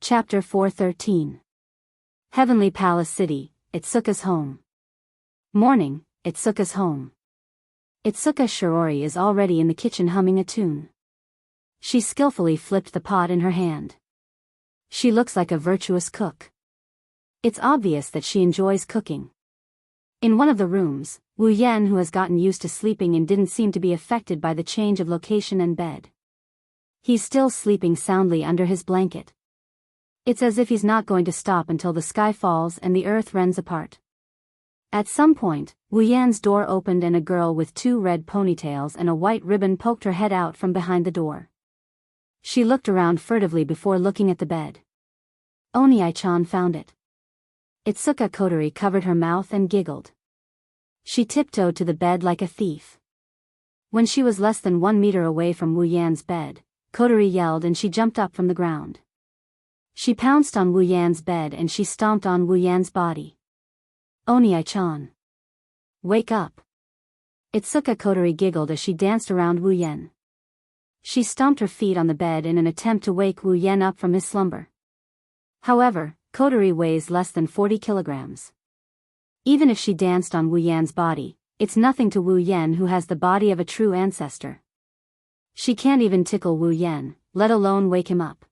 Chapter 413. Heavenly Palace City, Itsuka's home. Morning, Itsuka's home. Itsuka Shiori is already in the kitchen humming a tune. She skillfully flipped the pot in her hand. She looks like a virtuous cook. It's obvious that she enjoys cooking. In one of the rooms, Wu Yan, who has gotten used to sleeping and didn't seem to be affected by the change of location and bed. He's still sleeping soundly under his blanket. It's as if he's not going to stop until the sky falls and the earth rends apart. At some point, Wu Yan's door opened and a girl with 2 red ponytails and a white ribbon poked her head out from behind the door. She looked around furtively before looking at the bed. Onii-chan found it. Itsuka Kotori covered her mouth and giggled. She tiptoed to the bed like a thief. When she was less than 1 meter away from Wu Yan's bed, Kotori yelled and she jumped up from the ground. She pounced on Wu Yan's bed and she stomped on Wu Yan's body. Onii-chan. Wake up. Itsuka Kotori giggled as she danced around Wu Yan. She stomped her feet on the bed in an attempt to wake Wu Yan up from his slumber. However, Kotori weighs less than 40 kilograms. Even if she danced on Wu Yan's body, it's nothing to Wu Yan, who has the body of a true ancestor. She can't even tickle Wu Yan, let alone wake him up.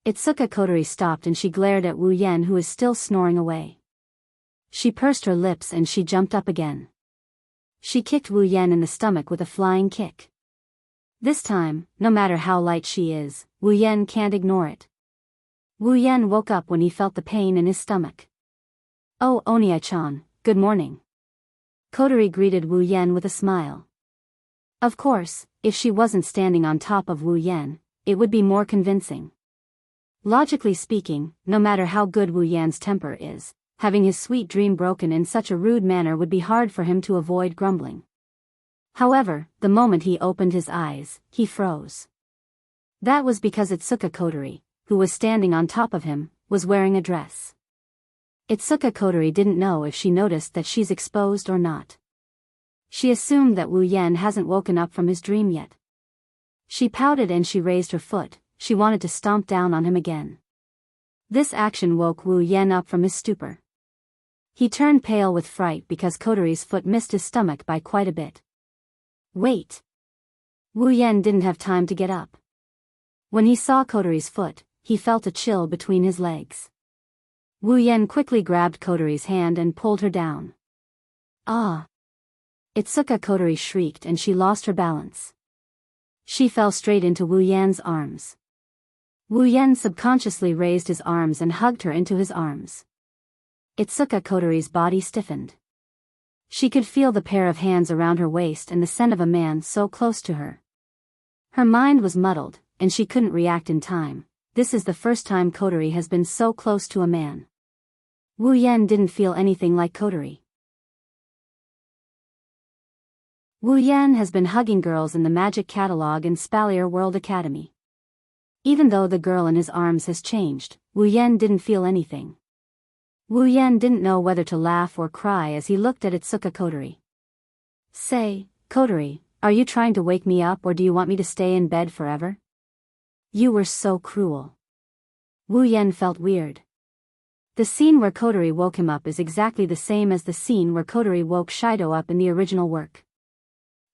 Itsuka Kotori stopped and she glared at Wu Yan, who is still snoring away. She pursed her lips and she jumped up again. She kicked Wu Yan in the stomach with a flying kick. This time, no matter how light she is, Wu Yan can't ignore it. Wu Yan woke up when he felt the pain in his stomach. Oh, Onii-chan, good morning. Kotori greeted Wu Yan with a smile. Of course, if she wasn't standing on top of Wu Yan, it would be more convincing. Logically speaking, no matter how good Wu Yan's temper is, having his sweet dream broken in such a rude manner would be hard for him to avoid grumbling. However, the moment he opened his eyes, he froze. That was because Itsuka Kotori, who was standing on top of him, was wearing a dress. Itsuka Kotori didn't know if she noticed that she's exposed or not. She assumed that Wu Yan hasn't woken up from his dream yet. She pouted and she raised her foot, she wanted to stomp down on him again. This action woke Wu Yan up from his stupor. He turned pale with fright because Kotori's foot missed his stomach by quite a bit. Wait! Wu Yan didn't have time to get up. When he saw Kotori's foot, he felt a chill between his legs. Wu Yan quickly grabbed Kotori's hand and pulled her down. Ah! Itsuka Kotori shrieked and she lost her balance. She fell straight into Wu Yan's arms. Wu Yan subconsciously raised his arms and hugged her into his arms. Itsuka Kotori's body stiffened. She could feel the pair of hands around her waist and the scent of a man so close to her. Her mind was muddled, and she couldn't react in time. This is the first time Kotori has been so close to a man. Wu Yan didn't feel anything like Kotori. Wu Yan has been hugging girls in the Magic Catalog and Spalier World Academy. Even though the girl in his arms has changed, Wu Yan didn't feel anything. Wu Yan didn't know whether to laugh or cry as he looked at Itsuka Kotori. Say, Kotori, are you trying to wake me up or do you want me to stay in bed forever? You were so cruel. Wu Yan felt weird. The scene where Kotori woke him up is exactly the same as the scene where Kotori woke Shido up in the original work.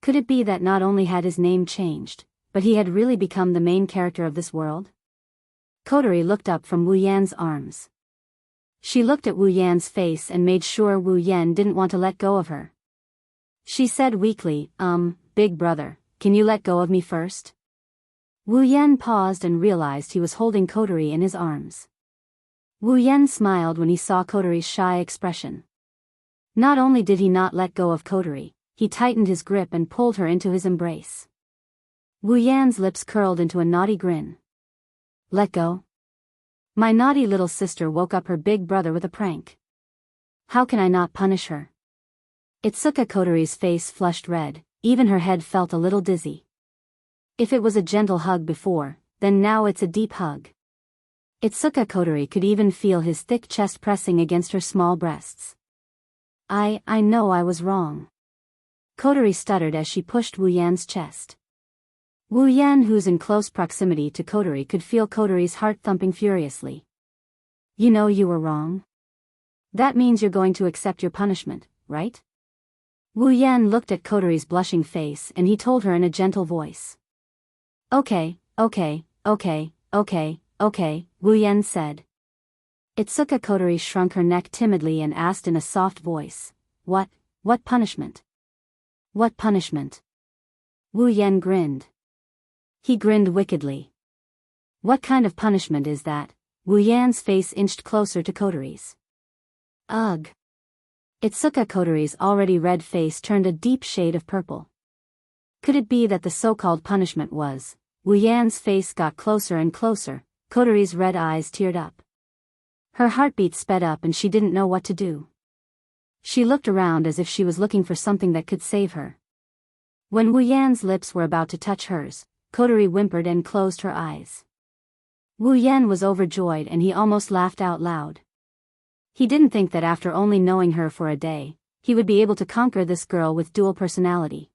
Could it be that not only had his name changed, but he had really become the main character of this world? Kotori looked up from Wu Yan's arms. She looked at Wu Yan's face and made sure Wu Yan didn't want to let go of her. She said weakly, big brother, can you let go of me first? Wu Yan paused and realized he was holding Kotori in his arms. Wu Yan smiled when he saw Kotori's shy expression. Not only did he not let go of Kotori, he tightened his grip and pulled her into his embrace. Wu Yan's lips curled into a naughty grin. Let go? My naughty little sister woke up her big brother with a prank. How can I not punish her? Itsuka Kotori's face flushed red, even her head felt a little dizzy. If it was a gentle hug before, then now it's a deep hug. Itsuka Kotori could even feel his thick chest pressing against her small breasts. I know I was wrong. Kotori stuttered as she pushed Wu Yan's chest. Wu Yan, who's in close proximity to Kotori, could feel Kotori's heart thumping furiously. You know you were wrong. That means you're going to accept your punishment, right? Wu Yan looked at Kotori's blushing face and he told her in a gentle voice. Okay, Okay, Wu Yan said. Itsuka Kotori shrunk her neck timidly and asked in a soft voice, What punishment? What punishment? Wu Yan grinned. He grinned wickedly. What kind of punishment is that? Wu Yan's face inched closer to Kotori's. Ugh. Itsuka Kotori's already red face turned a deep shade of purple. Could it be that the so-called punishment was? Wu Yan's face got closer and closer, Kotori's red eyes teared up. Her heartbeat sped up and she didn't know what to do. She looked around as if she was looking for something that could save her. When Wu Yan's lips were about to touch hers, Kotori whimpered and closed her eyes. Wu Yan was overjoyed and he almost laughed out loud. He didn't think that after only knowing her for a day, he would be able to conquer this girl with dual personality.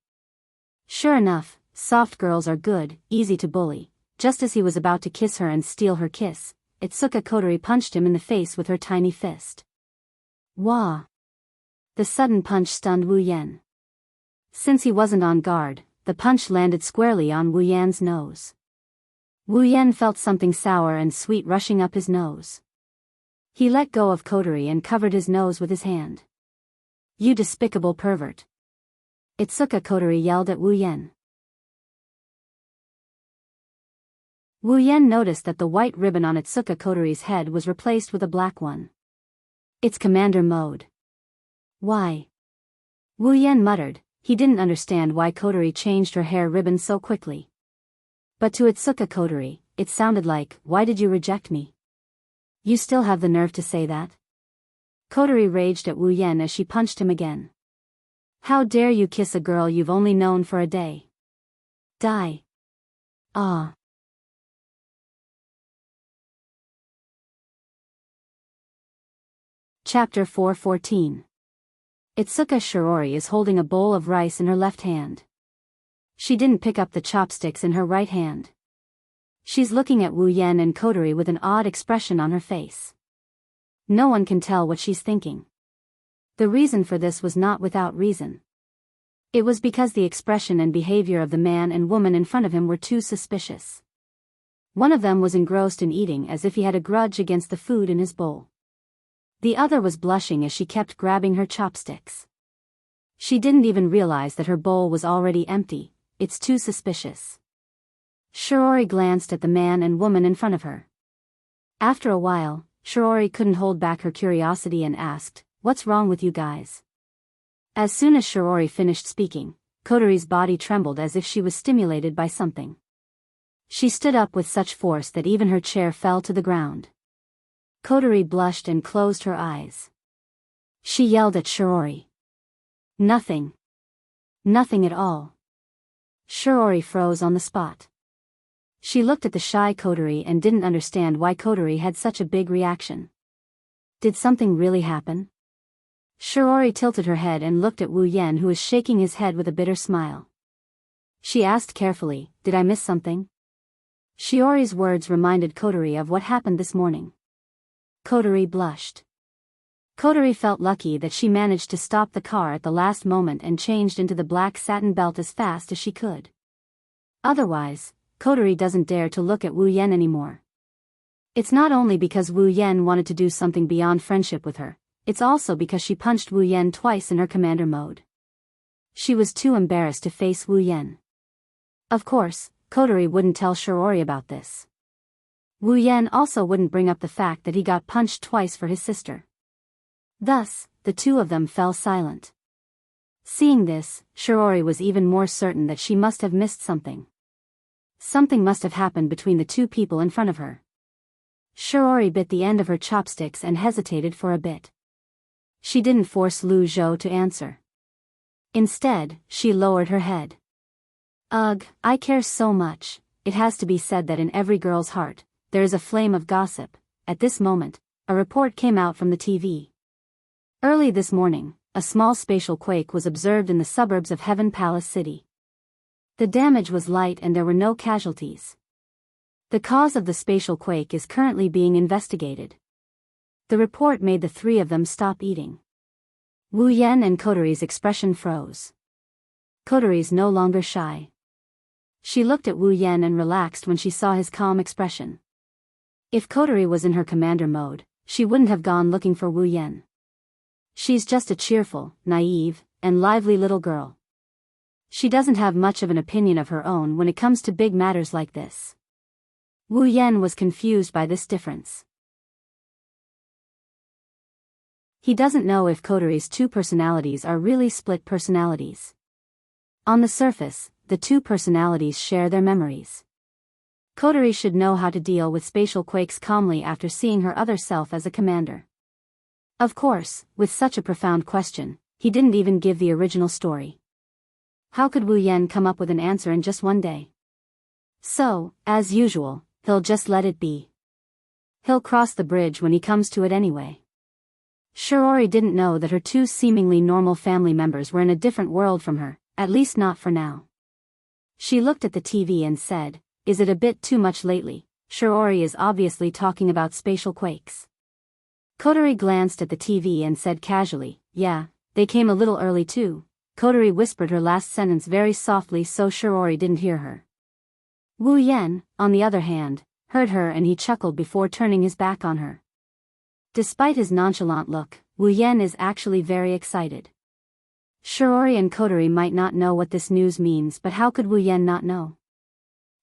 Sure enough, soft girls are good, easy to bully. Just as he was about to kiss her and steal her kiss, Itsuka Kotori punched him in the face with her tiny fist. Wah! The sudden punch stunned Wu Yan. Since he wasn't on guard, the punch landed squarely on Wu Yan's nose. Wu Yan felt something sour and sweet rushing up his nose. He let go of Kotori and covered his nose with his hand. You despicable pervert! Itsuka Kotori yelled at Wu Yan. Wu Yan noticed that the white ribbon on Itsuka Kotori's head was replaced with a black one. It's commander mode. Why? Wu Yan muttered. He didn't understand why Kotori changed her hair ribbon so quickly. But to Itsuka Kotori, it sounded like, why did you reject me? You still have the nerve to say that? Kotori raged at Wu Yan as she punched him again. How dare you kiss a girl you've only known for a day? Die. Ah. Chapter 4:14. Itsuka Shirori is holding a bowl of rice in her left hand. She didn't pick up the chopsticks in her right hand. She's looking at Wu Yan and Kotori with an odd expression on her face. No one can tell what she's thinking. The reason for this was not without reason. It was because the expression and behavior of the man and woman in front of him were too suspicious. One of them was engrossed in eating as if he had a grudge against the food in his bowl. The other was blushing as she kept grabbing her chopsticks. She didn't even realize that her bowl was already empty. It's too suspicious. Shirori glanced at the man and woman in front of her. After a while, Shirori couldn't hold back her curiosity and asked, What's wrong with you guys? As soon as Shirori finished speaking, Kotori's body trembled as if she was stimulated by something. She stood up with such force that even her chair fell to the ground. Kotori blushed and closed her eyes. She yelled at Shirori. Nothing. Nothing at all. Shirori froze on the spot. She looked at the shy Kotori and didn't understand why Kotori had such a big reaction. Did something really happen? Shirori tilted her head and looked at Wu Yan, who was shaking his head with a bitter smile. She asked carefully, Did I miss something? Shiori's words reminded Kotori of what happened this morning. Kotori blushed. Kotori felt lucky that she managed to stop the car at the last moment and changed into the black satin belt as fast as she could. Otherwise, Kotori doesn't dare to look at Wu Yan anymore. It's not only because Wu Yan wanted to do something beyond friendship with her, it's also because she punched Wu Yan twice in her commander mode. She was too embarrassed to face Wu Yan. Of course, Kotori wouldn't tell Shirori about this. Wu Yan also wouldn't bring up the fact that he got punched twice for his sister. Thus, the two of them fell silent. Seeing this, Shirori was even more certain that she must have missed something. Something must have happened between the two people in front of her. Shirori bit the end of her chopsticks and hesitated for a bit. She didn't force Lu Zhou to answer. Instead, she lowered her head. Ugh, I care so much. It has to be said that in every girl's heart, there is a flame of gossip. At this moment, a report came out from the TV. Early this morning, a small spatial quake was observed in the suburbs of Heaven Palace City. The damage was light and there were no casualties. The cause of the spatial quake is currently being investigated. The report made the three of them stop eating. Wu Yan and Kotori's expression froze. Kotori's no longer shy. She looked at Wu Yan and relaxed when she saw his calm expression. If Kotori was in her commander mode, she wouldn't have gone looking for Wu Yan. She's just a cheerful, naive, and lively little girl. She doesn't have much of an opinion of her own when it comes to big matters like this. Wu Yan was confused by this difference. He doesn't know if Kotori's two personalities are really split personalities. On the surface, the two personalities share their memories. Kotori should know how to deal with spatial quakes calmly after seeing her other self as a commander. Of course, with such a profound question, he didn't even give the original story. How could Wu Yan come up with an answer in just one day? So, as usual, he'll just let it be. He'll cross the bridge when he comes to it anyway. Shiori didn't know that her two seemingly normal family members were in a different world from her, at least not for now. She looked at the TV and said, "Is it a bit too much lately? Shiori is obviously talking about spatial quakes." Kotori glanced at the TV and said casually, "Yeah, they came a little early too." Kotori whispered her last sentence very softly so Shiori didn't hear her. Wu Yan, on the other hand, heard her and he chuckled before turning his back on her. Despite his nonchalant look, Wu Yan is actually very excited. Shiori and Kotori might not know what this news means, but how could Wu Yan not know?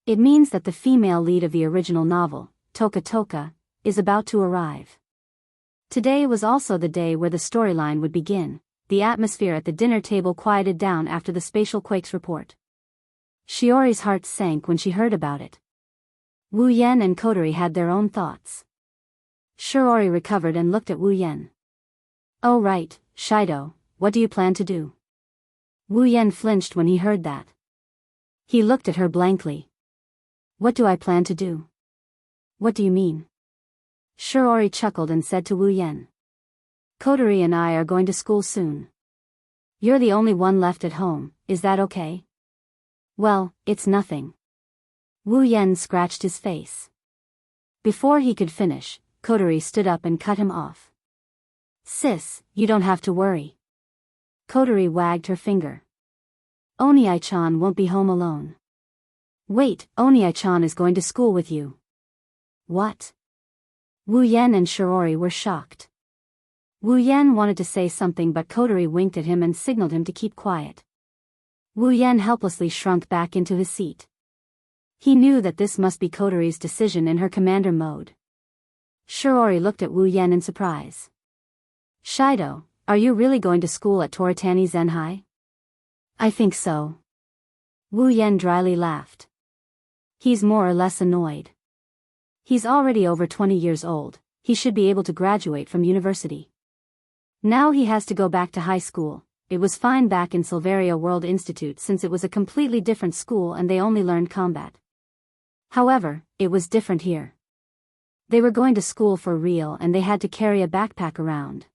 It means that the female lead of the original novel, Toka Toka, is about to arrive. Today was also the day where the storyline would begin. The atmosphere at the dinner table quieted down after the spatial quakes report. Shiori's heart sank when she heard about it. Wu Yan and Kotori had their own thoughts. Shiori recovered and looked at Wu Yan. "Oh right, Shido, what do you plan to do?" Wu Yan flinched when he heard that. He looked at her blankly. "What do I plan to do? What do you mean?" Shiori chuckled and said to Wu Yan. "Kotori and I are going to school soon. You're the only one left at home, is that okay?" "Well, it's nothing." Wu Yan scratched his face. Before he could finish, Kotori stood up and cut him off. "Sis, you don't have to worry." Kotori wagged her finger. "Oniai-chan won't be home alone." "Wait, Oniai-chan is going to school with you." "What?" Wu Yan and Shiori were shocked. Wu Yan wanted to say something but Kotori winked at him and signaled him to keep quiet. Wu Yan helplessly shrunk back into his seat. He knew that this must be Kotori's decision in her commander mode. Shiori looked at Wu Yan in surprise. "Shido, are you really going to school at Toritani Zenhai?" "I think so." Wu Yan dryly laughed. He's more or less annoyed. He's already over 20 years old, he should be able to graduate from university. Now he has to go back to high school. It was fine back in Silveria World Institute since it was a completely different school and they only learned combat. However, it was different here. They were going to school for real and they had to carry a backpack around.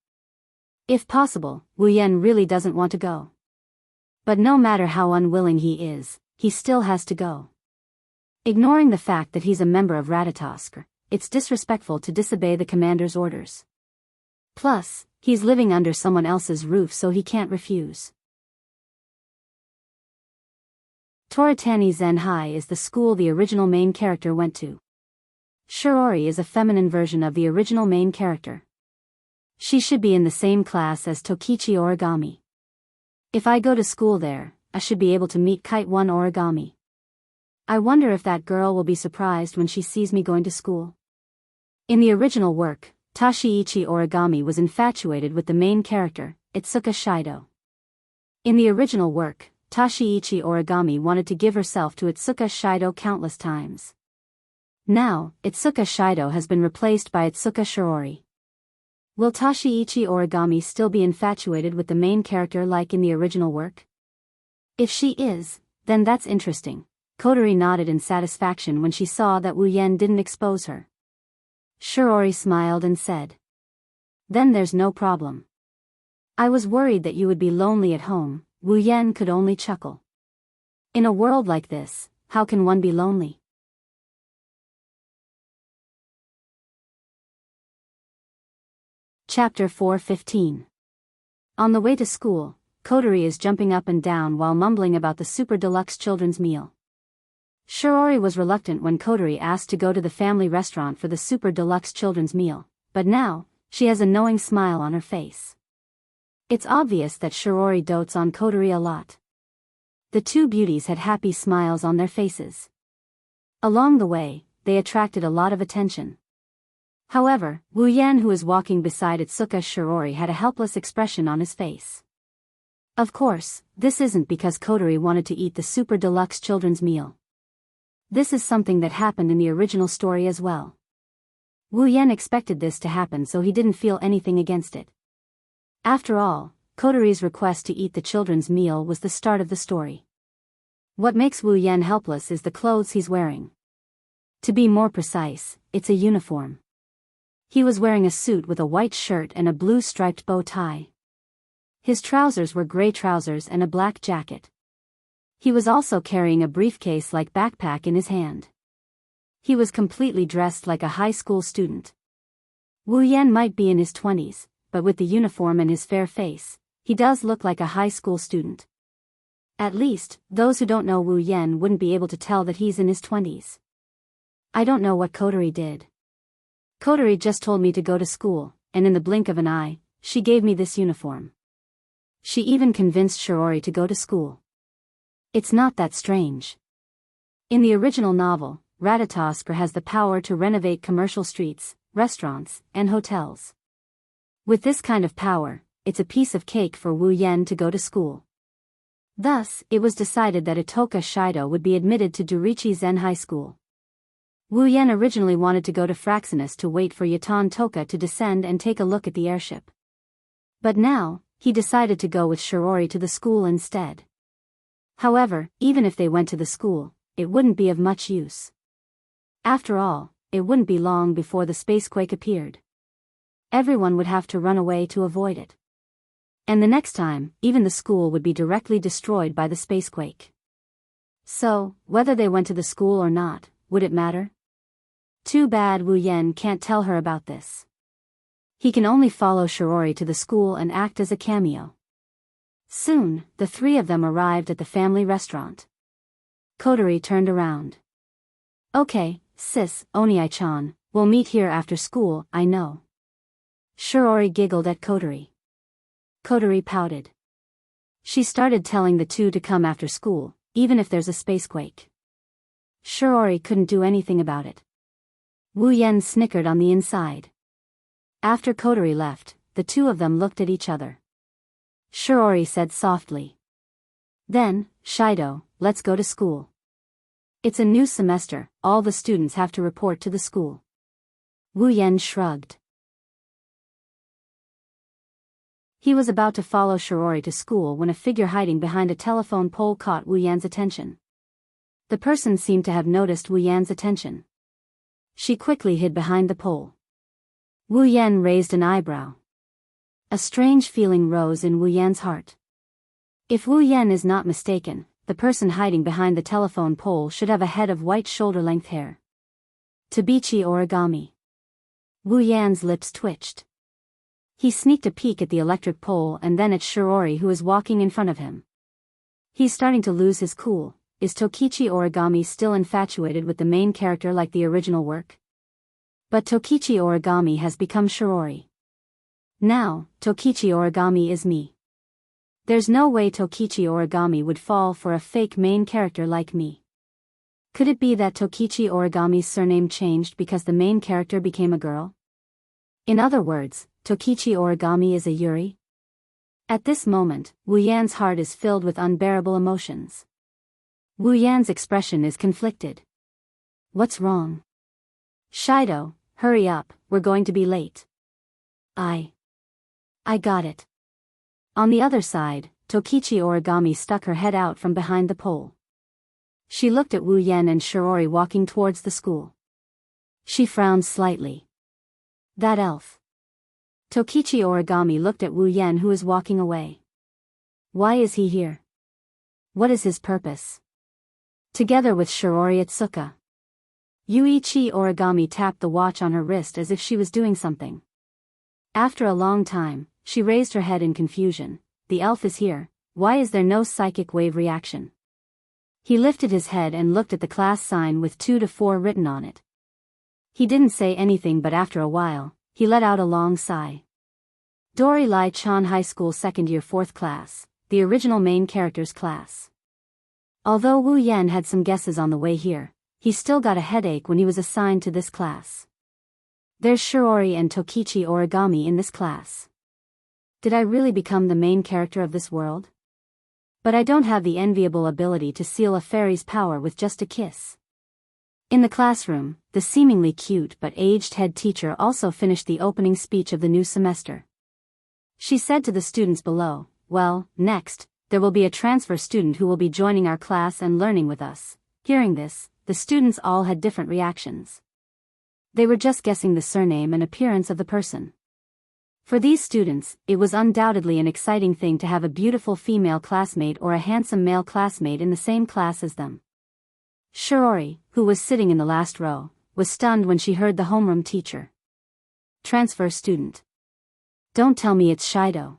If possible, Wu Yan really doesn't want to go. But no matter how unwilling he is, he still has to go. Ignoring the fact that he's a member of Ratatosk, it's disrespectful to disobey the commander's orders. Plus, he's living under someone else's roof so he can't refuse. Toritani Zenhai is the school the original main character went to. Shiori is a feminine version of the original main character. She should be in the same class as Tokichi Origami. If I go to school there, I should be able to meet Kite 1 Origami. I wonder if that girl will be surprised when she sees me going to school. In the original work, Tashiichi Origami was infatuated with the main character, Itsuka Shido. In the original work, Tashiichi Origami wanted to give herself to Itsuka Shido countless times. Now, Itsuka Shido has been replaced by Itsuka Shiori. Will Tashiichi Origami still be infatuated with the main character like in the original work? If she is, then that's interesting. Kotori nodded in satisfaction when she saw that Wu Yan didn't expose her. Shiori smiled and said, "Then there's no problem. I was worried that you would be lonely at home." Wu Yan could only chuckle. In a world like this, how can one be lonely? Chapter 4:15. On the way to school, Kotori is jumping up and down while mumbling about the super deluxe children's meal. Shirori was reluctant when Kotori asked to go to the family restaurant for the super deluxe children's meal, but now, she has a knowing smile on her face. It's obvious that Shirori dotes on Kotori a lot. The two beauties had happy smiles on their faces. Along the way, they attracted a lot of attention. However, Wu Yan, who was walking beside Itsuka Shirori, had a helpless expression on his face. Of course, this isn't because Kotori wanted to eat the super deluxe children's meal. This is something that happened in the original story as well. Wu Yan expected this to happen, so he didn't feel anything against it. After all, Kotori's request to eat the children's meal was the start of the story. What makes Wu Yan helpless is the clothes he's wearing. To be more precise, it's a uniform. He was wearing a suit with a white shirt and a blue striped bow tie. His trousers were gray trousers and a black jacket. He was also carrying a briefcase-like backpack in his hand. He was completely dressed like a high school student. Wu Yan might be in his 20s, but with the uniform and his fair face, he does look like a high school student. At least, those who don't know Wu Yan wouldn't be able to tell that he's in his 20s. I don't know what Kotori did. Kotori just told me to go to school, and in the blink of an eye, she gave me this uniform. She even convinced Shirori to go to school. It's not that strange. In the original novel, Ratatoskr has the power to renovate commercial streets, restaurants, and hotels. With this kind of power, it's a piece of cake for Wu Yan to go to school. Thus, it was decided that Itoka Shido would be admitted to Dorichi Zen High School. Wu Yan originally wanted to go to Fraxinus to wait for Yaton Toka to descend and take a look at the airship. But now, he decided to go with Shirori to the school instead. However, even if they went to the school, it wouldn't be of much use. After all, it wouldn't be long before the spacequake appeared. Everyone would have to run away to avoid it. And the next time, even the school would be directly destroyed by the spacequake. So, whether they went to the school or not, would it matter? Too bad Wu Yan can't tell her about this. He can only follow Shirori to the school and act as a cameo. Soon, the three of them arrived at the family restaurant. Kotori turned around. Okay, sis, Oniai-chan, we'll meet here after school, I know. Shirori giggled at Kotori. Kotori pouted. She started telling the two to come after school, even if there's a spacequake. Shirori couldn't do anything about it. Wu Yan snickered on the inside. After Kotori left, the two of them looked at each other. Shirori said softly. Then, Shido, let's go to school. It's a new semester, all the students have to report to the school. Wu Yan shrugged. He was about to follow Shirori to school when a figure hiding behind a telephone pole caught Wu Yan's attention. The person seemed to have noticed Wu Yan's attention. She quickly hid behind the pole. Wu Yan raised an eyebrow. A strange feeling rose in Wu Yan's heart. If Wu Yan is not mistaken, the person hiding behind the telephone pole should have a head of white shoulder-length hair. Tabichi origami. Wu Yan's lips twitched. He sneaked a peek at the electric pole and then at Shirori, who was walking in front of him. He's starting to lose his cool. Is Tokichi Origami still infatuated with the main character like the original work? But Tokichi Origami has become Shirori. Now, Tokichi Origami is me. There's no way Tokichi Origami would fall for a fake main character like me. Could it be that Tokichi Origami's surname changed because the main character became a girl? In other words, Tokichi Origami is a Yuri? At this moment, Wu Yan's heart is filled with unbearable emotions. Wu Yan's expression is conflicted. What's wrong? Shido, hurry up, we're going to be late. I got it. On the other side, Tokichi Origami stuck her head out from behind the pole. She looked at Wu Yan and Shirori walking towards the school. She frowned slightly. That elf. Tokichi Origami looked at Wu Yan, who is walking away. Why is he here? What is his purpose? Together with Shirori Itsuka. Yuichi Origami tapped the watch on her wrist as if she was doing something. After a long time, she raised her head in confusion. The elf is here, why is there no psychic wave reaction? He lifted his head and looked at the class sign with 2 to 4 written on it. He didn't say anything, but after a while, he let out a long sigh. Dori Lai Chan High School 2nd year 4th class, the original main character's class. Although Wu Yan had some guesses on the way here, he still got a headache when he was assigned to this class. There's Shirori and Tokichi Origami in this class. Did I really become the main character of this world? But I don't have the enviable ability to seal a fairy's power with just a kiss. In the classroom, the seemingly cute but aged head teacher also finished the opening speech of the new semester. She said to the students below, "Well, next, there will be a transfer student who will be joining our class and learning with us." Hearing this, the students all had different reactions. They were just guessing the surname and appearance of the person. For these students, it was undoubtedly an exciting thing to have a beautiful female classmate or a handsome male classmate in the same class as them. Shirori, who was sitting in the last row, was stunned when she heard the homeroom teacher. "Transfer student. Don't tell me it's Shido.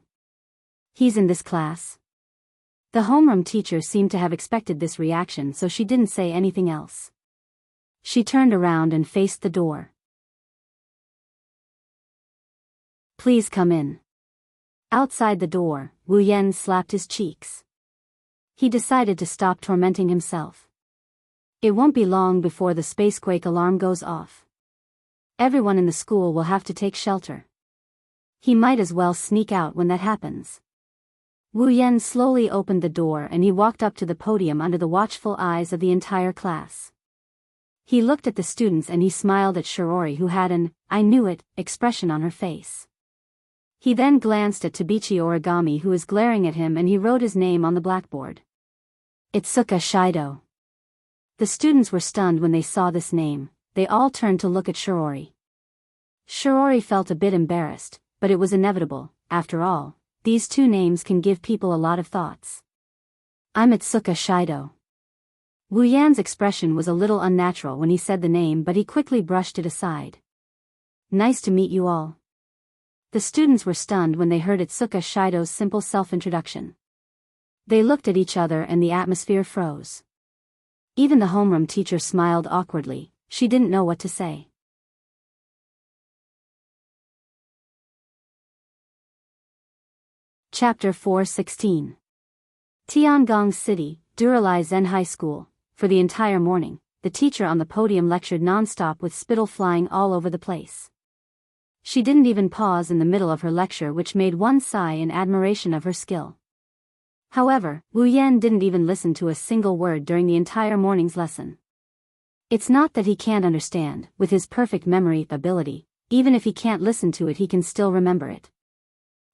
He's in this class." The homeroom teacher seemed to have expected this reaction, so she didn't say anything else. She turned around and faced the door. "Please come in." Outside the door, Wu Yan slapped his cheeks. He decided to stop tormenting himself. It won't be long before the spacequake alarm goes off. Everyone in the school will have to take shelter. He might as well sneak out when that happens. Wu Yan slowly opened the door and he walked up to the podium under the watchful eyes of the entire class. He looked at the students and he smiled at Shirori, who had an "I knew it" expression on her face. He then glanced at Tabichi Origami, who was glaring at him, and he wrote his name on the blackboard. Itsuka Shido. The students were stunned when they saw this name. They all turned to look at Shirori. Shirori felt a bit embarrassed, but it was inevitable. After all, these two names can give people a lot of thoughts. "I'm Itsuka Shido." Wu Yan's expression was a little unnatural when he said the name, but he quickly brushed it aside. "Nice to meet you all." The students were stunned when they heard Itsuka Shido's simple self-introduction. They looked at each other and the atmosphere froze. Even the homeroom teacher smiled awkwardly. She didn't know what to say. Chapter 4:16. Tiangong City, Duralai Zen High School. For the entire morning, the teacher on the podium lectured non-stop with spittle flying all over the place. She didn't even pause in the middle of her lecture, which made one sigh in admiration of her skill. However, Wu Yan didn't even listen to a single word during the entire morning's lesson. It's not that he can't understand. With his perfect memory ability, even if he can't listen to it, he can still remember it.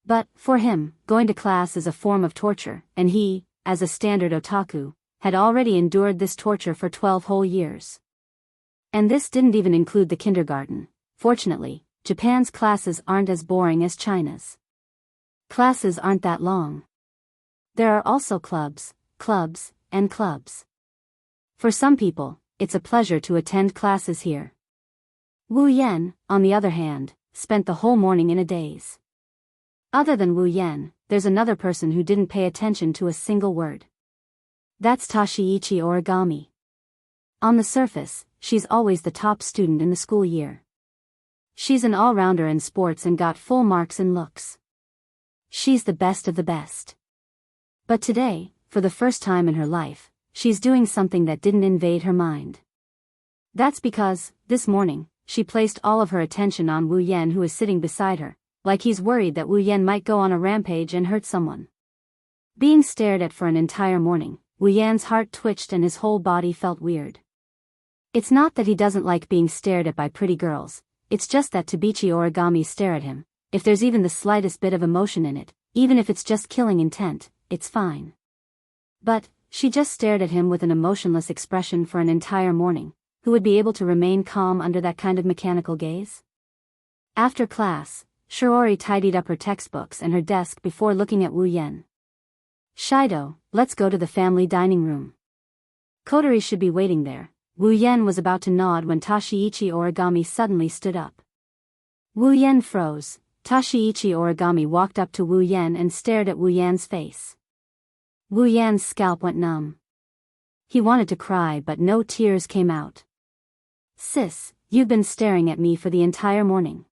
But, for him, going to class is a form of torture, and he, as a standard otaku, had already endured this torture for 12 whole years. And this didn't even include the kindergarten. Fortunately, Japan's classes aren't as boring as China's. Classes aren't that long. There are also clubs, and clubs. For some people, it's a pleasure to attend classes here. Wu Yan, on the other hand, spent the whole morning in a daze. Other than Wu Yan, there's another person who didn't pay attention to a single word. That's Tashiichi Origami. On the surface, she's always the top student in the school year. She's an all-rounder in sports and got full marks in looks. She's the best of the best. But today, for the first time in her life, she's doing something that didn't invade her mind. That's because, this morning, she placed all of her attention on Wu Yan, who is sitting beside her, like he's worried that Wu Yan might go on a rampage and hurt someone. Being stared at for an entire morning, Wu Yan's heart twitched and his whole body felt weird. It's not that he doesn't like being stared at by pretty girls, it's just that Tabichi Origami stare at him. If there's even the slightest bit of emotion in it, even if it's just killing intent, it's fine. But, she just stared at him with an emotionless expression for an entire morning. Who would be able to remain calm under that kind of mechanical gaze? After class, Shirori tidied up her textbooks and her desk before looking at Wu Yan. "Shido, let's go to the family dining room. Kotori should be waiting there." Wu Yan was about to nod when Tashiichi Origami suddenly stood up. Wu Yan froze. Tashiichi Origami walked up to Wu Yan and stared at Wu Yan's face. Wu Yan's scalp went numb. He wanted to cry but no tears came out. Sis, you've been staring at me for the entire morning.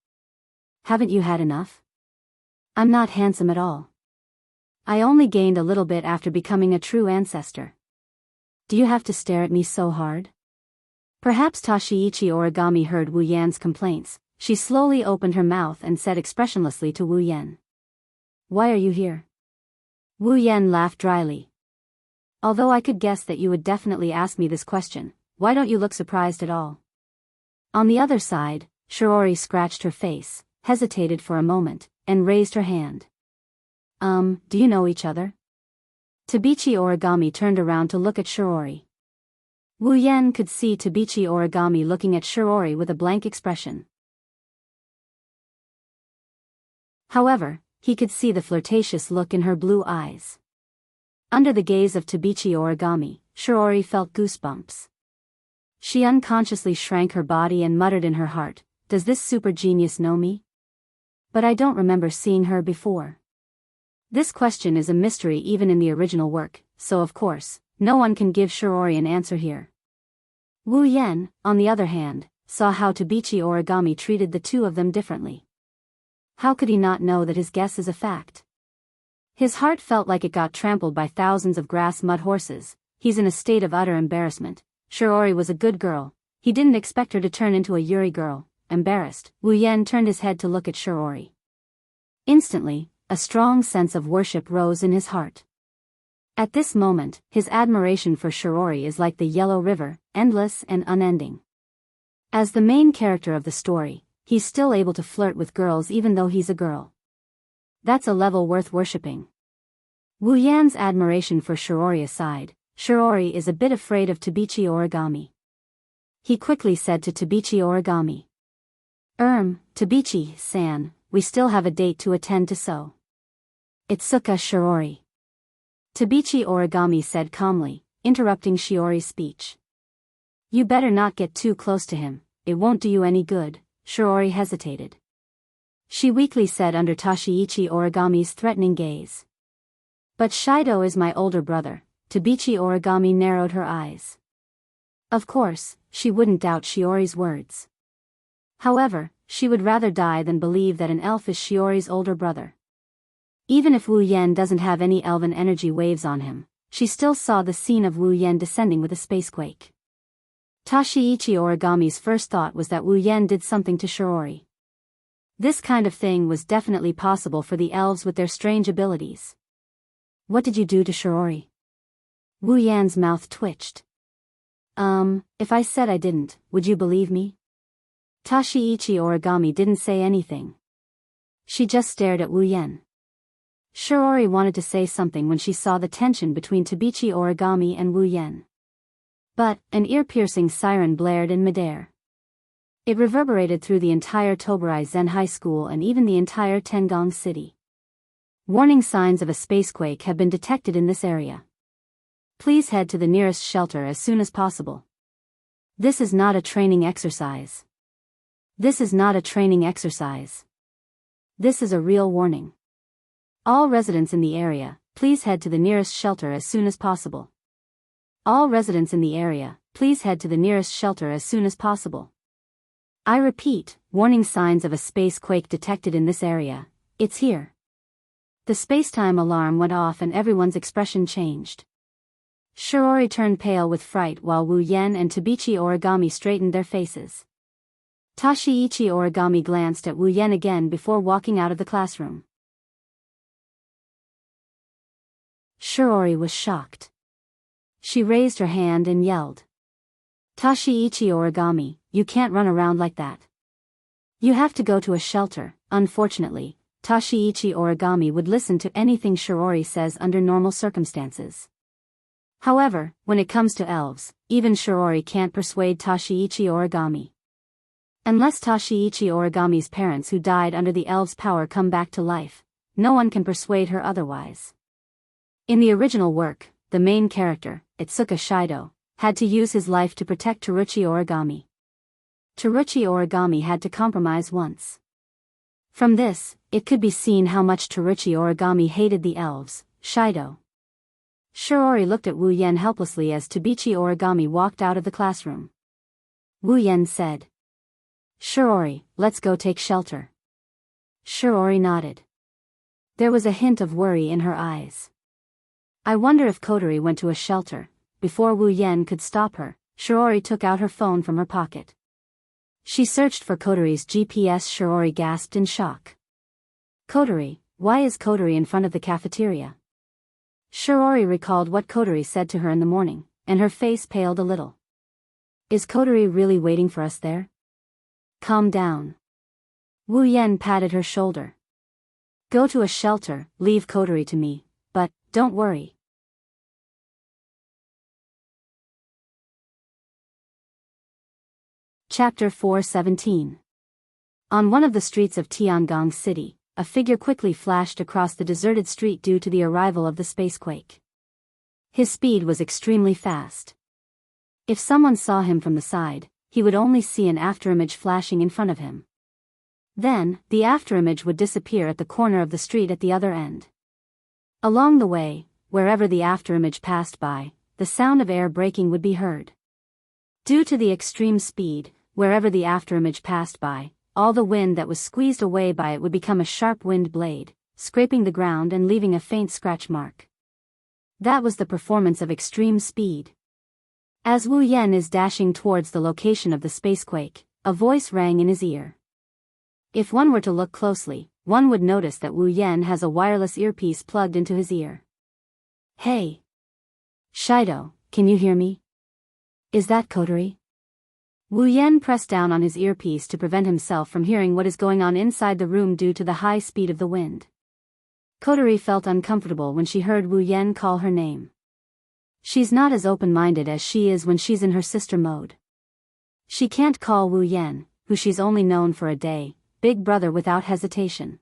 Haven't you had enough? I'm not handsome at all. I only gained a little bit after becoming a true ancestor. Do you have to stare at me so hard? Perhaps Tashiichi Origami heard Wu Yan's complaints. She slowly opened her mouth and said expressionlessly to Wu Yan. Why are you here? Wu Yan laughed dryly. Although I could guess that you would definitely ask me this question, why don't you look surprised at all? On the other side, Shiori scratched her face, hesitated for a moment, and raised her hand. Do you know each other? Tabichi Origami turned around to look at Shiori. Wu Yan could see Tabichi Origami looking at Shiori with a blank expression. However, he could see the flirtatious look in her blue eyes. Under the gaze of Tabichi Origami, Shiori felt goosebumps. She unconsciously shrank her body and muttered in her heart, does this super genius know me? But I don't remember seeing her before. This question is a mystery even in the original work, so of course, no one can give Shiori an answer here. Wu Yan, on the other hand, saw how Tabichi Origami treated the two of them differently. How could he not know that his guess is a fact? His heart felt like it got trampled by thousands of grass mud horses. He's in a state of utter embarrassment. Shiori was a good girl. He didn't expect her to turn into a Yuri girl. Embarrassed, Wu Yan turned his head to look at Shiori. Instantly, a strong sense of worship rose in his heart. At this moment, his admiration for Shiori is like the Yellow River, endless and unending. As the main character of the story, he's still able to flirt with girls even though he's a girl. That's a level worth worshipping. Wu Yan's admiration for Shiori aside, Shiori is a bit afraid of Tabichi Origami. He quickly said to Tabichi Origami. Tabichi-san, we still have a date to attend to so. Itsuka Shiori. Tabichi Origami said calmly, interrupting Shiori's speech. You better not get too close to him, it won't do you any good. Shiori hesitated. She weakly said under Tashiichi Origami's threatening gaze. But Shido is my older brother. Tabichi Origami narrowed her eyes. Of course, she wouldn't doubt Shiori's words. However, she would rather die than believe that an elf is Shiori's older brother. Even if Wu Yan doesn't have any elven energy waves on him, she still saw the scene of Wu Yan descending with a spacequake. Tashiichi Origami's first thought was that Wu Yan did something to Shiori. This kind of thing was definitely possible for the elves with their strange abilities. What did you do to Shiori? Wu Yan's mouth twitched. If I said I didn't, would you believe me? Tashiichi Origami didn't say anything. She just stared at Wu Yan. Shiori wanted to say something when she saw the tension between Tabichi Origami and Wu Yan. But, an ear-piercing siren blared in midair. It reverberated through the entire Toburai Zen High School and even the entire Tengong City. Warning signs of a spacequake have been detected in this area. Please head to the nearest shelter as soon as possible. This is not a training exercise. This is not a training exercise. This is a real warning. All residents in the area, please head to the nearest shelter as soon as possible. All residents in the area, please head to the nearest shelter as soon as possible. I repeat, warning signs of a space quake detected in this area. It's here. The spacetime alarm went off and everyone's expression changed. Shiori turned pale with fright while Wu Yan and Tabichi Origami straightened their faces. Tashiichi Origami glanced at Wu Yan again before walking out of the classroom. Shiori was shocked. She raised her hand and yelled. Tashiichi Origami, you can't run around like that. You have to go to a shelter. Unfortunately, Tashiichi Origami would listen to anything Shiori says under normal circumstances. However, when it comes to elves, even Shiori can't persuade Tashiichi Origami. Unless Tashiichi Origami's parents who died under the elves' power come back to life, no one can persuade her otherwise. In the original work, the main character, Itsuka Shido, had to use his life to protect Teruchi Origami. Teruchi Origami had to compromise once. From this, it could be seen how much Teruchi Origami hated the elves, Shido. Shiori looked at Wu Yan helplessly as Tabichi Origami walked out of the classroom. Wu Yan said, "Shiori, let's go take shelter." Shiori nodded. There was a hint of worry in her eyes. I wonder if Kotori went to a shelter. Before Wu Yan could stop her, Shiori took out her phone from her pocket. She searched for Kotori's GPS. Shiori gasped in shock. Kotori, why is Kotori in front of the cafeteria? Shiori recalled what Kotori said to her in the morning, and her face paled a little. Is Kotori really waiting for us there? Calm down. Wu Yan patted her shoulder. Go to a shelter, leave Kotori to me, but, don't worry. Chapter 417. On one of the streets of Tiangong City, a figure quickly flashed across the deserted street due to the arrival of the spacequake. His speed was extremely fast. If someone saw him from the side, he would only see an afterimage flashing in front of him. Then, the afterimage would disappear at the corner of the street at the other end. Along the way, wherever the afterimage passed by, the sound of air braking would be heard. Due to the extreme speed, wherever the afterimage passed by, all the wind that was squeezed away by it would become a sharp wind blade, scraping the ground and leaving a faint scratch mark. That was the performance of extreme speed. As Wu Yan is dashing towards the location of the spacequake, a voice rang in his ear. If one were to look closely, one would notice that Wu Yan has a wireless earpiece plugged into his ear. Hey! Shido, can you hear me? Is that Kotori? Wu Yan pressed down on his earpiece to prevent himself from hearing what is going on inside the room due to the high speed of the wind. Kotori felt uncomfortable when she heard Wu Yan call her name. She's not as open-minded as she is when she's in her sister mode. She can't call Wu Yan, who she's only known for a day, big brother without hesitation.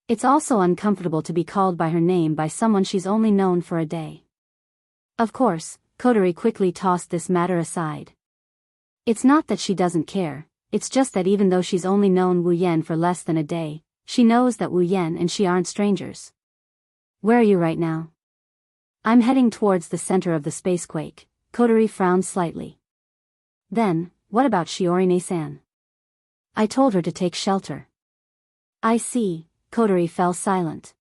It's also uncomfortable to be called by her name by someone she's only known for a day. Of course, Kotori quickly tossed this matter aside. It's not that she doesn't care, it's just that even though she's only known Wu Yan for less than a day, she knows that Wu Yan and she aren't strangers. Where are you right now? I'm heading towards the center of the spacequake. Kotori frowned slightly. Then, what about Shiori-ne-san? I told her to take shelter. I see. Kotori fell silent.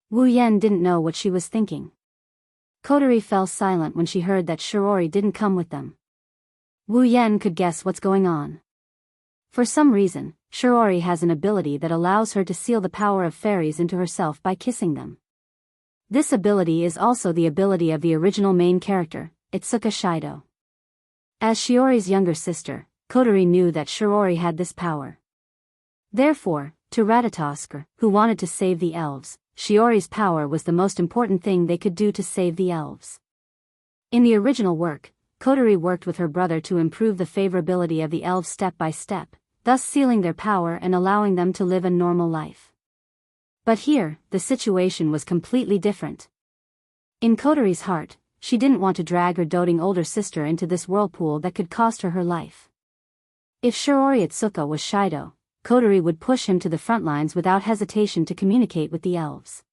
Wu Yan didn't know what she was thinking. Kotori fell silent when she heard that Shiori didn't come with them. Wu Yan could guess what's going on. For some reason, Shiori has an ability that allows her to seal the power of fairies into herself by kissing them. This ability is also the ability of the original main character, Itsuka Shido. As Shiori's younger sister, Kotori knew that Shiori had this power. Therefore, to Ratatosk, who wanted to save the elves, Shiori's power was the most important thing they could do to save the elves. In the original work, Kotori worked with her brother to improve the favorability of the elves step by step, thus sealing their power and allowing them to live a normal life. But here, the situation was completely different. In Kotori's heart, she didn't want to drag her doting older sister into this whirlpool that could cost her her life. If Shiori Itsuka was Shido, Kotori would push him to the front lines without hesitation to communicate with the elves.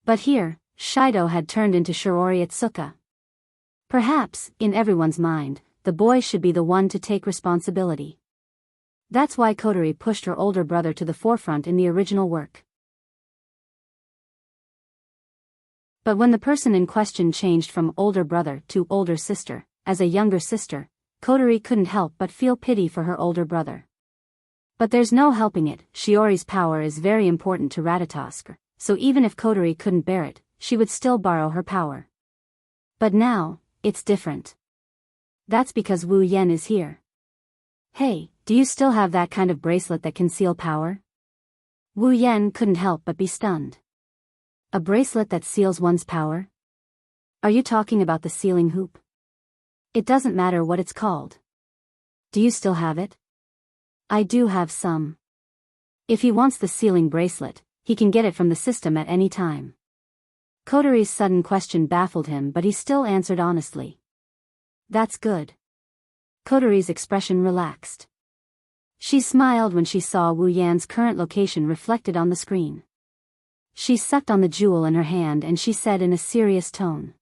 But here, Shido had turned into Shiori Itsuka. Perhaps, in everyone's mind, the boy should be the one to take responsibility. That's why Kotori pushed her older brother to the forefront in the original work. But when the person in question changed from older brother to older sister, as a younger sister, Kotori couldn't help but feel pity for her older brother. But there's no helping it, Shiori's power is very important to Ratatosk, so even if Kotori couldn't bear it, she would still borrow her power. But now, it's different. That's because Wu Yan is here. Hey, do you still have that kind of bracelet that can seal power? Wu Yan couldn't help but be stunned. A bracelet that seals one's power? Are you talking about the sealing hoop? It doesn't matter what it's called. Do you still have it? I do have some. If he wants the sealing bracelet, he can get it from the system at any time. Kotori's sudden question baffled him, but he still answered honestly. That's good. Kotori's expression relaxed. She smiled when she saw Wu Yan's current location reflected on the screen. She sucked on the jewel in her hand and she said in a serious tone.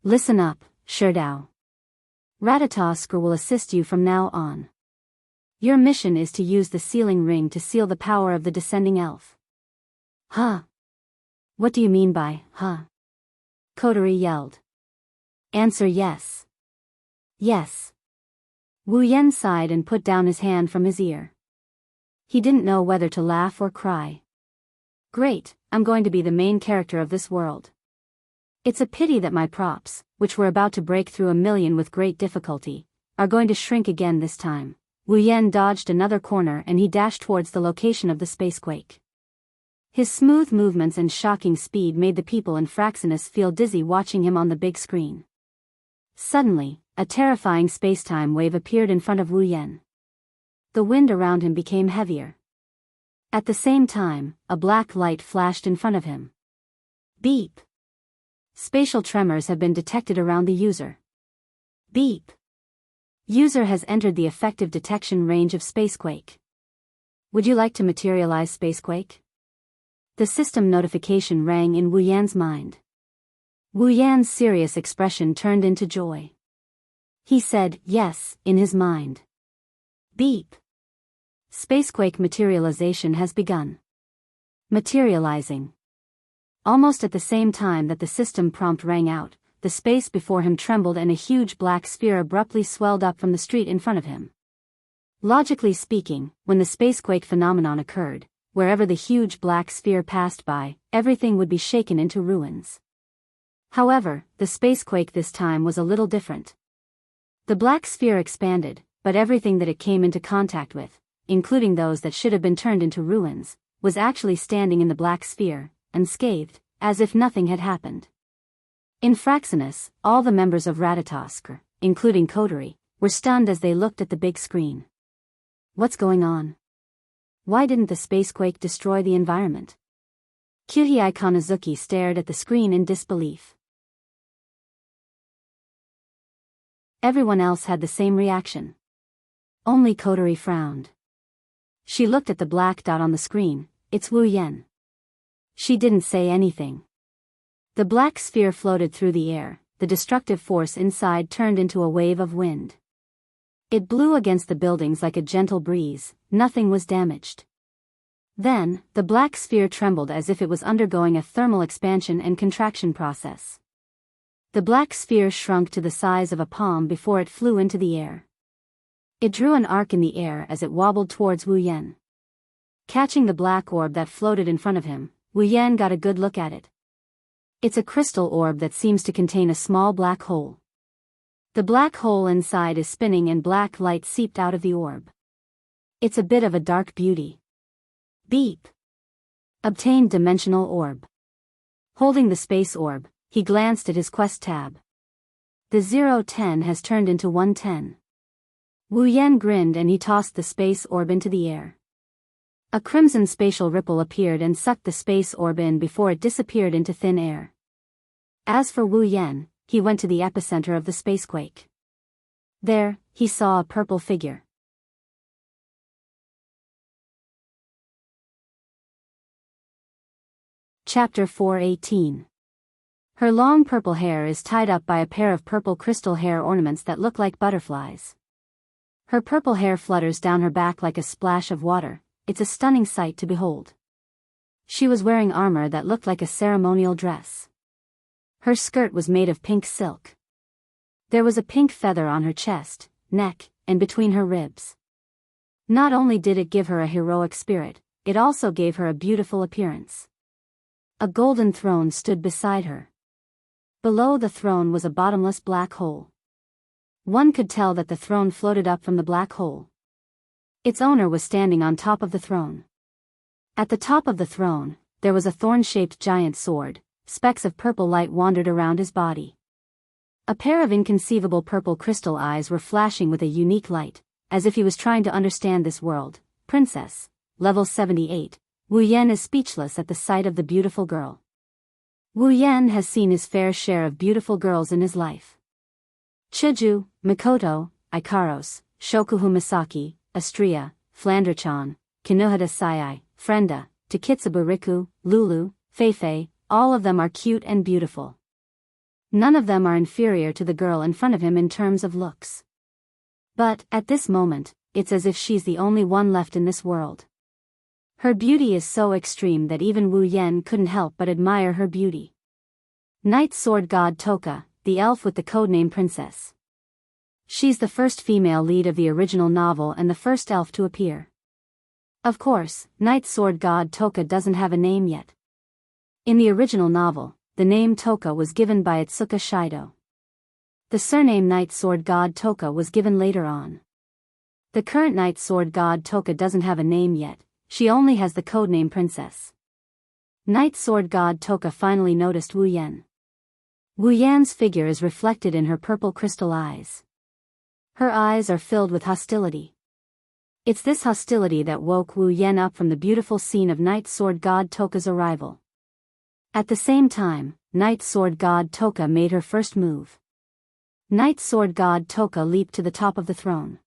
Listen up, Sherdao. Ratatoskr will assist you from now on. Your mission is to use the sealing ring to seal the power of the descending elf. Huh? What do you mean by, huh? Coterie yelled. Answer yes. Yes. Wu Yan sighed and put down his hand from his ear. He didn't know whether to laugh or cry. Great, I'm going to be the main character of this world. It's a pity that my props, which were about to break through 1,000,000 with great difficulty, are going to shrink again this time. Wu Yan dodged another corner and he dashed towards the location of the spacequake. His smooth movements and shocking speed made the people in Fraxinus feel dizzy watching him on the big screen. Suddenly, a terrifying spacetime wave appeared in front of Wu Yan. The wind around him became heavier. At the same time, a black light flashed in front of him. Beep. Spatial tremors have been detected around the user. Beep. User has entered the effective detection range of Spacequake. Would you like to materialize Spacequake? The system notification rang in Wu Yan's mind. Wu Yan's serious expression turned into joy. He said, yes, in his mind. Beep. Spacequake materialization has begun. Materializing. Almost at the same time that the system prompt rang out, the space before him trembled and a huge black sphere abruptly swelled up from the street in front of him. Logically speaking, when the spacequake phenomenon occurred, wherever the huge black sphere passed by, everything would be shaken into ruins. However, the spacequake this time was a little different. The black sphere expanded, but everything that it came into contact with, including those that should have been turned into ruins, was actually standing in the black sphere, unscathed, as if nothing had happened. In Fraxinus, all the members of Ratatoskr, including Coterie, were stunned as they looked at the big screen. What's going on? Why didn't the spacequake destroy the environment? Kyuhei Kanazuki stared at the screen in disbelief. Everyone else had the same reaction. Only Coterie frowned. She looked at the black dot on the screen. It's Wu Yan. She didn't say anything. The black sphere floated through the air, the destructive force inside turned into a wave of wind. It blew against the buildings like a gentle breeze, nothing was damaged. Then, the black sphere trembled as if it was undergoing a thermal expansion and contraction process. The black sphere shrunk to the size of a palm before it flew into the air. It drew an arc in the air as it wobbled towards Wu Yan. Catching the black orb that floated in front of him, Wu Yan got a good look at it. It's a crystal orb that seems to contain a small black hole. The black hole inside is spinning and black light seeped out of the orb. It's a bit of a dark beauty. Beep. Obtained dimensional orb. Holding the space orb, he glanced at his quest tab. The 010 has turned into 110. Wu Yan grinned and he tossed the space orb into the air. A crimson spatial ripple appeared and sucked the space orb in before it disappeared into thin air. As for Wu Yan, he went to the epicenter of the spacequake. There, he saw a purple figure. Chapter 4:18. Her long purple hair is tied up by a pair of purple crystal hair ornaments that look like butterflies. Her purple hair flutters down her back like a splash of water. It's a stunning sight to behold. She was wearing armor that looked like a ceremonial dress. Her skirt was made of pink silk. There was a pink feather on her chest, neck, and between her ribs. Not only did it give her a heroic spirit, it also gave her a beautiful appearance. A golden throne stood beside her. Below the throne was a bottomless black hole. One could tell that the throne floated up from the black hole. Its owner was standing on top of the throne. At the top of the throne, there was a thorn-shaped giant sword. Specks of purple light wandered around his body. A pair of inconceivable purple crystal eyes were flashing with a unique light, as if he was trying to understand this world. Princess, level 78, Wu Yan is speechless at the sight of the beautiful girl. Wu Yan has seen his fair share of beautiful girls in his life. Chiju, Mikoto, Ikaros, Shokuhu Misaki, Astria, Flanderchan, Kinohada Sayai, Frenda, Takitsubu Riku, Lulu, Fei, all of them are cute and beautiful. None of them are inferior to the girl in front of him in terms of looks. But, at this moment, it's as if she's the only one left in this world. Her beauty is so extreme that even Wu Yan couldn't help but admire her beauty. Night Sword God Toka, the elf with the codename Princess. She's the first female lead of the original novel and the first elf to appear. Of course, Night Sword God Toka doesn't have a name yet. In the original novel, the name Toka was given by Itsuka Shido. The surname Night Sword God Toka was given later on. The current Night Sword God Toka doesn't have a name yet, she only has the codename Princess. Night Sword God Toka finally noticed Wu Yan. Wu Yan's figure is reflected in her purple crystal eyes. Her eyes are filled with hostility. It's this hostility that woke Wu Yan up from the beautiful scene of Night Sword God Toka's arrival. At the same time, Night Sword God Toka made her first move. Night Sword God Toka leaped to the top of the throne.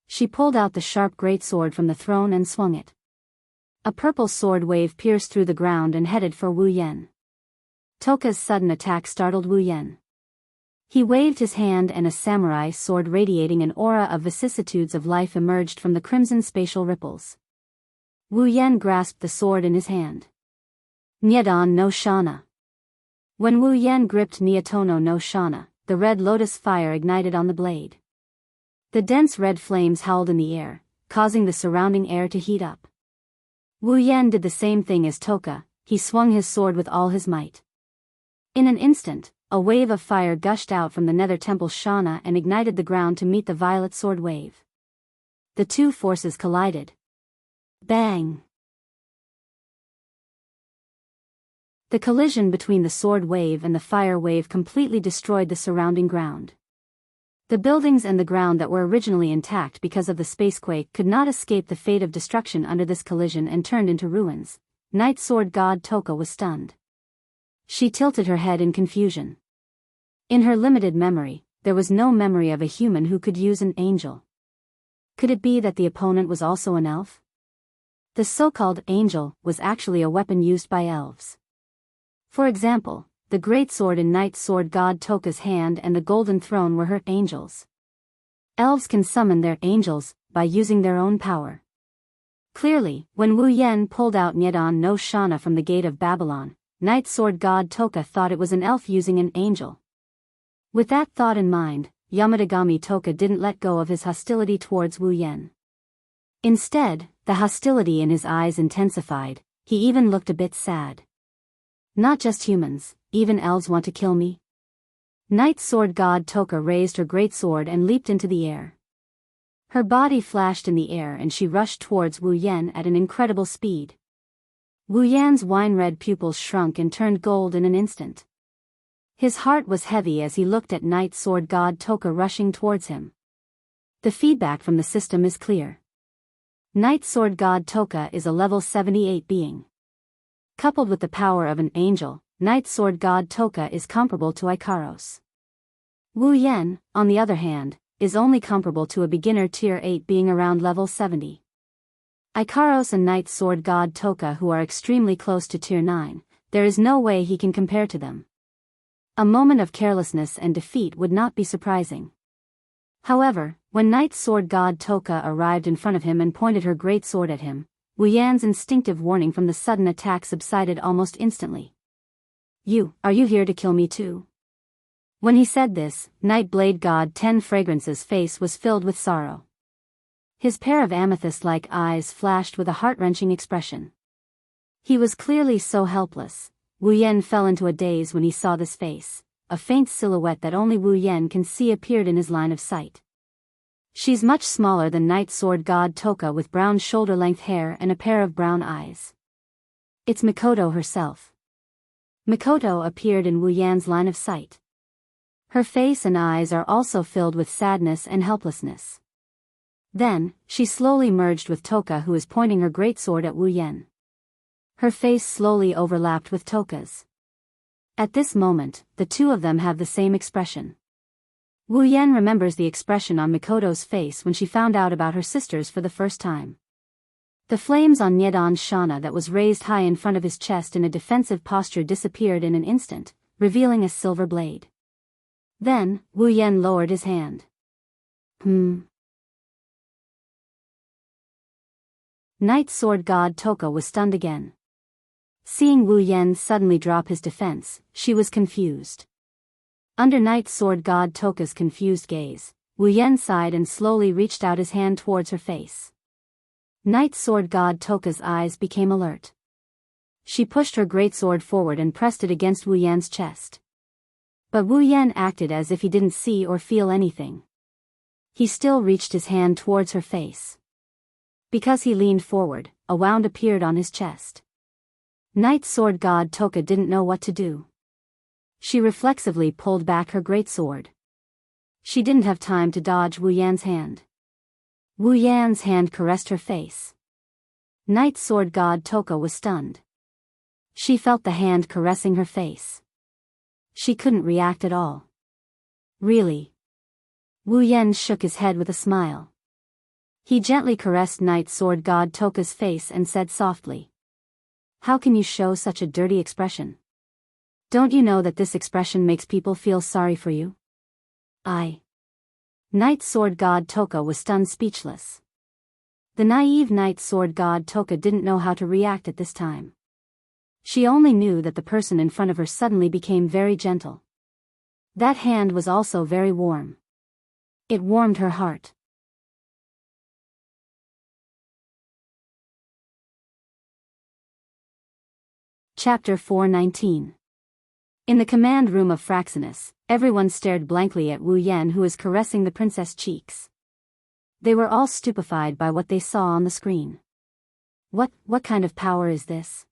She pulled out the sharp great sword from the throne and swung it. A purple sword wave pierced through the ground and headed for Wu Yan. Toka's sudden attack startled Wu Yan. He waved his hand and a samurai sword radiating an aura of vicissitudes of life emerged from the crimson spatial ripples. Wu Yan grasped the sword in his hand. Nyedan no Shana. When Wu Yan gripped Nyatono no Shana, the red lotus fire ignited on the blade. The dense red flames howled in the air, causing the surrounding air to heat up. Wu Yan did the same thing as Toka, he swung his sword with all his might. In an instant, a wave of fire gushed out from the nether temple Shana and ignited the ground to meet the violet sword wave. The two forces collided. Bang! The collision between the sword wave and the fire wave completely destroyed the surrounding ground. The buildings and the ground that were originally intact because of the spacequake could not escape the fate of destruction under this collision and turned into ruins. Night Sword God Toka was stunned. She tilted her head in confusion. In her limited memory, there was no memory of a human who could use an angel. Could it be that the opponent was also an elf? The so-called angel was actually a weapon used by elves. For example, the great sword in Night Sword God Toka's hand and the golden throne were her angels. Elves can summon their angels by using their own power. Clearly, when Wu Yan pulled out Nyedan no Shana from the gate of Babylon, Night Sword God Toka thought it was an elf using an angel. With that thought in mind, Yamadagami Toka didn't let go of his hostility towards Wu Yan. Instead, the hostility in his eyes intensified, he even looked a bit sad. Not just humans, even elves want to kill me? Night Sword God Toka raised her great sword and leaped into the air. Her body flashed in the air and she rushed towards Wu Yan at an incredible speed. Wu Yan's wine-red pupils shrunk and turned gold in an instant. His heart was heavy as he looked at Night Sword God Toka rushing towards him. The feedback from the system is clear. Night Sword God Toka is a level 78 being. Coupled with the power of an angel, Night Sword God Toka is comparable to Ikaros. Wu Yan, on the other hand, is only comparable to a beginner tier 8 being around level 70. Ikaros and Night Sword God Toka who are extremely close to tier 9, there is no way he can compare to them. A moment of carelessness and defeat would not be surprising. However, when Night Sword God Toka arrived in front of him and pointed her great sword at him, Wu Yan's instinctive warning from the sudden attack subsided almost instantly. Are you here to kill me too? When he said this, Night Blade God 10 Fragrance's face was filled with sorrow. His pair of amethyst-like eyes flashed with a heart-wrenching expression. He was clearly so helpless. Wu Yan fell into a daze when he saw this face. A faint silhouette that only Wu Yan can see appeared in his line of sight. She's much smaller than Night Sword God Toka with brown shoulder-length hair and a pair of brown eyes. It's Mikoto herself. Mikoto appeared in Wu Yan's line of sight. Her face and eyes are also filled with sadness and helplessness. Then, she slowly merged with Toka who is pointing her great sword at Wu Yan. Her face slowly overlapped with Toka's. At this moment, the two of them have the same expression. Wu Yan remembers the expression on Mikoto's face when she found out about her sisters for the first time. The flames on Niedan's shana that was raised high in front of his chest in a defensive posture disappeared in an instant, revealing a silver blade. Then, Wu Yan lowered his hand. Night Sword God Toka was stunned again. Seeing Wu Yan suddenly drop his defense, she was confused. Under Night Sword God Toka's confused gaze, Wu Yan sighed and slowly reached out his hand towards her face. Night Sword God Toka's eyes became alert. She pushed her greatsword forward and pressed it against Wu Yan's chest. But Wu Yan acted as if he didn't see or feel anything. He still reached his hand towards her face. Because he leaned forward, a wound appeared on his chest. Night Sword God Toka didn't know what to do. She reflexively pulled back her greatsword. She didn't have time to dodge Wu Yan's hand. Wu Yan's hand caressed her face. Night Sword God Toka was stunned. She felt the hand caressing her face. She couldn't react at all. Really? Wu Yan shook his head with a smile. He gently caressed Night Sword God Toka's face and said softly, "How can you show such a dirty expression? Don't you know that this expression makes people feel sorry for you?" Night Sword God Toka was stunned speechless. The naive Night Sword God Toka didn't know how to react at this time. She only knew that the person in front of her suddenly became very gentle. That hand was also very warm. It warmed her heart. Chapter 419. In the command room of Fraxinus, everyone stared blankly at Wu Yan, who was caressing the princess' cheeks. They were all stupefied by what they saw on the screen. What kind of power is this?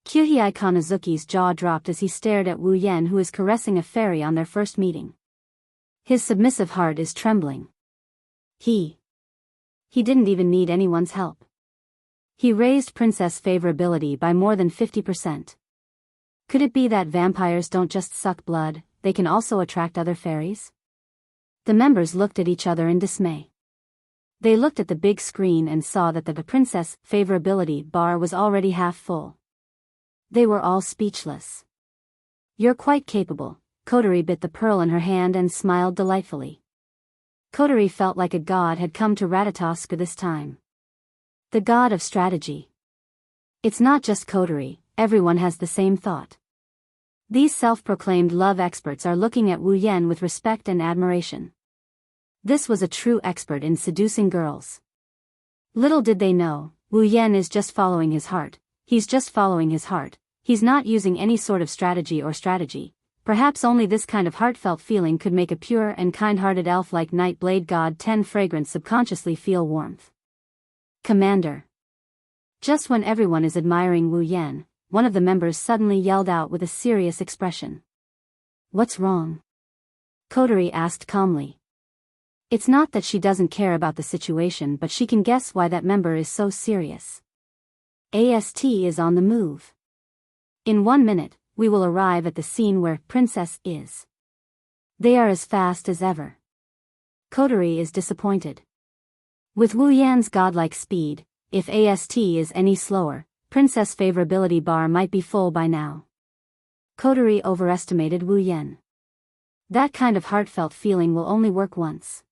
Kyuhei Kanazuki's jaw dropped as he stared at Wu Yan, who is caressing a fairy on their first meeting. His submissive heart is trembling. He didn't even need anyone's help. He raised princess favorability by more than 50%. Could it be that vampires don't just suck blood, they can also attract other fairies? The members looked at each other in dismay. They looked at the big screen and saw that the princess favorability bar was already half full. They were all speechless. "You're quite capable." Kotori bit the pearl in her hand and smiled delightfully. Kotori felt like a god had come to Ratatosk this time. The god of strategy. It's not just Kotori, everyone has the same thought. These self-proclaimed love experts are looking at Wu Yan with respect and admiration. This was a true expert in seducing girls. Little did they know, Wu Yan is just following his heart. He's just following his heart. He's not using any sort of strategy. Perhaps only this kind of heartfelt feeling could make a pure and kind-hearted elf like Night Blade God 10 Fragrance subconsciously feel warmth. "Commander." Just when everyone is admiring Wu Yan, one of the members suddenly yelled out with a serious expression. "What's wrong?" Kotori asked calmly. It's not that she doesn't care about the situation, but she can guess why that member is so serious. "AST is on the move. In 1 minute, we will arrive at the scene where Princess is. They are as fast as ever." Kotori is disappointed. With Wu Yan's godlike speed, if AST is any slower, Princess favorability bar might be full by now. Kotori overestimated Wu Yan. That kind of heartfelt feeling will only work once.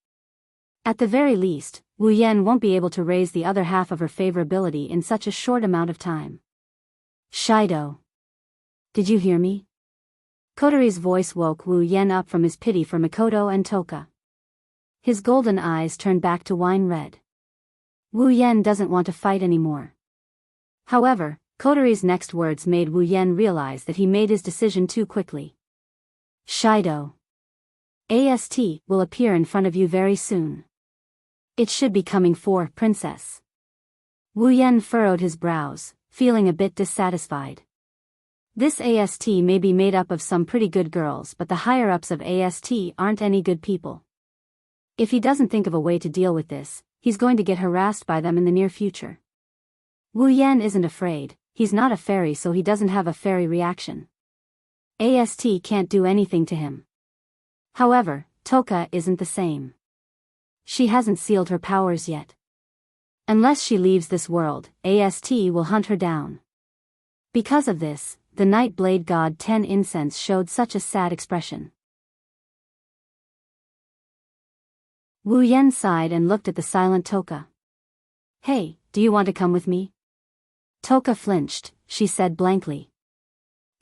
At the very least, Wu Yan won't be able to raise the other half of her favorability in such a short amount of time. "Shido. Did you hear me?" Kotori's voice woke Wu Yan up from his pity for Mikoto and Toka. His golden eyes turned back to wine red. Wu Yan doesn't want to fight anymore. However, Kotori's next words made Wu Yan realize that he made his decision too quickly. "Shido. AST will appear in front of you very soon. It should be coming for Princess." Wu Yan furrowed his brows, feeling a bit dissatisfied. This AST may be made up of some pretty good girls, but the higher-ups of AST aren't any good people. If he doesn't think of a way to deal with this, he's going to get harassed by them in the near future. Wu Yan isn't afraid, he's not a fairy, so he doesn't have a fairy reaction. AST can't do anything to him. However, Toka isn't the same. She hasn't sealed her powers yet. Unless she leaves this world, Ast will hunt her down. Because of this, the night blade god 10 Incense showed such a sad expression. Wu Yan sighed and looked at the silent Toka. Hey, do you want to come with me? Toka flinched, she said blankly.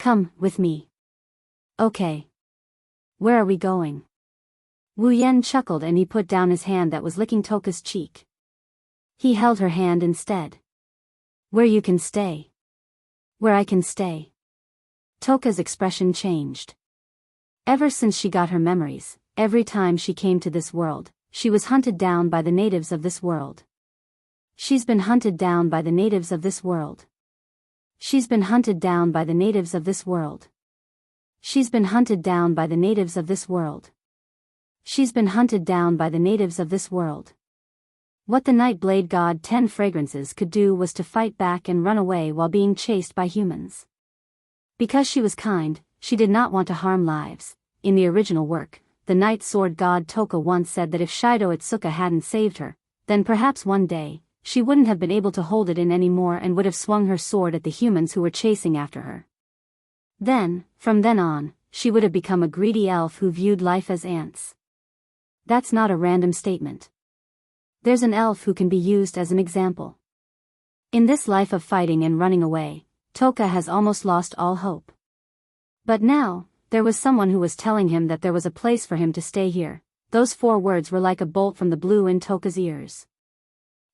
Come, with me. Okay. Where are we going? Wu Yan chuckled and he put down his hand that was licking Toka's cheek. He held her hand instead. Where you can stay. Where I can stay. Toka's expression changed. Ever since she got her memories, every time she came to this world, she was hunted down by the natives of this world. She's been hunted down by the natives of this world. She's been hunted down by the natives of this world. She's been hunted down by the natives of this world. She's been hunted down by the natives of this world. What the Night Blade God 10 Fragrances could do was to fight back and run away while being chased by humans. Because she was kind, she did not want to harm lives. In the original work, the Night Sword God Toka once said that if Shido Itsuka hadn't saved her, then perhaps one day, she wouldn't have been able to hold it in anymore and would have swung her sword at the humans who were chasing after her. Then, from then on, she would have become a greedy elf who viewed life as ants. That's not a random statement. There's an elf who can be used as an example. In this life of fighting and running away, Toka has almost lost all hope. But now, there was someone who was telling him that there was a place for him to stay here. Those 4 words were like a bolt from the blue in Toka's ears.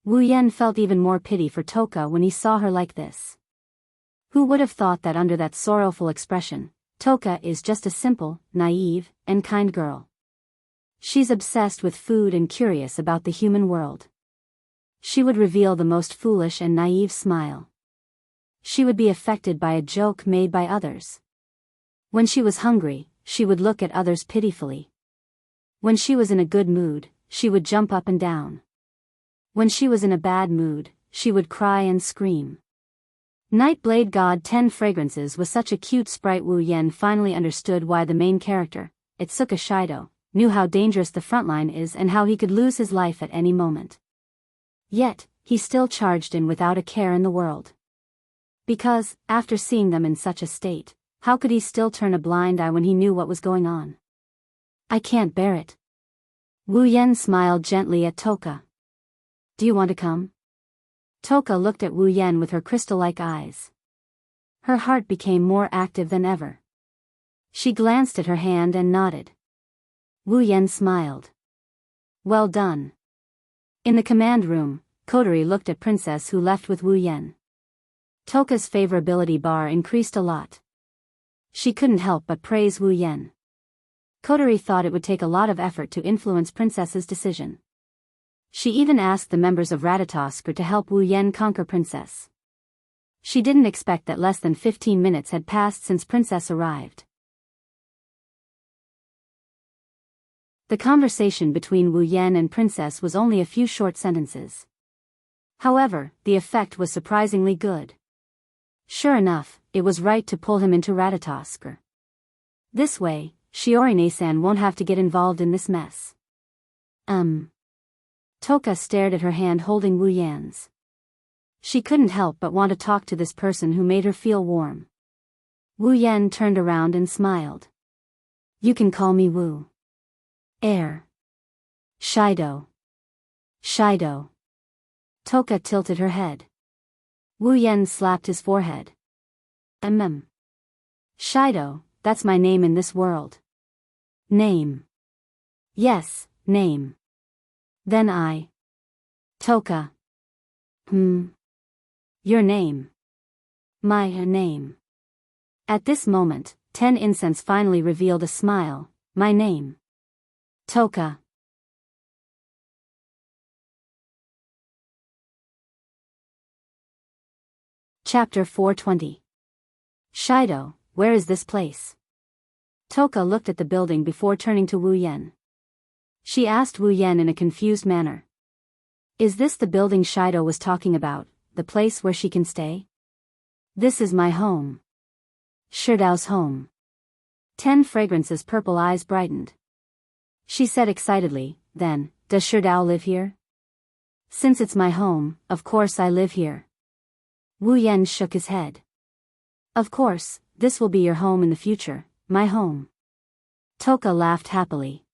Wu Yan felt even more pity for Toka when he saw her like this. Who would have thought that under that sorrowful expression, Toka is just a simple, naive, and kind girl. She's obsessed with food and curious about the human world. She would reveal the most foolish and naive smile. She would be affected by a joke made by others. When she was hungry, she would look at others pitifully. When she was in a good mood, she would jump up and down. When she was in a bad mood, she would cry and scream. Night Blade God 10 Fragrances was such a cute sprite. Wu Yan finally understood why the main character, Itsuka Shido, knew how dangerous the frontline is and how he could lose his life at any moment. Yet, he still charged in without a care in the world. Because, after seeing them in such a state, how could he still turn a blind eye when he knew what was going on? I can't bear it. Wu Yan smiled gently at Toka. Do you want to come? Toka looked at Wu Yan with her crystal-like eyes. Her heart became more active than ever. She glanced at her hand and nodded. Wu Yan smiled. Well done. In the command room, Kotori looked at Princess who left with Wu Yan. Toka's favorability bar increased a lot. She couldn't help but praise Wu Yan. Kotori thought it would take a lot of effort to influence Princess's decision. She even asked the members of Ratatoskr to help Wu Yan conquer Princess. She didn't expect that less than 15 minutes had passed since Princess arrived. The conversation between Wu Yan and Princess was only a few short sentences. However, the effect was surprisingly good. Sure enough, it was right to pull him into Ratatoskr. This way, Shiorine-san won't have to get involved in this mess. Toka stared at her hand holding Wu Yan's. She couldn't help but want to talk to this person who made her feel warm. Wu Yan turned around and smiled. You can call me Wu. Air. Shido. Shido. Toka tilted her head. Wu Yan slapped his forehead. Shido, that's my name in this world. Name. Yes, name. Then I. Toka. Your name. My name. At this moment, 10 Incense finally revealed a smile. My name. Toka. Chapter 420. Shido, where is this place? Toka looked at the building before turning to Wu Yan. She asked Wu Yan in a confused manner. Is this the building Shido was talking about, the place where she can stay? This is my home. Shidao's home. 10 Fragrances' purple eyes brightened. She said excitedly, then, does Shidao live here? Since it's my home, of course I live here. Wu Yan shook his head. Of course, this will be your home in the future, my home. Toka laughed happily.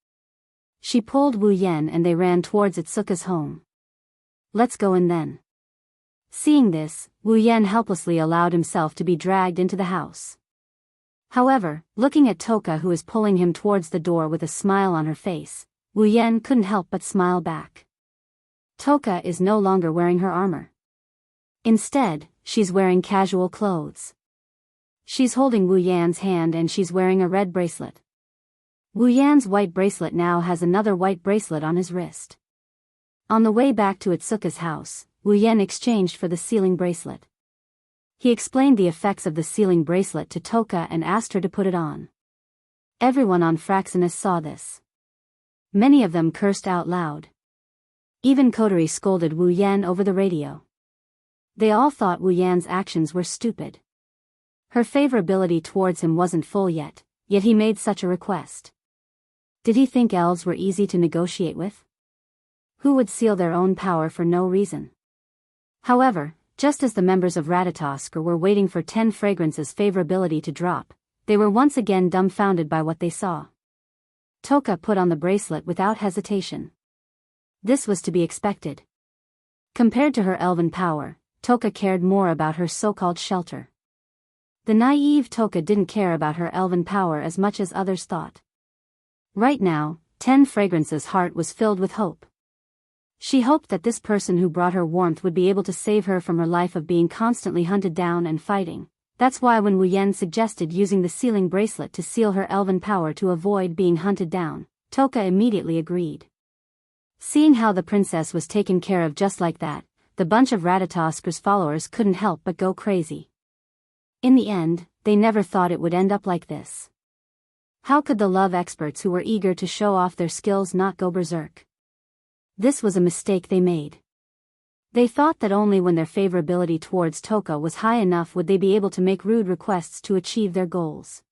She pulled Wu Yan and they ran towards Itsuka's home. Let's go in then. Seeing this, Wu Yan helplessly allowed himself to be dragged into the house. However, looking at Toka who is pulling him towards the door with a smile on her face, Wu Yan couldn't help but smile back. Toka is no longer wearing her armor. Instead, she's wearing casual clothes. She's holding Wu Yan's hand and she's wearing a red bracelet. Wu Yan's white bracelet now has another white bracelet on his wrist. On the way back to Itsuka's house, Wu Yan exchanged for the sealing bracelet. He explained the effects of the sealing bracelet to Toka and asked her to put it on. Everyone on Fraxinus saw this. Many of them cursed out loud. Even Kotori scolded Wu Yan over the radio. They all thought Wu Yan's actions were stupid. Her favorability towards him wasn't full yet he made such a request. Did he think elves were easy to negotiate with? Who would seal their own power for no reason? However, just as the members of Ratatosk were waiting for 10 Fragrance's favorability to drop, they were once again dumbfounded by what they saw. Toka put on the bracelet without hesitation. This was to be expected. Compared to her elven power, Toka cared more about her so-called shelter. The naive Toka didn't care about her elven power as much as others thought. Right now, 10 Fragrance's heart was filled with hope. She hoped that this person who brought her warmth would be able to save her from her life of being constantly hunted down and fighting. That's why when Wu Yan suggested using the sealing bracelet to seal her elven power to avoid being hunted down, Toka immediately agreed. Seeing how the princess was taken care of just like that, the bunch of Ratatosker's followers couldn't help but go crazy. In the end, they never thought it would end up like this. How could the love experts who were eager to show off their skills not go berserk? This was a mistake they made. They thought that only when their favorability towards Toka was high enough would they be able to make rude requests to achieve their goals.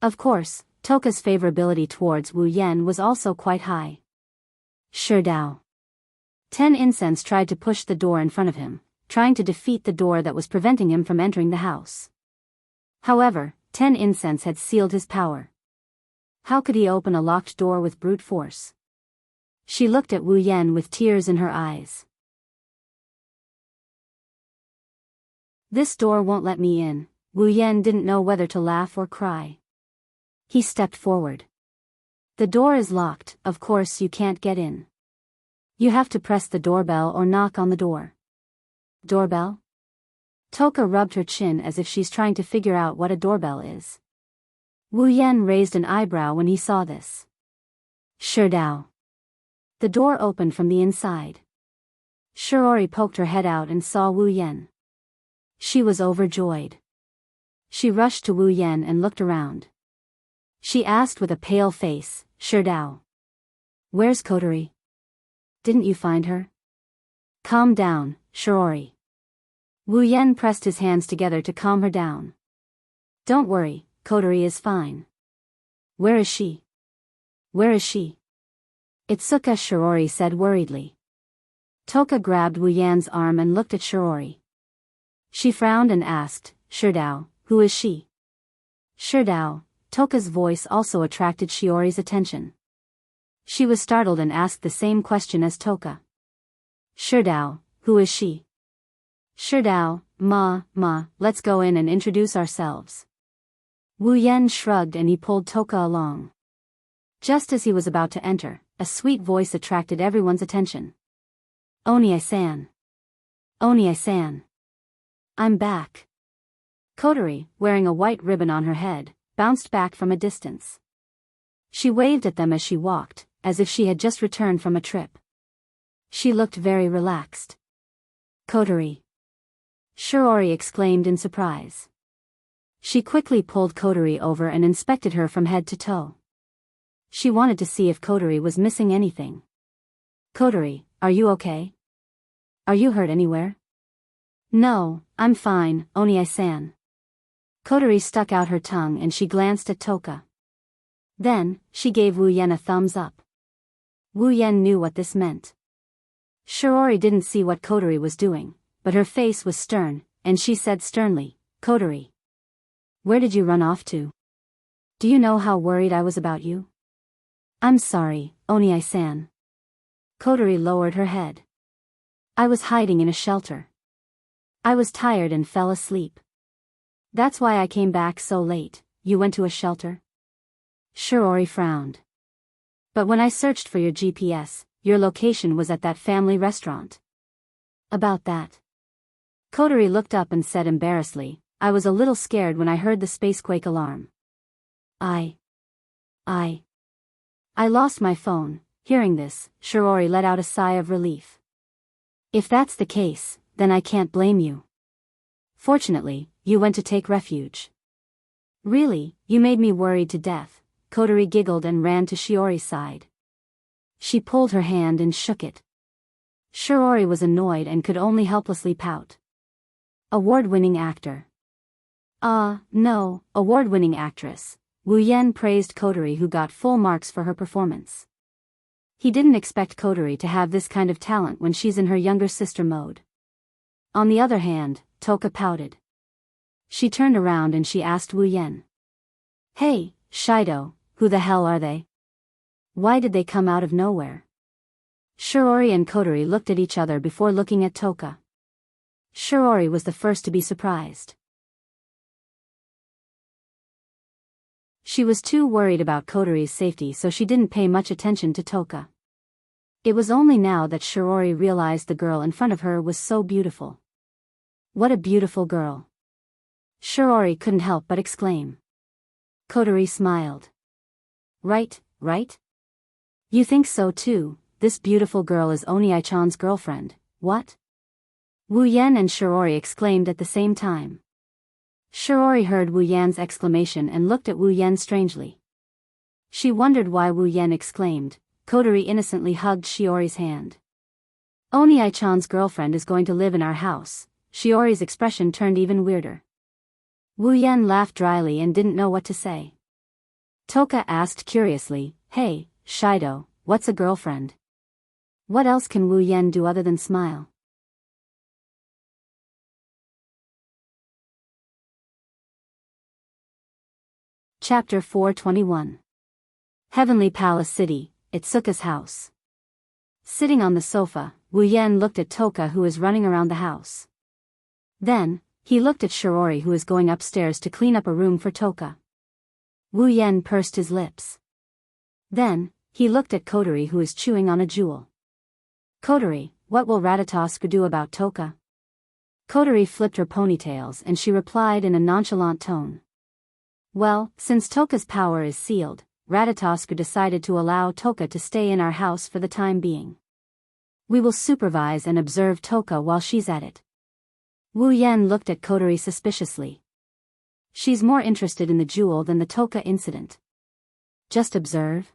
Of course, Toka's favorability towards Wu Yan was also quite high. Sure Dao. 10 Incense tried to push the door in front of him, trying to defeat the door that was preventing him from entering the house. However, 10 Incense had sealed his power. How could he open a locked door with brute force? She looked at Wu Yan with tears in her eyes. This door won't let me in. Wu Yan didn't know whether to laugh or cry. He stepped forward. The door is locked, of course you can't get in. You have to press the doorbell or knock on the door. Doorbell? Toka rubbed her chin as if she's trying to figure out what a doorbell is. Wu Yan raised an eyebrow when he saw this. Sure Dao. The door opened from the inside. Shiori poked her head out and saw Wu Yan. She was overjoyed. She rushed to Wu Yan and looked around. She asked with a pale face, Sure Dao. Where's Kotori? Didn't you find her? Calm down, Shiori. Wu Yan pressed his hands together to calm her down. Don't worry, Kotori is fine. Where is she? Where is she? Itsuka, Shiori said worriedly. Toka grabbed Wu Yan's arm and looked at Shiori. She frowned and asked, Sure Dao, who is she? Sure Dao. Toka's voice also attracted Shiori's attention. She was startled and asked the same question as Toka. Sure Dao, who is she? Sure Dao, ma, let's go in and introduce ourselves. Wu Yan shrugged and he pulled Toka along. Just as he was about to enter, a sweet voice attracted everyone's attention. Onie-san. Onie-san. I'm back. Kotori, wearing a white ribbon on her head, bounced back from a distance. She waved at them as she walked, as if she had just returned from a trip. She looked very relaxed. Kotori. Shiori exclaimed in surprise. She quickly pulled Kotori over and inspected her from head to toe. She wanted to see if Kotori was missing anything. Kotori, are you okay? Are you hurt anywhere? No, I'm fine, Onie-san. Kotori stuck out her tongue and she glanced at Toka. Then, she gave Wu Yan a thumbs up. Wu Yan knew what this meant. Shiori didn't see what Kotori was doing, but her face was stern, and she said sternly, "Kotori, where did you run off to? Do you know how worried I was about you?" "I'm sorry, Onii-san." Kotori lowered her head. "I was hiding in a shelter. I was tired and fell asleep. That's why I came back so late." "You went to a shelter?" Shiori frowned. "But when I searched for your GPS, your location was at that family restaurant." "About that?" Kotori looked up and said embarrassedly, "I was a little scared when I heard the spacequake alarm. I lost my phone." Hearing this, Shiori let out a sigh of relief. "If that's the case, then I can't blame you. Fortunately, you went to take refuge." "Really, you made me worried to death." Kotori giggled and ran to Shiori's side. She pulled her hand and shook it. Shiori was annoyed and could only helplessly pout. Award-winning actor. No, award-winning actress. Wu Yan praised Kotori, who got full marks for her performance. He didn't expect Kotori to have this kind of talent when she's in her younger sister mode. On the other hand, Toka pouted. She turned around and she asked Wu Yan. "Hey, Shido, who the hell are they? Why did they come out of nowhere?" Shiori and Kotori looked at each other before looking at Toka. Shiori was the first to be surprised. She was too worried about Kotori's safety, so she didn't pay much attention to Toka. It was only now that Shiori realized the girl in front of her was so beautiful. What a beautiful girl. Shiori couldn't help but exclaim. Kotori smiled. Right? You think so too? This beautiful girl is Onii-chan's girlfriend, what?" Wu Yan and Shiori exclaimed at the same time. Shiori heard Wu Yan's exclamation and looked at Wu Yan strangely. She wondered why Wu Yan exclaimed. Kotori innocently hugged Shiori's hand. "Onii-chan's girlfriend is going to live in our house." Shiori's expression turned even weirder. Wu Yan laughed dryly and didn't know what to say. Toka asked curiously, "Hey, Shido, what's a girlfriend?" What else can Wu Yan do other than smile? Chapter 421. Heavenly Palace City, Itsuka's house. Sitting on the sofa, Wu Yan looked at Toka, who is running around the house. Then, he looked at Shiori, who is going upstairs to clean up a room for Toka. Wu Yan pursed his lips. Then, he looked at Kotori, who is chewing on a jewel. "Kotori, what will Ratatosk do about Toka?" Kotori flipped her ponytails and she replied in a nonchalant tone. "Well, since Toka's power is sealed, Ratatosk decided to allow Toka to stay in our house for the time being. We will supervise and observe Toka while she's at it." Wu Yan looked at Kotori suspiciously. She's more interested in the jewel than the Toka incident. Just observe?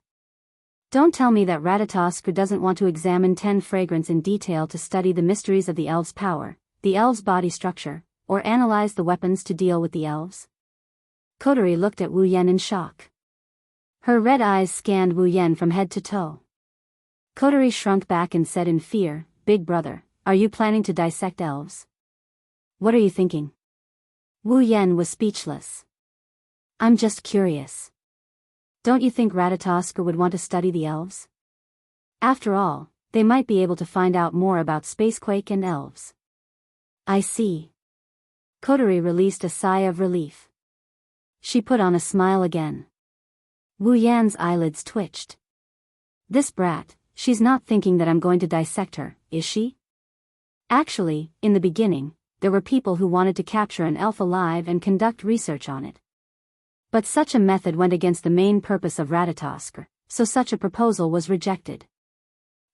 Don't tell me that Ratatosk doesn't want to examine 10 fragrance in detail to study the mysteries of the elves' power, the elves' body structure, or analyze the weapons to deal with the elves? Kotori looked at Wu Yan in shock. Her red eyes scanned Wu Yan from head to toe. Kotori shrunk back and said in fear, "Big brother, are you planning to dissect elves? What are you thinking?" Wu Yan was speechless. "I'm just curious. Don't you think Ratatosk would want to study the elves? After all, they might be able to find out more about Spacequake and elves." "I see." Kotori released a sigh of relief. She put on a smile again. Wu Yan's eyelids twitched. "This brat, she's not thinking that I'm going to dissect her, is she? Actually, in the beginning, there were people who wanted to capture an elf alive and conduct research on it. But such a method went against the main purpose of Ratatosk, so such a proposal was rejected."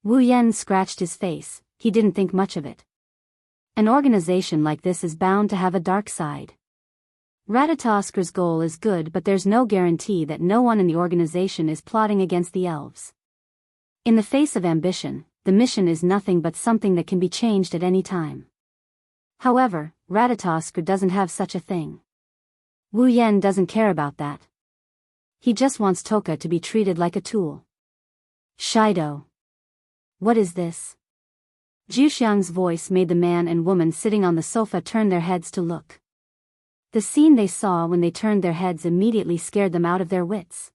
Wu Yan scratched his face. He didn't think much of it. An organization like this is bound to have a dark side. Ratatosk's goal is good, but there's no guarantee that no one in the organization is plotting against the elves. In the face of ambition, the mission is nothing but something that can be changed at any time. However, Ratatosk doesn't have such a thing. Wu Yan doesn't care about that. He just wants Toka to be treated like a tool. "Shido. What is this?" Zhuxiang's voice made the man and woman sitting on the sofa turn their heads to look. The scene they saw when they turned their heads immediately scared them out of their wits.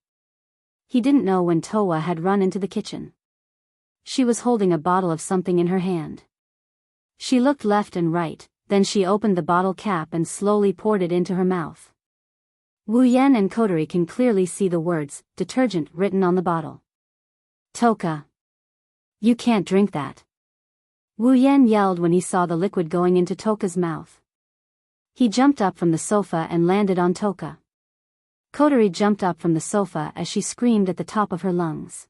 He didn't know when Towa had run into the kitchen. She was holding a bottle of something in her hand. She looked left and right, then she opened the bottle cap and slowly poured it into her mouth. Wu Yan and Coterie can clearly see the words, detergent, written on the bottle. Toka. You can't drink that. Wu Yan yelled when he saw the liquid going into Toka's mouth. He jumped up from the sofa and landed on Toka. Coterie jumped up from the sofa as she screamed at the top of her lungs.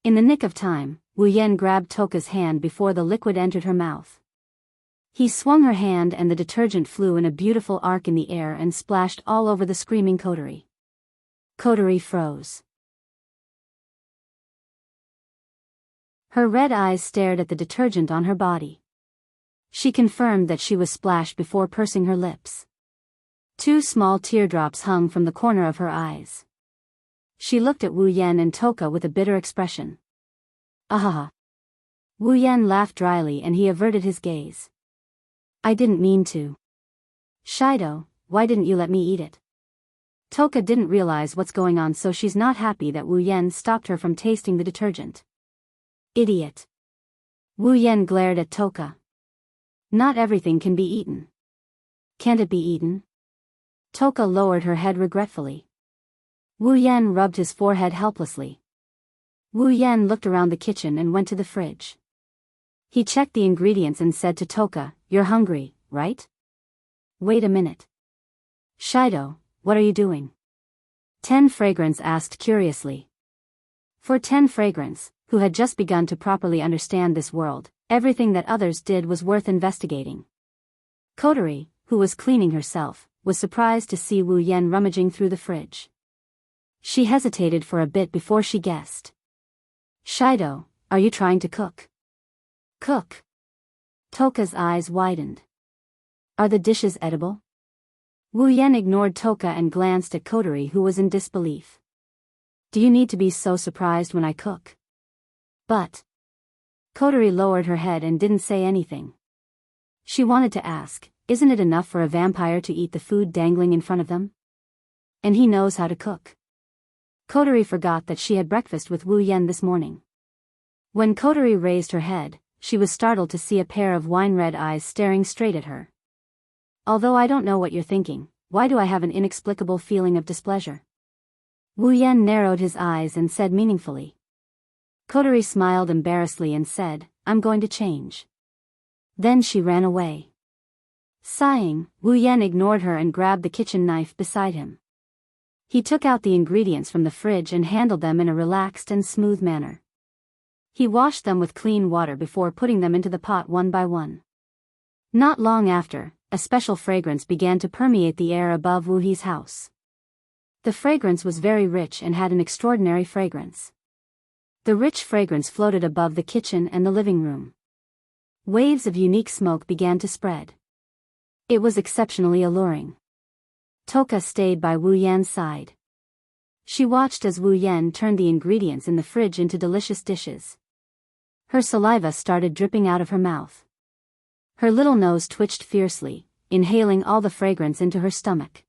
In the nick of time, Wu Yan grabbed Toka's hand before the liquid entered her mouth. He swung her hand and the detergent flew in a beautiful arc in the air and splashed all over the screaming Coterie. Coterie froze. Her red eyes stared at the detergent on her body. She confirmed that she was splashed before pursing her lips. 2 small teardrops hung from the corner of her eyes. She looked at Wu Yan and Toka with a bitter expression. Ahaha. Wu Yan laughed dryly and he averted his gaze. I didn't mean to. Shido, why didn't you let me eat it? Toka didn't realize what's going on, so she's not happy that Wu Yan stopped her from tasting the detergent. Idiot. Wu Yan glared at Toka. Not everything can be eaten. Can't it be eaten? Toka lowered her head regretfully. Wu Yan rubbed his forehead helplessly. Wu Yan looked around the kitchen and went to the fridge. He checked the ingredients and said to Toka, You're hungry, right? Wait a minute. Shido, what are you doing? 10 Fragrance asked curiously. For 10 Fragrance, who had just begun to properly understand this world, everything that others did was worth investigating. Coterie, who was cleaning herself, was surprised to see Wu Yan rummaging through the fridge. She hesitated for a bit before she guessed. Shido, are you trying to cook? Cook. Toka's eyes widened. Are the dishes edible? Wu Yan ignored Toka and glanced at Coterie, who was in disbelief. Do you need to be so surprised when I cook? But. Coterie lowered her head and didn't say anything. She wanted to ask, isn't it enough for a vampire to eat the food dangling in front of them? And he knows how to cook. Coterie forgot that she had breakfast with Wu Yan this morning. When Coterie raised her head, she was startled to see a pair of wine-red eyes staring straight at her. Although I don't know what you're thinking, why do I have an inexplicable feeling of displeasure? Wu Yan narrowed his eyes and said meaningfully. Coterie smiled embarrassedly and said, I'm going to change. Then she ran away. Sighing, Wu Yan ignored her and grabbed the kitchen knife beside him. He took out the ingredients from the fridge and handled them in a relaxed and smooth manner. He washed them with clean water before putting them into the pot one by one. Not long after, a special fragrance began to permeate the air above Wu He's house. The fragrance was very rich and had an extraordinary fragrance. The rich fragrance floated above the kitchen and the living room. Waves of unique smoke began to spread. It was exceptionally alluring. Toka stayed by Wu Yan's side. She watched as Wu Yan turned the ingredients in the fridge into delicious dishes. Her saliva started dripping out of her mouth. Her little nose twitched fiercely, inhaling all the fragrance into her stomach.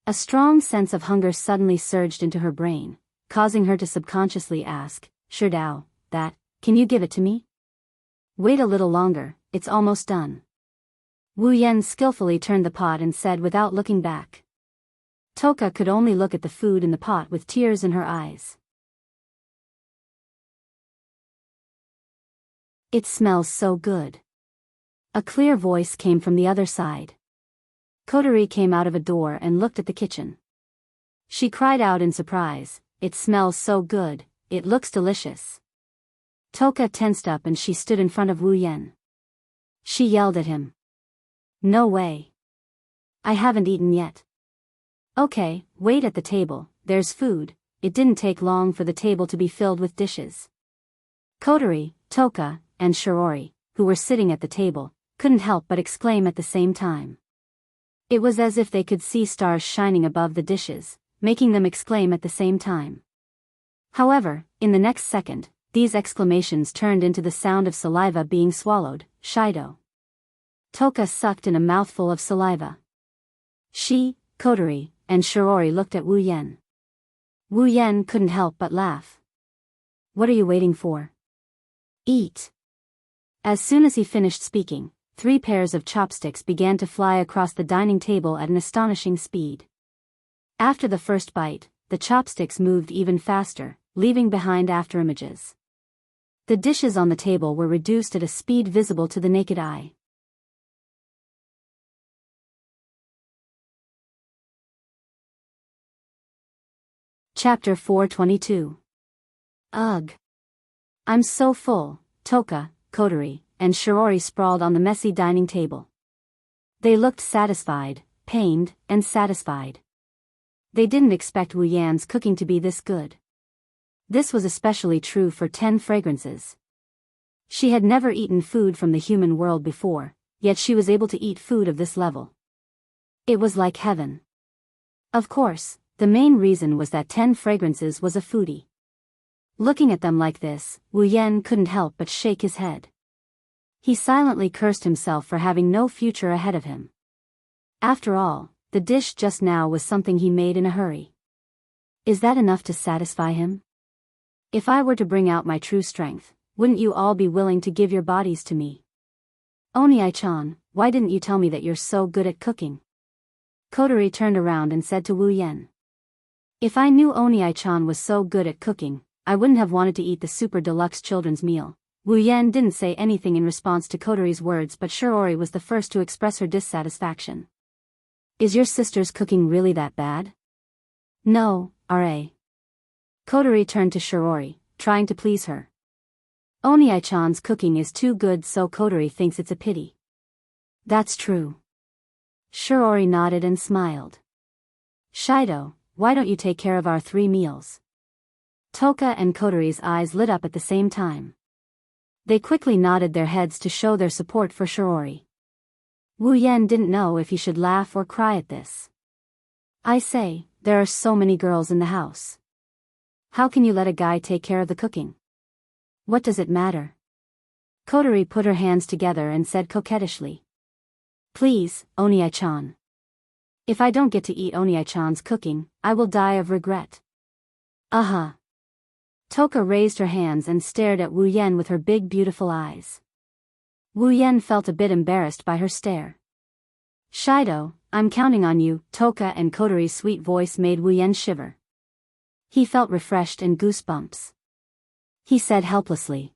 A strong sense of hunger suddenly surged into her brain, causing her to subconsciously ask, Shidao, can you give it to me? Wait a little longer, it's almost done. Wu Yan skillfully turned the pot and said without looking back. Toka could only look at the food in the pot with tears in her eyes. It smells so good. A clear voice came from the other side. Coterie came out of a door and looked at the kitchen. She cried out in surprise, It smells so good, it looks delicious. Toka tensed up and she stood in front of Wu Yan. She yelled at him. No way. I haven't eaten yet. Okay, wait at the table, there's food. It didn't take long for the table to be filled with dishes. Coterie, Toka, and Shiori, who were sitting at the table, couldn't help but exclaim at the same time. It was as if they could see stars shining above the dishes, making them exclaim at the same time. However, in the next second, these exclamations turned into the sound of saliva being swallowed. Shido. Toka sucked in a mouthful of saliva. She, Kotori, and Shirori looked at Wu Yen. Wu Yen couldn't help but laugh. What are you waiting for? Eat. As soon as he finished speaking, 3 pairs of chopsticks began to fly across the dining table at an astonishing speed. After the first bite, the chopsticks moved even faster, leaving behind afterimages. The dishes on the table were reduced at a speed visible to the naked eye. Chapter 422. Ugh. I'm so full. Toka, Kotori, and Shirori sprawled on the messy dining table. They looked satisfied, pained, and satisfied. They didn't expect Wu Yan's cooking to be this good. This was especially true for 10 fragrances. She had never eaten food from the human world before, yet she was able to eat food of this level. It was like heaven. Of course, the main reason was that 10 fragrances was a foodie. Looking at them like this, Wu Yan couldn't help but shake his head. He silently cursed himself for having no future ahead of him. After all, the dish just now was something he made in a hurry. Is that enough to satisfy him? If I were to bring out my true strength, wouldn't you all be willing to give your bodies to me? Oni-chan, why didn't you tell me that you're so good at cooking? Kotori turned around and said to Wu Yan. If I knew Oni-chan was so good at cooking, I wouldn't have wanted to eat the super deluxe children's meal. Wu Yan didn't say anything in response to Kotori's words, but Shirori was the first to express her dissatisfaction. Is your sister's cooking really that bad? No, R.A. Kotori turned to Shirori, trying to please her. Oni-chan's cooking is too good, so Kotori thinks it's a pity. That's true. Shirori nodded and smiled. Shido, why don't you take care of our 3 meals? Toka and Kotori's eyes lit up at the same time. They quickly nodded their heads to show their support for Shirori. Wu Yan didn't know if he should laugh or cry at this. I say, there are so many girls in the house. How can you let a guy take care of the cooking? What does it matter? Kotori put her hands together and said coquettishly. Please, Oni-chan. If I don't get to eat Oni-chan's cooking, I will die of regret. Toka raised her hands and stared at Wu Yan with her big beautiful eyes. Wu Yan felt a bit embarrassed by her stare. Shido, I'm counting on you. Toka and Kotori's sweet voice made Wu Yan shiver. He felt refreshed and goosebumps. He said helplessly.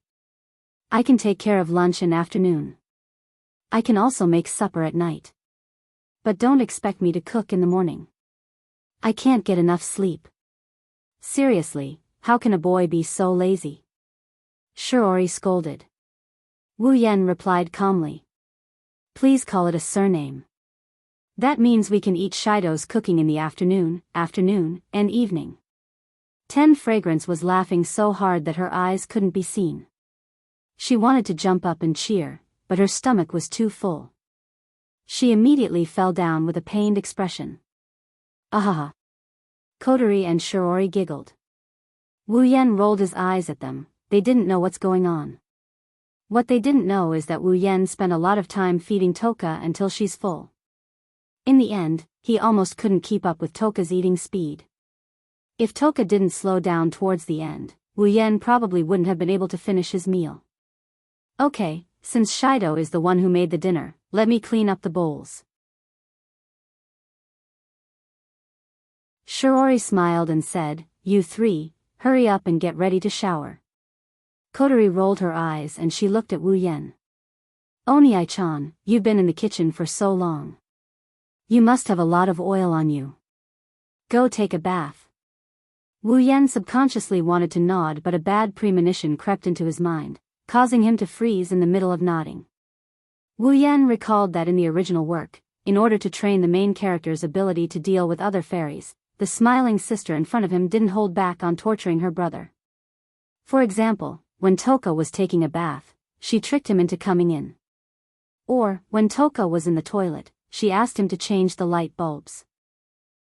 I can take care of lunch and afternoon. I can also make supper at night. But don't expect me to cook in the morning. I can't get enough sleep. Seriously, how can a boy be so lazy? Shirori scolded. Wu Yan replied calmly. Please call it a surname. That means we can eat Shido's cooking in the afternoon, and evening. 10 Fragrance was laughing so hard that her eyes couldn't be seen. She wanted to jump up and cheer, but her stomach was too full. She immediately fell down with a pained expression. Ahaha. Kotori and Shirori giggled. Wu Yan rolled his eyes at them. They didn't know what's going on. What they didn't know is that Wu Yan spent a lot of time feeding Toka until she's full. In the end, he almost couldn't keep up with Toka's eating speed. If Toka didn't slow down towards the end, Wu Yan probably wouldn't have been able to finish his meal. Okay, since Shido is the one who made the dinner, let me clean up the bowls. Shirori smiled and said, You 3, hurry up and get ready to shower. Kotori rolled her eyes and she looked at Wu Yan. Oni-chan, you've been in the kitchen for so long. You must have a lot of oil on you. Go take a bath. Wu Yan subconsciously wanted to nod, but a bad premonition crept into his mind, causing him to freeze in the middle of nodding. Wu Yan recalled that in the original work, in order to train the main character's ability to deal with other fairies, the smiling sister in front of him didn't hold back on torturing her brother. For example, when Toka was taking a bath, she tricked him into coming in. Or, when Toka was in the toilet, she asked him to change the light bulbs.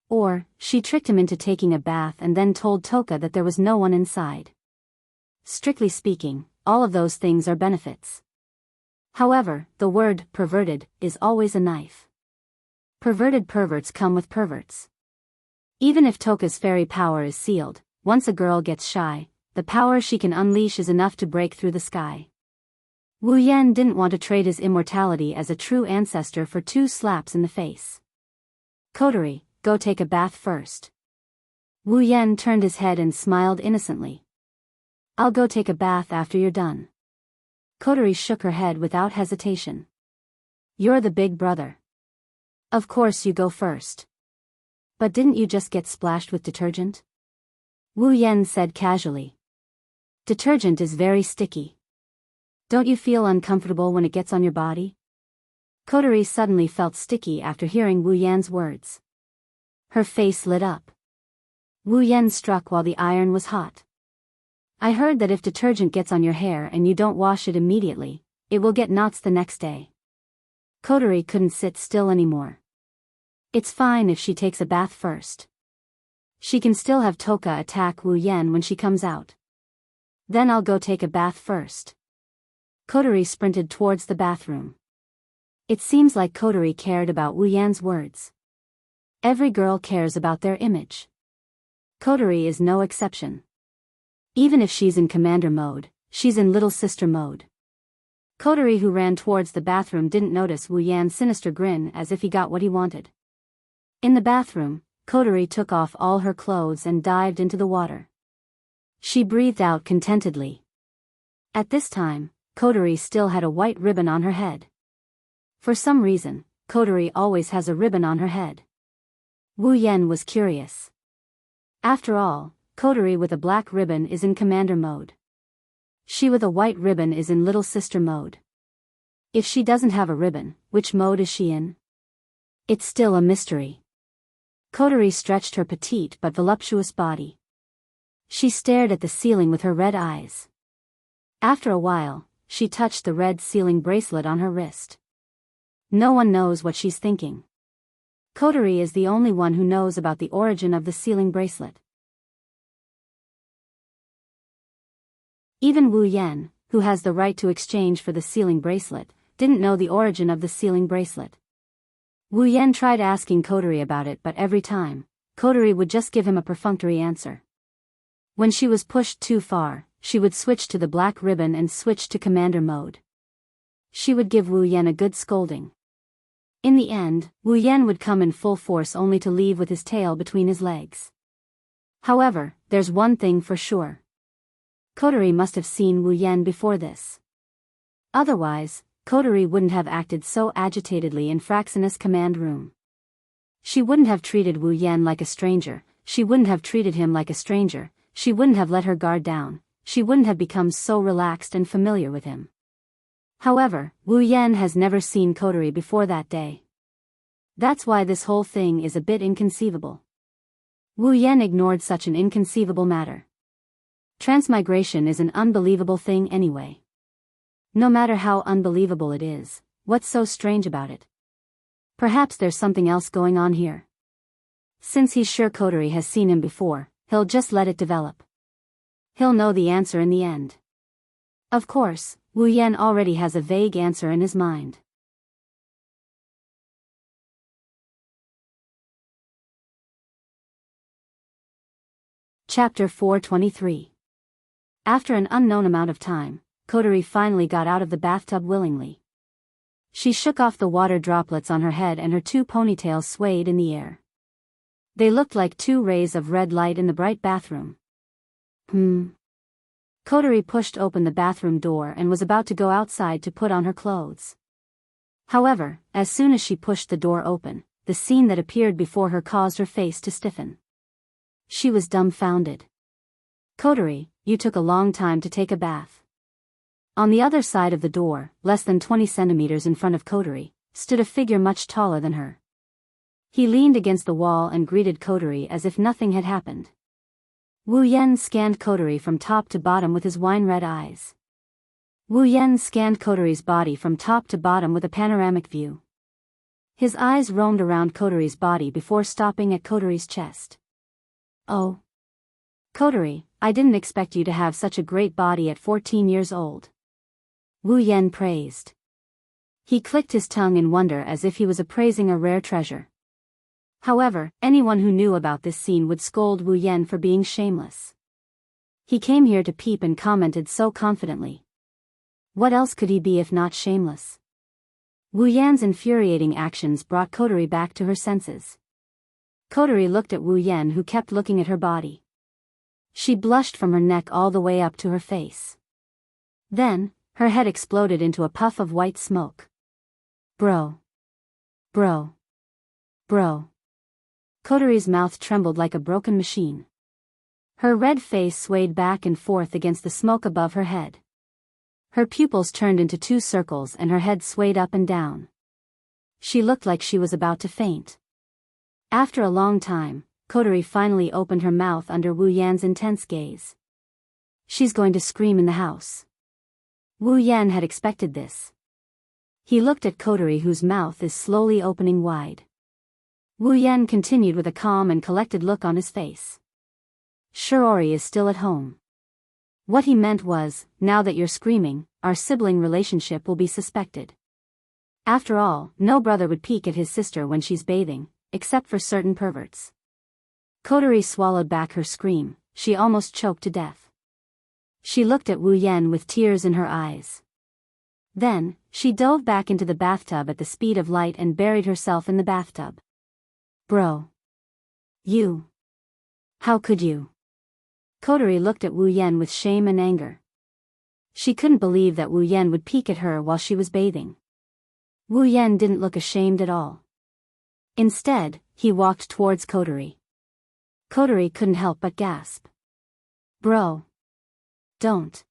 Or, she tricked him into taking a bath and then told Toka that there was no one inside. strictly speaking, all of those things are benefits. However, the word perverted is always a knife. Perverted perverts come with perverts. Even if Toka's fairy power is sealed, once a girl gets shy, the power she can unleash is enough to break through the sky. Wu Yan didn't want to trade his immortality as a true ancestor for 2 slaps in the face. Kotori, go take a bath first. Wu Yan turned his head and smiled innocently. I'll go take a bath after you're done. Kotori shook her head without hesitation. You're the big brother. Of course you go first. But didn't you just get splashed with detergent? Wu Yan said casually. Detergent is very sticky. Don't you feel uncomfortable when it gets on your body? Kotori suddenly felt sticky after hearing Wu Yan's words. Her face lit up. Wu Yan struck while the iron was hot. I heard that if detergent gets on your hair and you don't wash it immediately, it will get knots the next day. Kotori couldn't sit still anymore. It's fine if she takes a bath first. She can still have Toka attack Wu Yan when she comes out. Then I'll go take a bath first. Kotori sprinted towards the bathroom. It seems like Kotori cared about Wu Yan's words. Every girl cares about their image. Kotori is no exception. Even if she's in commander mode, she's in little sister mode. Kotori, who ran towards the bathroom, didn't notice Wu Yan's sinister grin, as if he got what he wanted. In the bathroom, Kotori took off all her clothes and dived into the water. She breathed out contentedly. At this time, Kotori still had a white ribbon on her head. For some reason, Kotori always has a ribbon on her head. Wu Yan was curious. After all, Kotori with a black ribbon is in commander mode. She with a white ribbon is in little sister mode. If she doesn't have a ribbon, which mode is she in? It's still a mystery. Kotori stretched her petite but voluptuous body. She stared at the ceiling with her red eyes. After a while, she touched the red sealing bracelet on her wrist. No one knows what she's thinking. Kotori is the only one who knows about the origin of the sealing bracelet. Even Wu Yan, who has the right to exchange for the sealing bracelet, didn't know the origin of the sealing bracelet. Wu Yan tried asking Kotori about it, but every time, Kotori would just give him a perfunctory answer. When she was pushed too far, she would switch to the black ribbon and switch to commander mode. She would give Wu Yan a good scolding. In the end, Wu Yan would come in full force only to leave with his tail between his legs. However, there's one thing for sure. Kotori must have seen Wu Yan before this. Otherwise, Kotori wouldn't have acted so agitatedly in Fraxinus' command room. She wouldn't have treated Wu Yan like a stranger, she wouldn't have treated him like a stranger, she wouldn't have let her guard down, she wouldn't have become so relaxed and familiar with him. However, Wu Yan has never seen Kotori before that day. That's why this whole thing is a bit inconceivable. Wu Yan ignored such an inconceivable matter. Transmigration is an unbelievable thing anyway. No matter how unbelievable it is, what's so strange about it? Perhaps there's something else going on here. Since he's sure Kotori has seen him before, he'll just let it develop. He'll know the answer in the end. Of course, Wu Yan already has a vague answer in his mind. Chapter 423. After an unknown amount of time, Kotori finally got out of the bathtub willingly. She shook off the water droplets on her head and her 2 ponytails swayed in the air. They looked like 2 rays of red light in the bright bathroom. Kotori pushed open the bathroom door and was about to go outside to put on her clothes. However, as soon as she pushed the door open, the scene that appeared before her caused her face to stiffen. She was dumbfounded. Kotori, you took a long time to take a bath. On the other side of the door, less than 20 centimeters in front of Kotori, stood a figure much taller than her. He leaned against the wall and greeted Kotori as if nothing had happened. Wu Yan scanned Kotori from top to bottom with his wine-red eyes. Wu Yan scanned Kotori's body from top to bottom with a panoramic view. His eyes roamed around Kotori's body before stopping at Kotori's chest. Oh. Coterie, I didn't expect you to have such a great body at 14 years old. Wu Yan praised. He clicked his tongue in wonder as if he was appraising a rare treasure. However, anyone who knew about this scene would scold Wu Yan for being shameless. He came here to peep and commented so confidently. What else could he be if not shameless? Wu Yan's infuriating actions brought Coterie back to her senses. Coterie looked at Wu Yan, who kept looking at her body. She blushed from her neck all the way up to her face. Then, her head exploded into a puff of white smoke. Bro. Bro. Bro. Coterie's mouth trembled like a broken machine. Her red face swayed back and forth against the smoke above her head. Her pupils turned into two circles and her head swayed up and down. She looked like she was about to faint. After a long time, Coterie finally opened her mouth under Wu Yan's intense gaze. She's going to scream in the house. Wu Yan had expected this. He looked at Coterie, whose mouth is slowly opening wide. Wu Yan continued with a calm and collected look on his face. Shiori is still at home. What he meant was, now that you're screaming, our sibling relationship will be suspected. After all, no brother would peek at his sister when she's bathing, except for certain perverts. Coterie swallowed back her scream. She almost choked to death. She looked at Wu Yan with tears in her eyes. Then, she dove back into the bathtub at the speed of light and buried herself in the bathtub. Bro. You. How could you? Coterie looked at Wu Yan with shame and anger. She couldn't believe that Wu Yan would peek at her while she was bathing. Wu Yan didn't look ashamed at all. Instead, he walked towards Coterie. Coterie couldn't help but gasp. Bro. Don't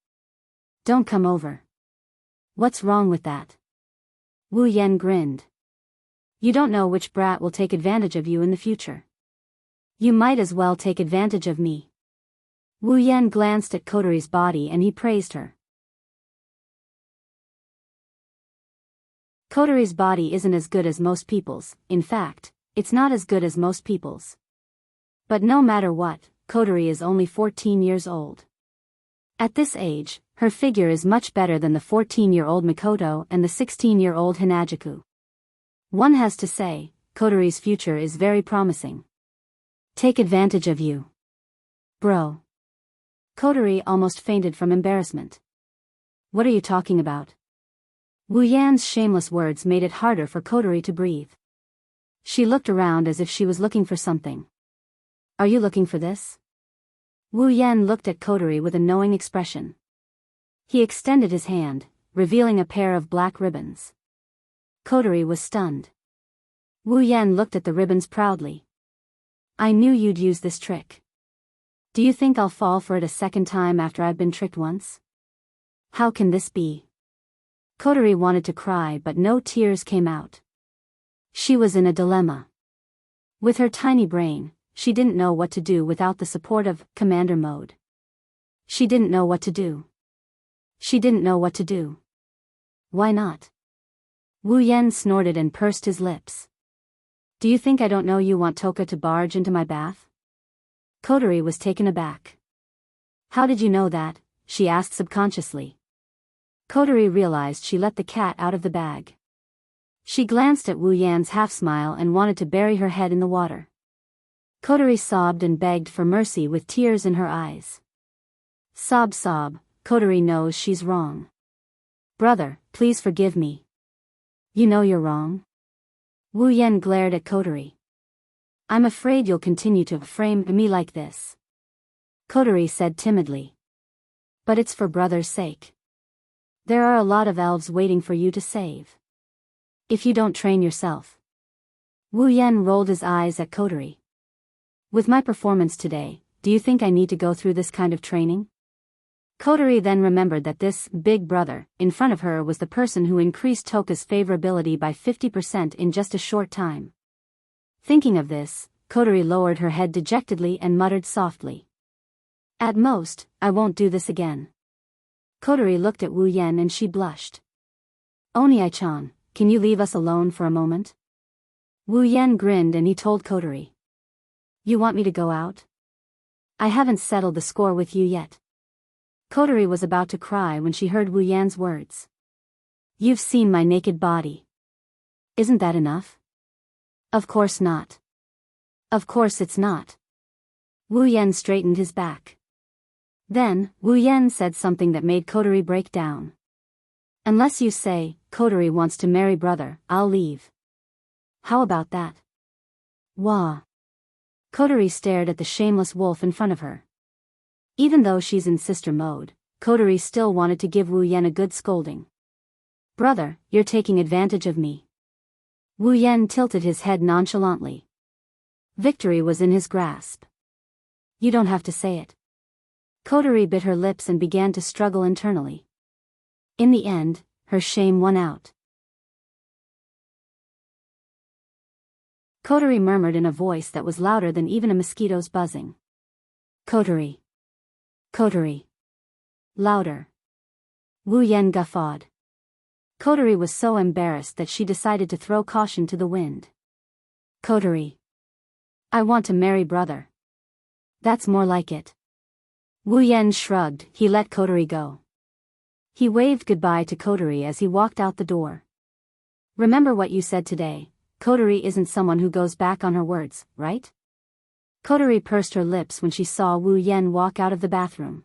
come over. What's wrong with that? Wu Yan grinned. You don't know which brat will take advantage of you in the future. You might as well take advantage of me. Wu Yan glanced at Coterie's body and he praised her. Coterie's body isn't as good as most people's. In fact, it's not as good as most people's. But no matter what, Coterie is only 14 years old. At this age, her figure is much better than the 14-year-old Mikoto and the 16-year-old Hinajuku. One has to say, Coterie's future is very promising. Take advantage of you. Bro. Coterie almost fainted from embarrassment. What are you talking about? Wu Yan's shameless words made it harder for Coterie to breathe. She looked around as if she was looking for something. Are you looking for this? Wu Yan looked at Coterie with a knowing expression. He extended his hand, revealing a pair of black ribbons. Coterie was stunned. Wu Yan looked at the ribbons proudly. I knew you'd use this trick. Do you think I'll fall for it a second time after I've been tricked once? How can this be? Coterie wanted to cry but no tears came out. She was in a dilemma. With her tiny brain, she didn't know what to do without the support of Commander Mode. She didn't know what to do. She didn't know what to do. Why not? Wu Yan snorted and pursed his lips. Do you think I don't know you want Toka to barge into my bath? Coterie was taken aback. How did you know that? She asked subconsciously. Coterie realized she let the cat out of the bag. She glanced at Wu Yan's half-smile and wanted to bury her head in the water. Coterie sobbed and begged for mercy with tears in her eyes. Sob, sob, Coterie knows she's wrong. Brother, please forgive me. You know you're wrong? Wu Yan glared at Coterie. I'm afraid you'll continue to frame me like this. Coterie said timidly. But it's for brother's sake. There are a lot of elves waiting for you to save. If you don't train yourself. Wu Yan rolled his eyes at Coterie. With my performance today, do you think I need to go through this kind of training? Coterie then remembered that this big brother in front of her was the person who increased Toka's favorability by 50% in just a short time. Thinking of this, Coterie lowered her head dejectedly and muttered softly. At most, I won't do this again. Coterie looked at Wu Yan and she blushed. Oni-chan, can you leave us alone for a moment? Wu Yan grinned and he told Coterie. You want me to go out? I haven't settled the score with you yet. Coterie was about to cry when she heard Wu Yan's words. You've seen my naked body. Isn't that enough? Of course not. Of course it's not. Wu Yan straightened his back. Then, Wu Yan said something that made Coterie break down. Unless you say, Coterie wants to marry brother, I'll leave. How about that? Wah. Coterie stared at the shameless wolf in front of her. Even though she's in sister mode, Coterie still wanted to give Wu Yan a good scolding. Brother, you're taking advantage of me. Wu Yan tilted his head nonchalantly. Victory was in his grasp. You don't have to say it. Coterie bit her lips and began to struggle internally. In the end, her shame won out. Coterie murmured in a voice that was louder than even a mosquito's buzzing. Coterie. Coterie. Louder. Wu Yan guffawed. Coterie was so embarrassed that she decided to throw caution to the wind. Coterie. I want to marry brother. That's more like it. Wu Yan shrugged. He let Coterie go. He waved goodbye to Coterie as he walked out the door. Remember what you said today. Coterie isn't someone who goes back on her words, right? Coterie pursed her lips when she saw Wu Yan walk out of the bathroom.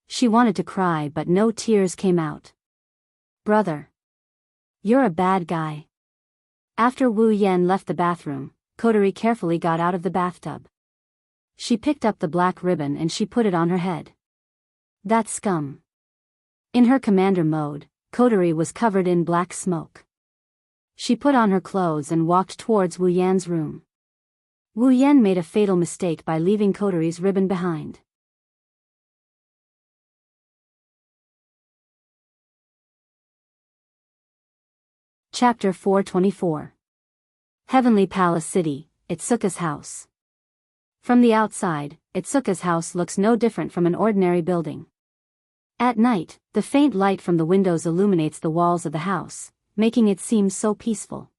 She wanted to cry but no tears came out. Brother. You're a bad guy. After Wu Yan left the bathroom, Coterie carefully got out of the bathtub. She picked up the black ribbon and she put it on her head. That scum. In her commander mode, Coterie was covered in black smoke. She put on her clothes and walked towards Wu Yan's room. Wu Yan made a fatal mistake by leaving Coterie's ribbon behind. Chapter 424. Heavenly Palace City, Itsuka's house. From the outside, Itsuka's house looks no different from an ordinary building. At night, the faint light from the windows illuminates the walls of the house, making it seem so peaceful.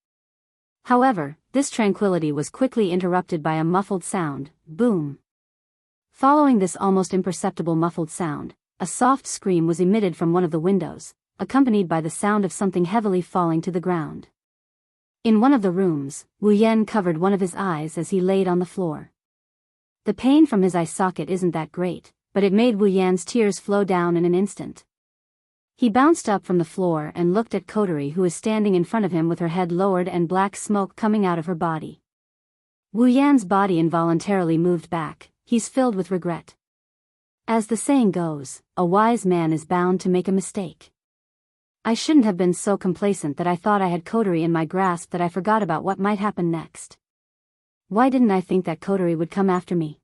However, this tranquility was quickly interrupted by a muffled sound, boom. Following this almost imperceptible muffled sound, a soft scream was emitted from one of the windows, accompanied by the sound of something heavily falling to the ground. In one of the rooms, Wu Yan covered one of his eyes as he laid on the floor. The pain from his eye socket isn't that great, but it made Wu Yan's tears flow down in an instant. He bounced up from the floor and looked at Coterie, who was standing in front of him with her head lowered and black smoke coming out of her body. Wu Yan's body involuntarily moved back. He's filled with regret. As the saying goes, a wise man is bound to make a mistake. I shouldn't have been so complacent that I thought I had Coterie in my grasp that I forgot about what might happen next. Why didn't I think that Coterie would come after me?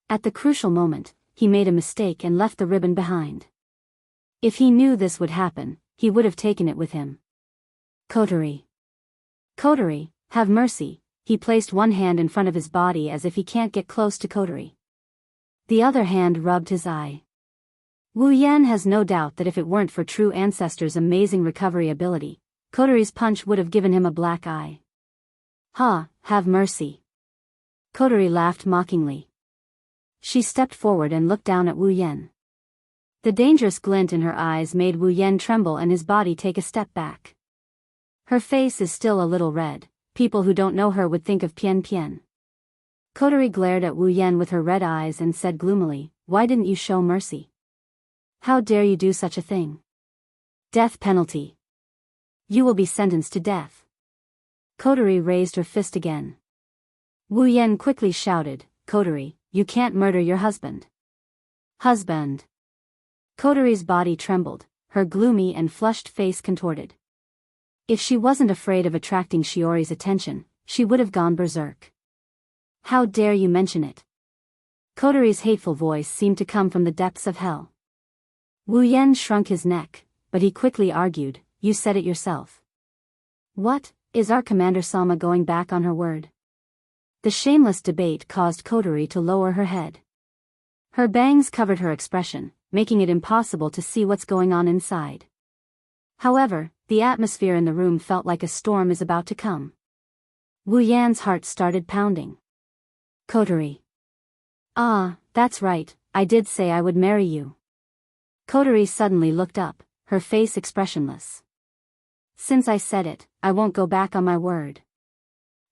At the crucial moment, he made a mistake and left the ribbon behind. If he knew this would happen, he would have taken it with him. Coterie. Coterie, have mercy. He placed one hand in front of his body as if he can't get close to Coterie. The other hand rubbed his eye. Wu Yan has no doubt that if it weren't for True Ancestor's amazing recovery ability, Coterie's punch would have given him a black eye. Ha, have mercy. Coterie laughed mockingly. She stepped forward and looked down at Wu Yan. The dangerous glint in her eyes made Wu Yan tremble and his body take a step back. Her face is still a little red. People who don't know her would think of Pian Pian. Coterie glared at Wu Yan with her red eyes and said gloomily, "Why didn't you show mercy? How dare you do such a thing? Death penalty. You will be sentenced to death." Coterie raised her fist again. Wu Yan quickly shouted, "Coterie, you can't murder your husband." Husband. Coterie's body trembled, her gloomy and flushed face contorted. If she wasn't afraid of attracting Shiori's attention, she would have gone berserk. How dare you mention it? Coterie's hateful voice seemed to come from the depths of hell. Wu Yan shrunk his neck, but he quickly argued, "You said it yourself." What, is our Commander Sama going back on her word? The shameless debate caused Coterie to lower her head. Her bangs covered her expression, making it impossible to see what's going on inside. However, the atmosphere in the room felt like a storm is about to come. Wu Yan's heart started pounding. Coterie. Ah, That's right, I did say I would marry you. Kotori suddenly looked up, her face expressionless. Since I said it, I won't go back on my word.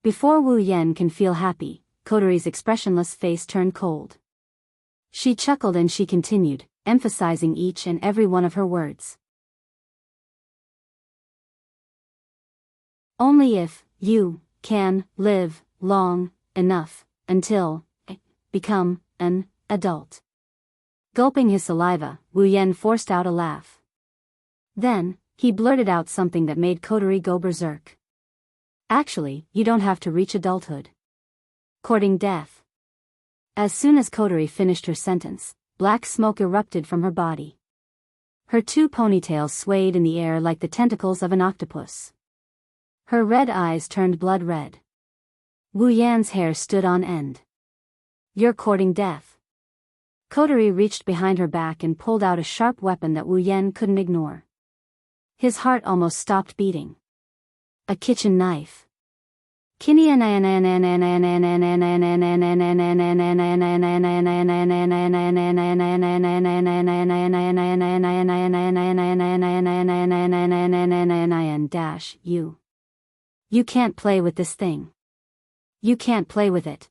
Before Wu Yan can feel happy, Kotori's expressionless face turned cold. She chuckled and she continued, emphasizing each and every one of her words. Only if you can live long enough until become an adult. Gulping his saliva, Wu Yan forced out a laugh. Then, he blurted out something that made Kotori go berserk. Actually, you don't have to reach adulthood. Courting death. As soon as Kotori finished her sentence, black smoke erupted from her body. Her two ponytails swayed in the air like the tentacles of an octopus. Her red eyes turned blood red. Wu Yan's hair stood on end. You're courting death. Kotori reached behind her back and pulled out a sharp weapon that Wu Yan couldn't ignore. His heart almost stopped beating. A kitchen knife. You can't play with this thing. You can't play with it.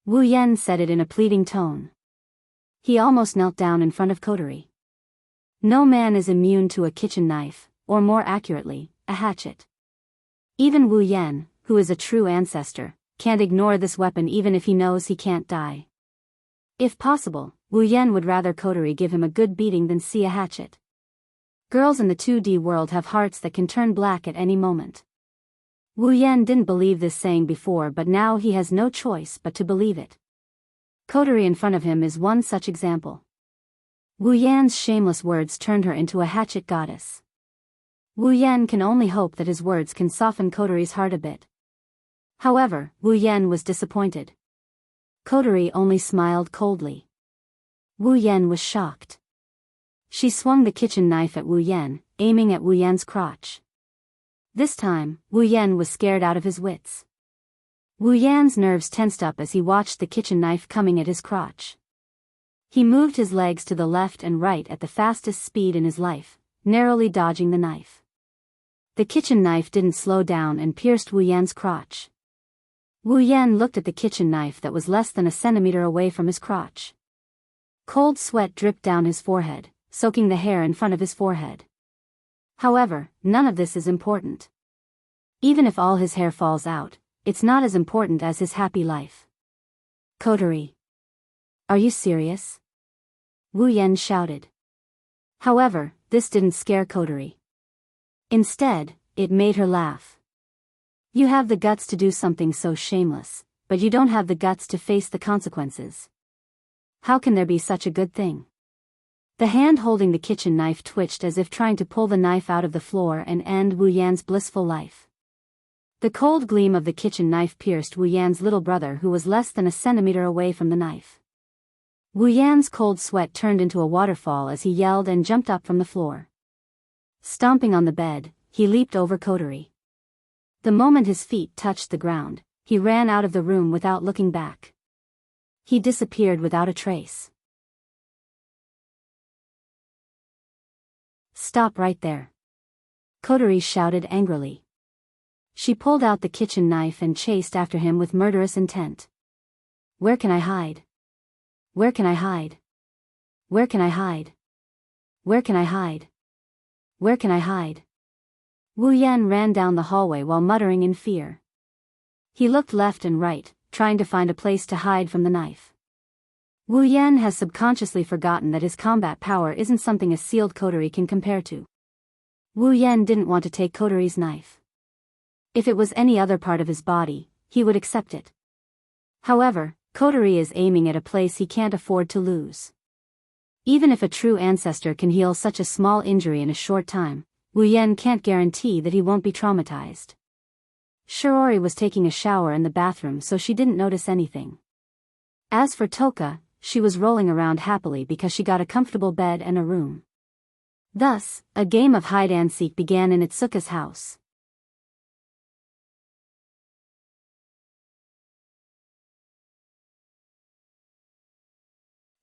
Wu Yan said it in a pleading tone. He almost knelt down in front of Kotori. No man is immune to a kitchen knife, or more accurately, a hatchet. Even Wu Yan, who is a true ancestor, can't ignore this weapon even if he knows he can't die. If possible, Wu Yan would rather Kotori give him a good beating than see a hatchet. Girls in the 2D world have hearts that can turn black at any moment. Wu Yan didn't believe this saying before, but now he has no choice but to believe it. Kotori in front of him is one such example. Wu Yan's shameless words turned her into a hatchet goddess. Wu Yan can only hope that his words can soften Kotori's heart a bit. However, Wu Yan was disappointed. Kotori only smiled coldly. Wu Yan was shocked. She swung the kitchen knife at Wu Yan, aiming at Wu Yan's crotch. This time, Wu Yan was scared out of his wits. Wu Yan's nerves tensed up as he watched the kitchen knife coming at his crotch. He moved his legs to the left and right at the fastest speed in his life, narrowly dodging the knife. The kitchen knife didn't slow down and pierced Wu Yan's crotch. Wu Yan looked at the kitchen knife that was less than a centimeter away from his crotch. Cold sweat dripped down his forehead, soaking the hair in front of his forehead. However, none of this is important. Even if all his hair falls out, it's not as important as his happy life. Kotori. Are you serious? Wu Yan shouted. However, this didn't scare Kotori. Instead, it made her laugh. You have the guts to do something so shameless, but you don't have the guts to face the consequences. How can there be such a good thing? The hand holding the kitchen knife twitched as if trying to pull the knife out of the floor and end Wu Yan's blissful life. The cold gleam of the kitchen knife pierced Wu Yan's little brother, who was less than a centimeter away from the knife. Wu Yan's cold sweat turned into a waterfall as he yelled and jumped up from the floor. Stomping on the bed, he leaped over Kotori. The moment his feet touched the ground, he ran out of the room without looking back. He disappeared without a trace. Stop right there. Kotori shouted angrily. She pulled out the kitchen knife and chased after him with murderous intent. Where can I hide? Where can I hide? Where can I hide? Where can I hide? Where can I hide? Wu Yan ran down the hallway while muttering in fear. He looked left and right, trying to find a place to hide from the knife. Wu Yan has subconsciously forgotten that his combat power isn't something a sealed Kotori can compare to. Wu Yan didn't want to take Kotori's knife. If it was any other part of his body, he would accept it. However, Kotori is aiming at a place he can't afford to lose. Even if a true ancestor can heal such a small injury in a short time, Wu Yan can't guarantee that he won't be traumatized. Shiori was taking a shower in the bathroom, so she didn't notice anything. As for Toka, she was rolling around happily because she got a comfortable bed and a room. Thus, a game of hide-and-seek began in Itsuka's house.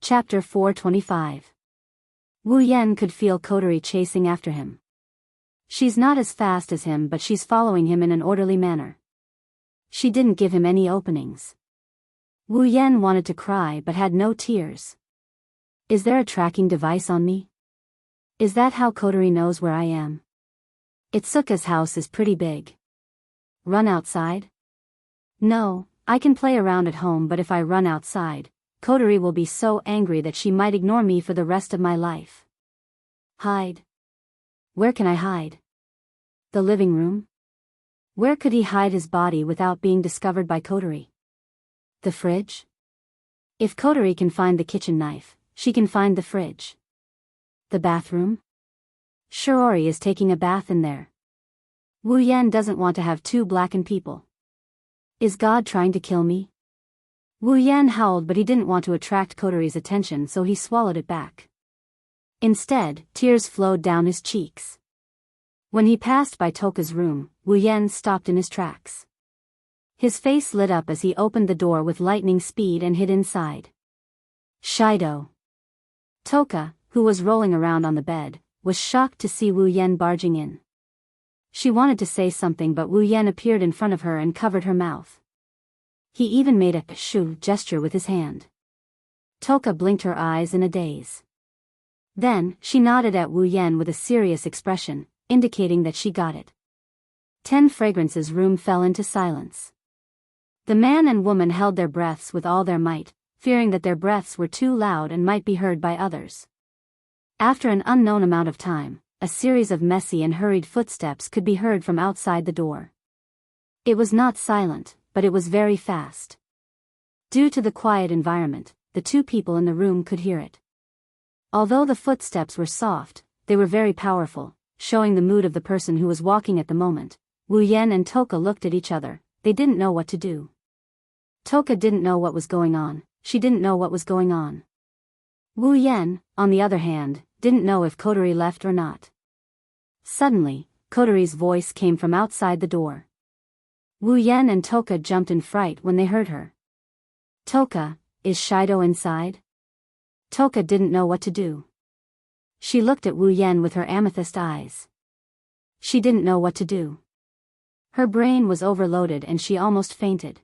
Chapter 425. Wu Yan could feel Kotori chasing after him. She's not as fast as him, but she's following him in an orderly manner. She didn't give him any openings. Wu Yan wanted to cry but had no tears. Is there a tracking device on me? Is that how Kotori knows where I am? Itsuka's house is pretty big. Run outside? No, I can play around at home, but if I run outside, Kotori will be so angry that she might ignore me for the rest of my life. Hide. Where can I hide? The living room? Where could he hide his body without being discovered by Kotori? The fridge? If Kotori can find the kitchen knife, she can find the fridge. The bathroom? Shiori is taking a bath in there. Wu Yan doesn't want to have two blackened people. Is God trying to kill me? Wu Yan howled, but he didn't want to attract Kotori's attention, so he swallowed it back. Instead, tears flowed down his cheeks. When he passed by Toka's room, Wu Yan stopped in his tracks. His face lit up as he opened the door with lightning speed and hid inside. Shido. Toka, who was rolling around on the bed, was shocked to see Wu Yan barging in. She wanted to say something, but Wu Yan appeared in front of her and covered her mouth. He even made a shoo gesture with his hand. Toka blinked her eyes in a daze. Then, she nodded at Wu Yan with a serious expression, indicating that she got it. 10 fragrances room fell into silence. The man and woman held their breaths with all their might, fearing that their breaths were too loud and might be heard by others. After an unknown amount of time, a series of messy and hurried footsteps could be heard from outside the door. It was not silent, but it was very fast. Due to the quiet environment, the two people in the room could hear it. Although the footsteps were soft, they were very powerful, showing the mood of the person who was walking at the moment. Wu Yan and Toka looked at each other. They didn't know what to do. Toka didn't know what was going on. She didn't know what was going on. Wu Yan, on the other hand, didn't know if Kotori left or not. Suddenly, Kotori's voice came from outside the door. Wu Yan and Toka jumped in fright when they heard her. Toka, is Shido inside? Toka didn't know what to do. She looked at Wu Yan with her amethyst eyes. She didn't know what to do. Her brain was overloaded and she almost fainted.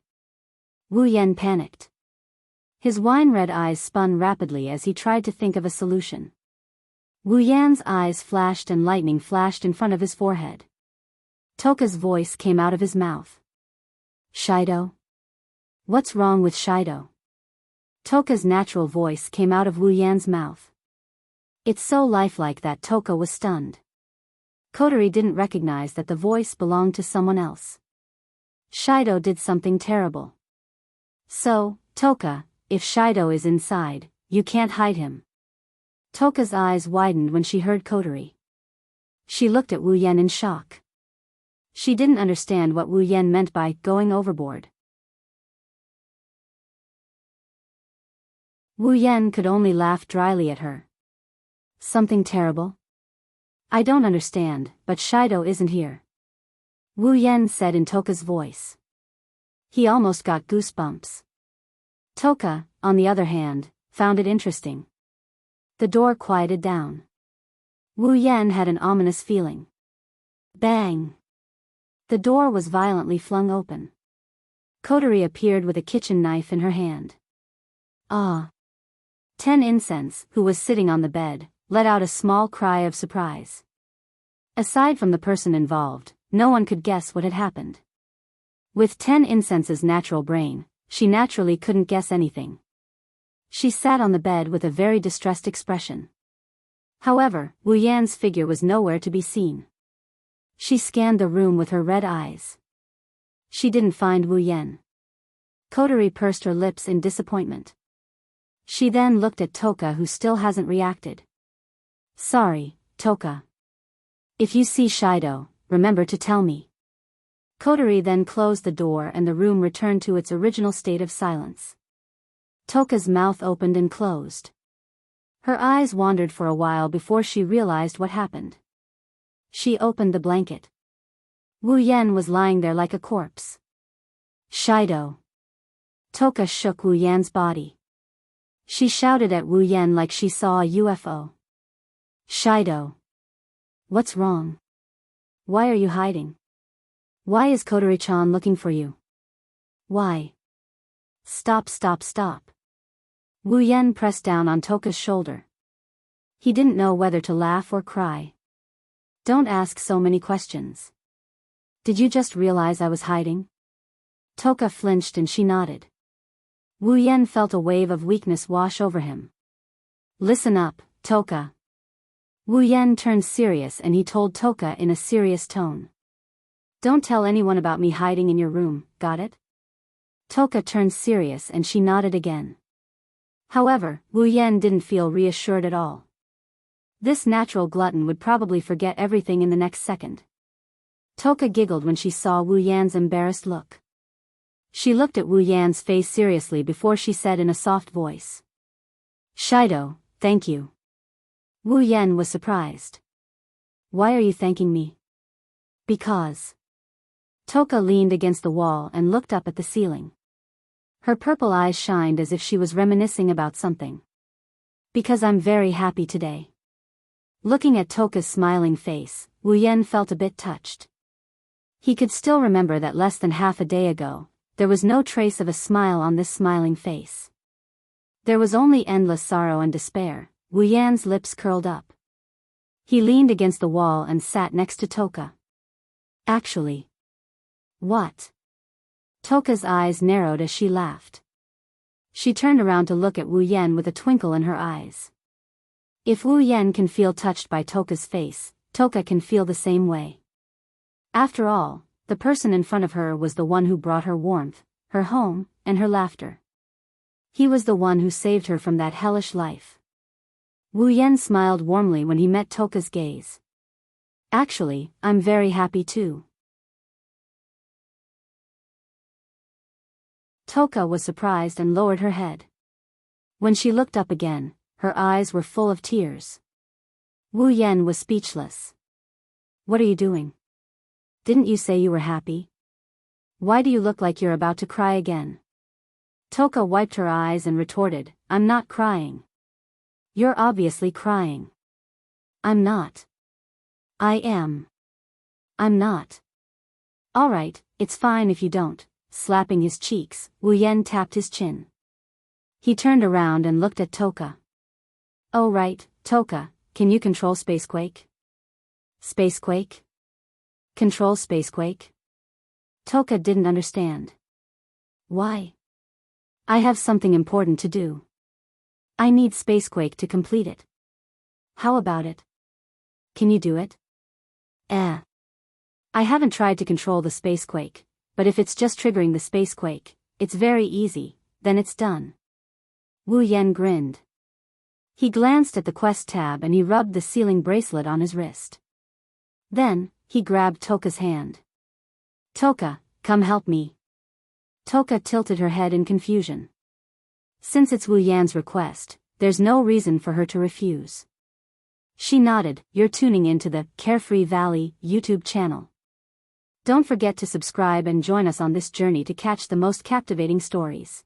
Wu Yan panicked. His wine-red eyes spun rapidly as he tried to think of a solution. Wu Yan's eyes flashed and lightning flashed in front of his forehead. Toka's voice came out of his mouth. Shido? What's wrong with Shido? Toka's natural voice came out of Wu Yan's mouth. It's so lifelike that Toka was stunned. Kotori didn't recognize that the voice belonged to someone else. Shido did something terrible. So, Toka, if Shido is inside, you can't hide him. Toka's eyes widened when she heard Kotori. She looked at Wu Yan in shock. She didn't understand what Wu Yan meant by going overboard. Wu Yan could only laugh dryly at her. Something terrible? I don't understand, but Shido isn't here. Wu Yan said in Toka's voice. He almost got goosebumps. Toka, on the other hand, found it interesting. The door quieted down. Wu Yan had an ominous feeling. Bang! The door was violently flung open. Kotori appeared with a kitchen knife in her hand. Ah! 10 Incense, who was sitting on the bed, let out a small cry of surprise. Aside from the person involved, no one could guess what had happened. With 10 Incense's natural brain, she naturally couldn't guess anything. She sat on the bed with a very distressed expression. However, Wu Yan's figure was nowhere to be seen. She scanned the room with her red eyes. She didn't find Wu Yan. Kotori pursed her lips in disappointment. She then looked at Toka, who still hasn't reacted. Sorry, Toka. If you see Shido, remember to tell me. Kotori then closed the door and the room returned to its original state of silence. Toka's mouth opened and closed. Her eyes wandered for a while before she realized what happened. She opened the blanket. Wu Yan was lying there like a corpse. Shido. Toka shook Wu Yan's body. She shouted at Wu Yan like she saw a UFO. Shido. What's wrong? Why are you hiding? Why is Kotori-chan looking for you? Why? Stop. Wu Yan pressed down on Toka's shoulder. He didn't know whether to laugh or cry. Don't ask so many questions. Did you just realize I was hiding? Toka flinched and she nodded. Wu Yan felt a wave of weakness wash over him. Listen up, Toka. Wu Yan turned serious and he told Toka in a serious tone. Don't tell anyone about me hiding in your room, got it? Toka turned serious and she nodded again. However, Wu Yan didn't feel reassured at all. This natural glutton would probably forget everything in the next second. Toka giggled when she saw Wu Yan's embarrassed look. She looked at Wu Yan's face seriously before she said in a soft voice. Shido, thank you. Wu Yan was surprised. Why are you thanking me? Because. Toka leaned against the wall and looked up at the ceiling. Her purple eyes shined as if she was reminiscing about something. Because I'm very happy today. Looking at Toka's smiling face, Wu Yan felt a bit touched. He could still remember that less than half a day ago, there was no trace of a smile on this smiling face. There was only endless sorrow and despair. Wu Yan's lips curled up. He leaned against the wall and sat next to Toka. Actually. What? Toka's eyes narrowed as she laughed. She turned around to look at Wu Yan with a twinkle in her eyes. If Wu Yan can feel touched by Toka's face, Toka can feel the same way. After all, the person in front of her was the one who brought her warmth, her home, and her laughter. He was the one who saved her from that hellish life. Wu Yan smiled warmly when he met Toka's gaze. Actually, I'm very happy too. Toka was surprised and lowered her head. When she looked up again, her eyes were full of tears. Wu Yan was speechless. What are you doing? Didn't you say you were happy? Why do you look like you're about to cry again? Toka wiped her eyes and retorted, I'm not crying. You're obviously crying. I'm not. I am. I'm not. All right, it's fine if you don't. Slapping his cheeks, Wu Yan tapped his chin. He turned around and looked at Toka. Oh right, Toka, can you control Spacequake? Spacequake? Control Spacequake? Toka didn't understand. Why? I have something important to do. I need Spacequake to complete it. How about it? Can you do it? I haven't tried to control the Spacequake, but if it's just triggering the Spacequake, it's very easy, then it's done. Wu Yan grinned. He glanced at the quest tab and he rubbed the sealing bracelet on his wrist. Then, he grabbed Toka's hand. Toka, come help me. Toka tilted her head in confusion. Since it's Wu Yan's request, there's no reason for her to refuse. She nodded. You're tuning into the Carefree Valley YouTube channel. Don't forget to subscribe and join us on this journey to catch the most captivating stories.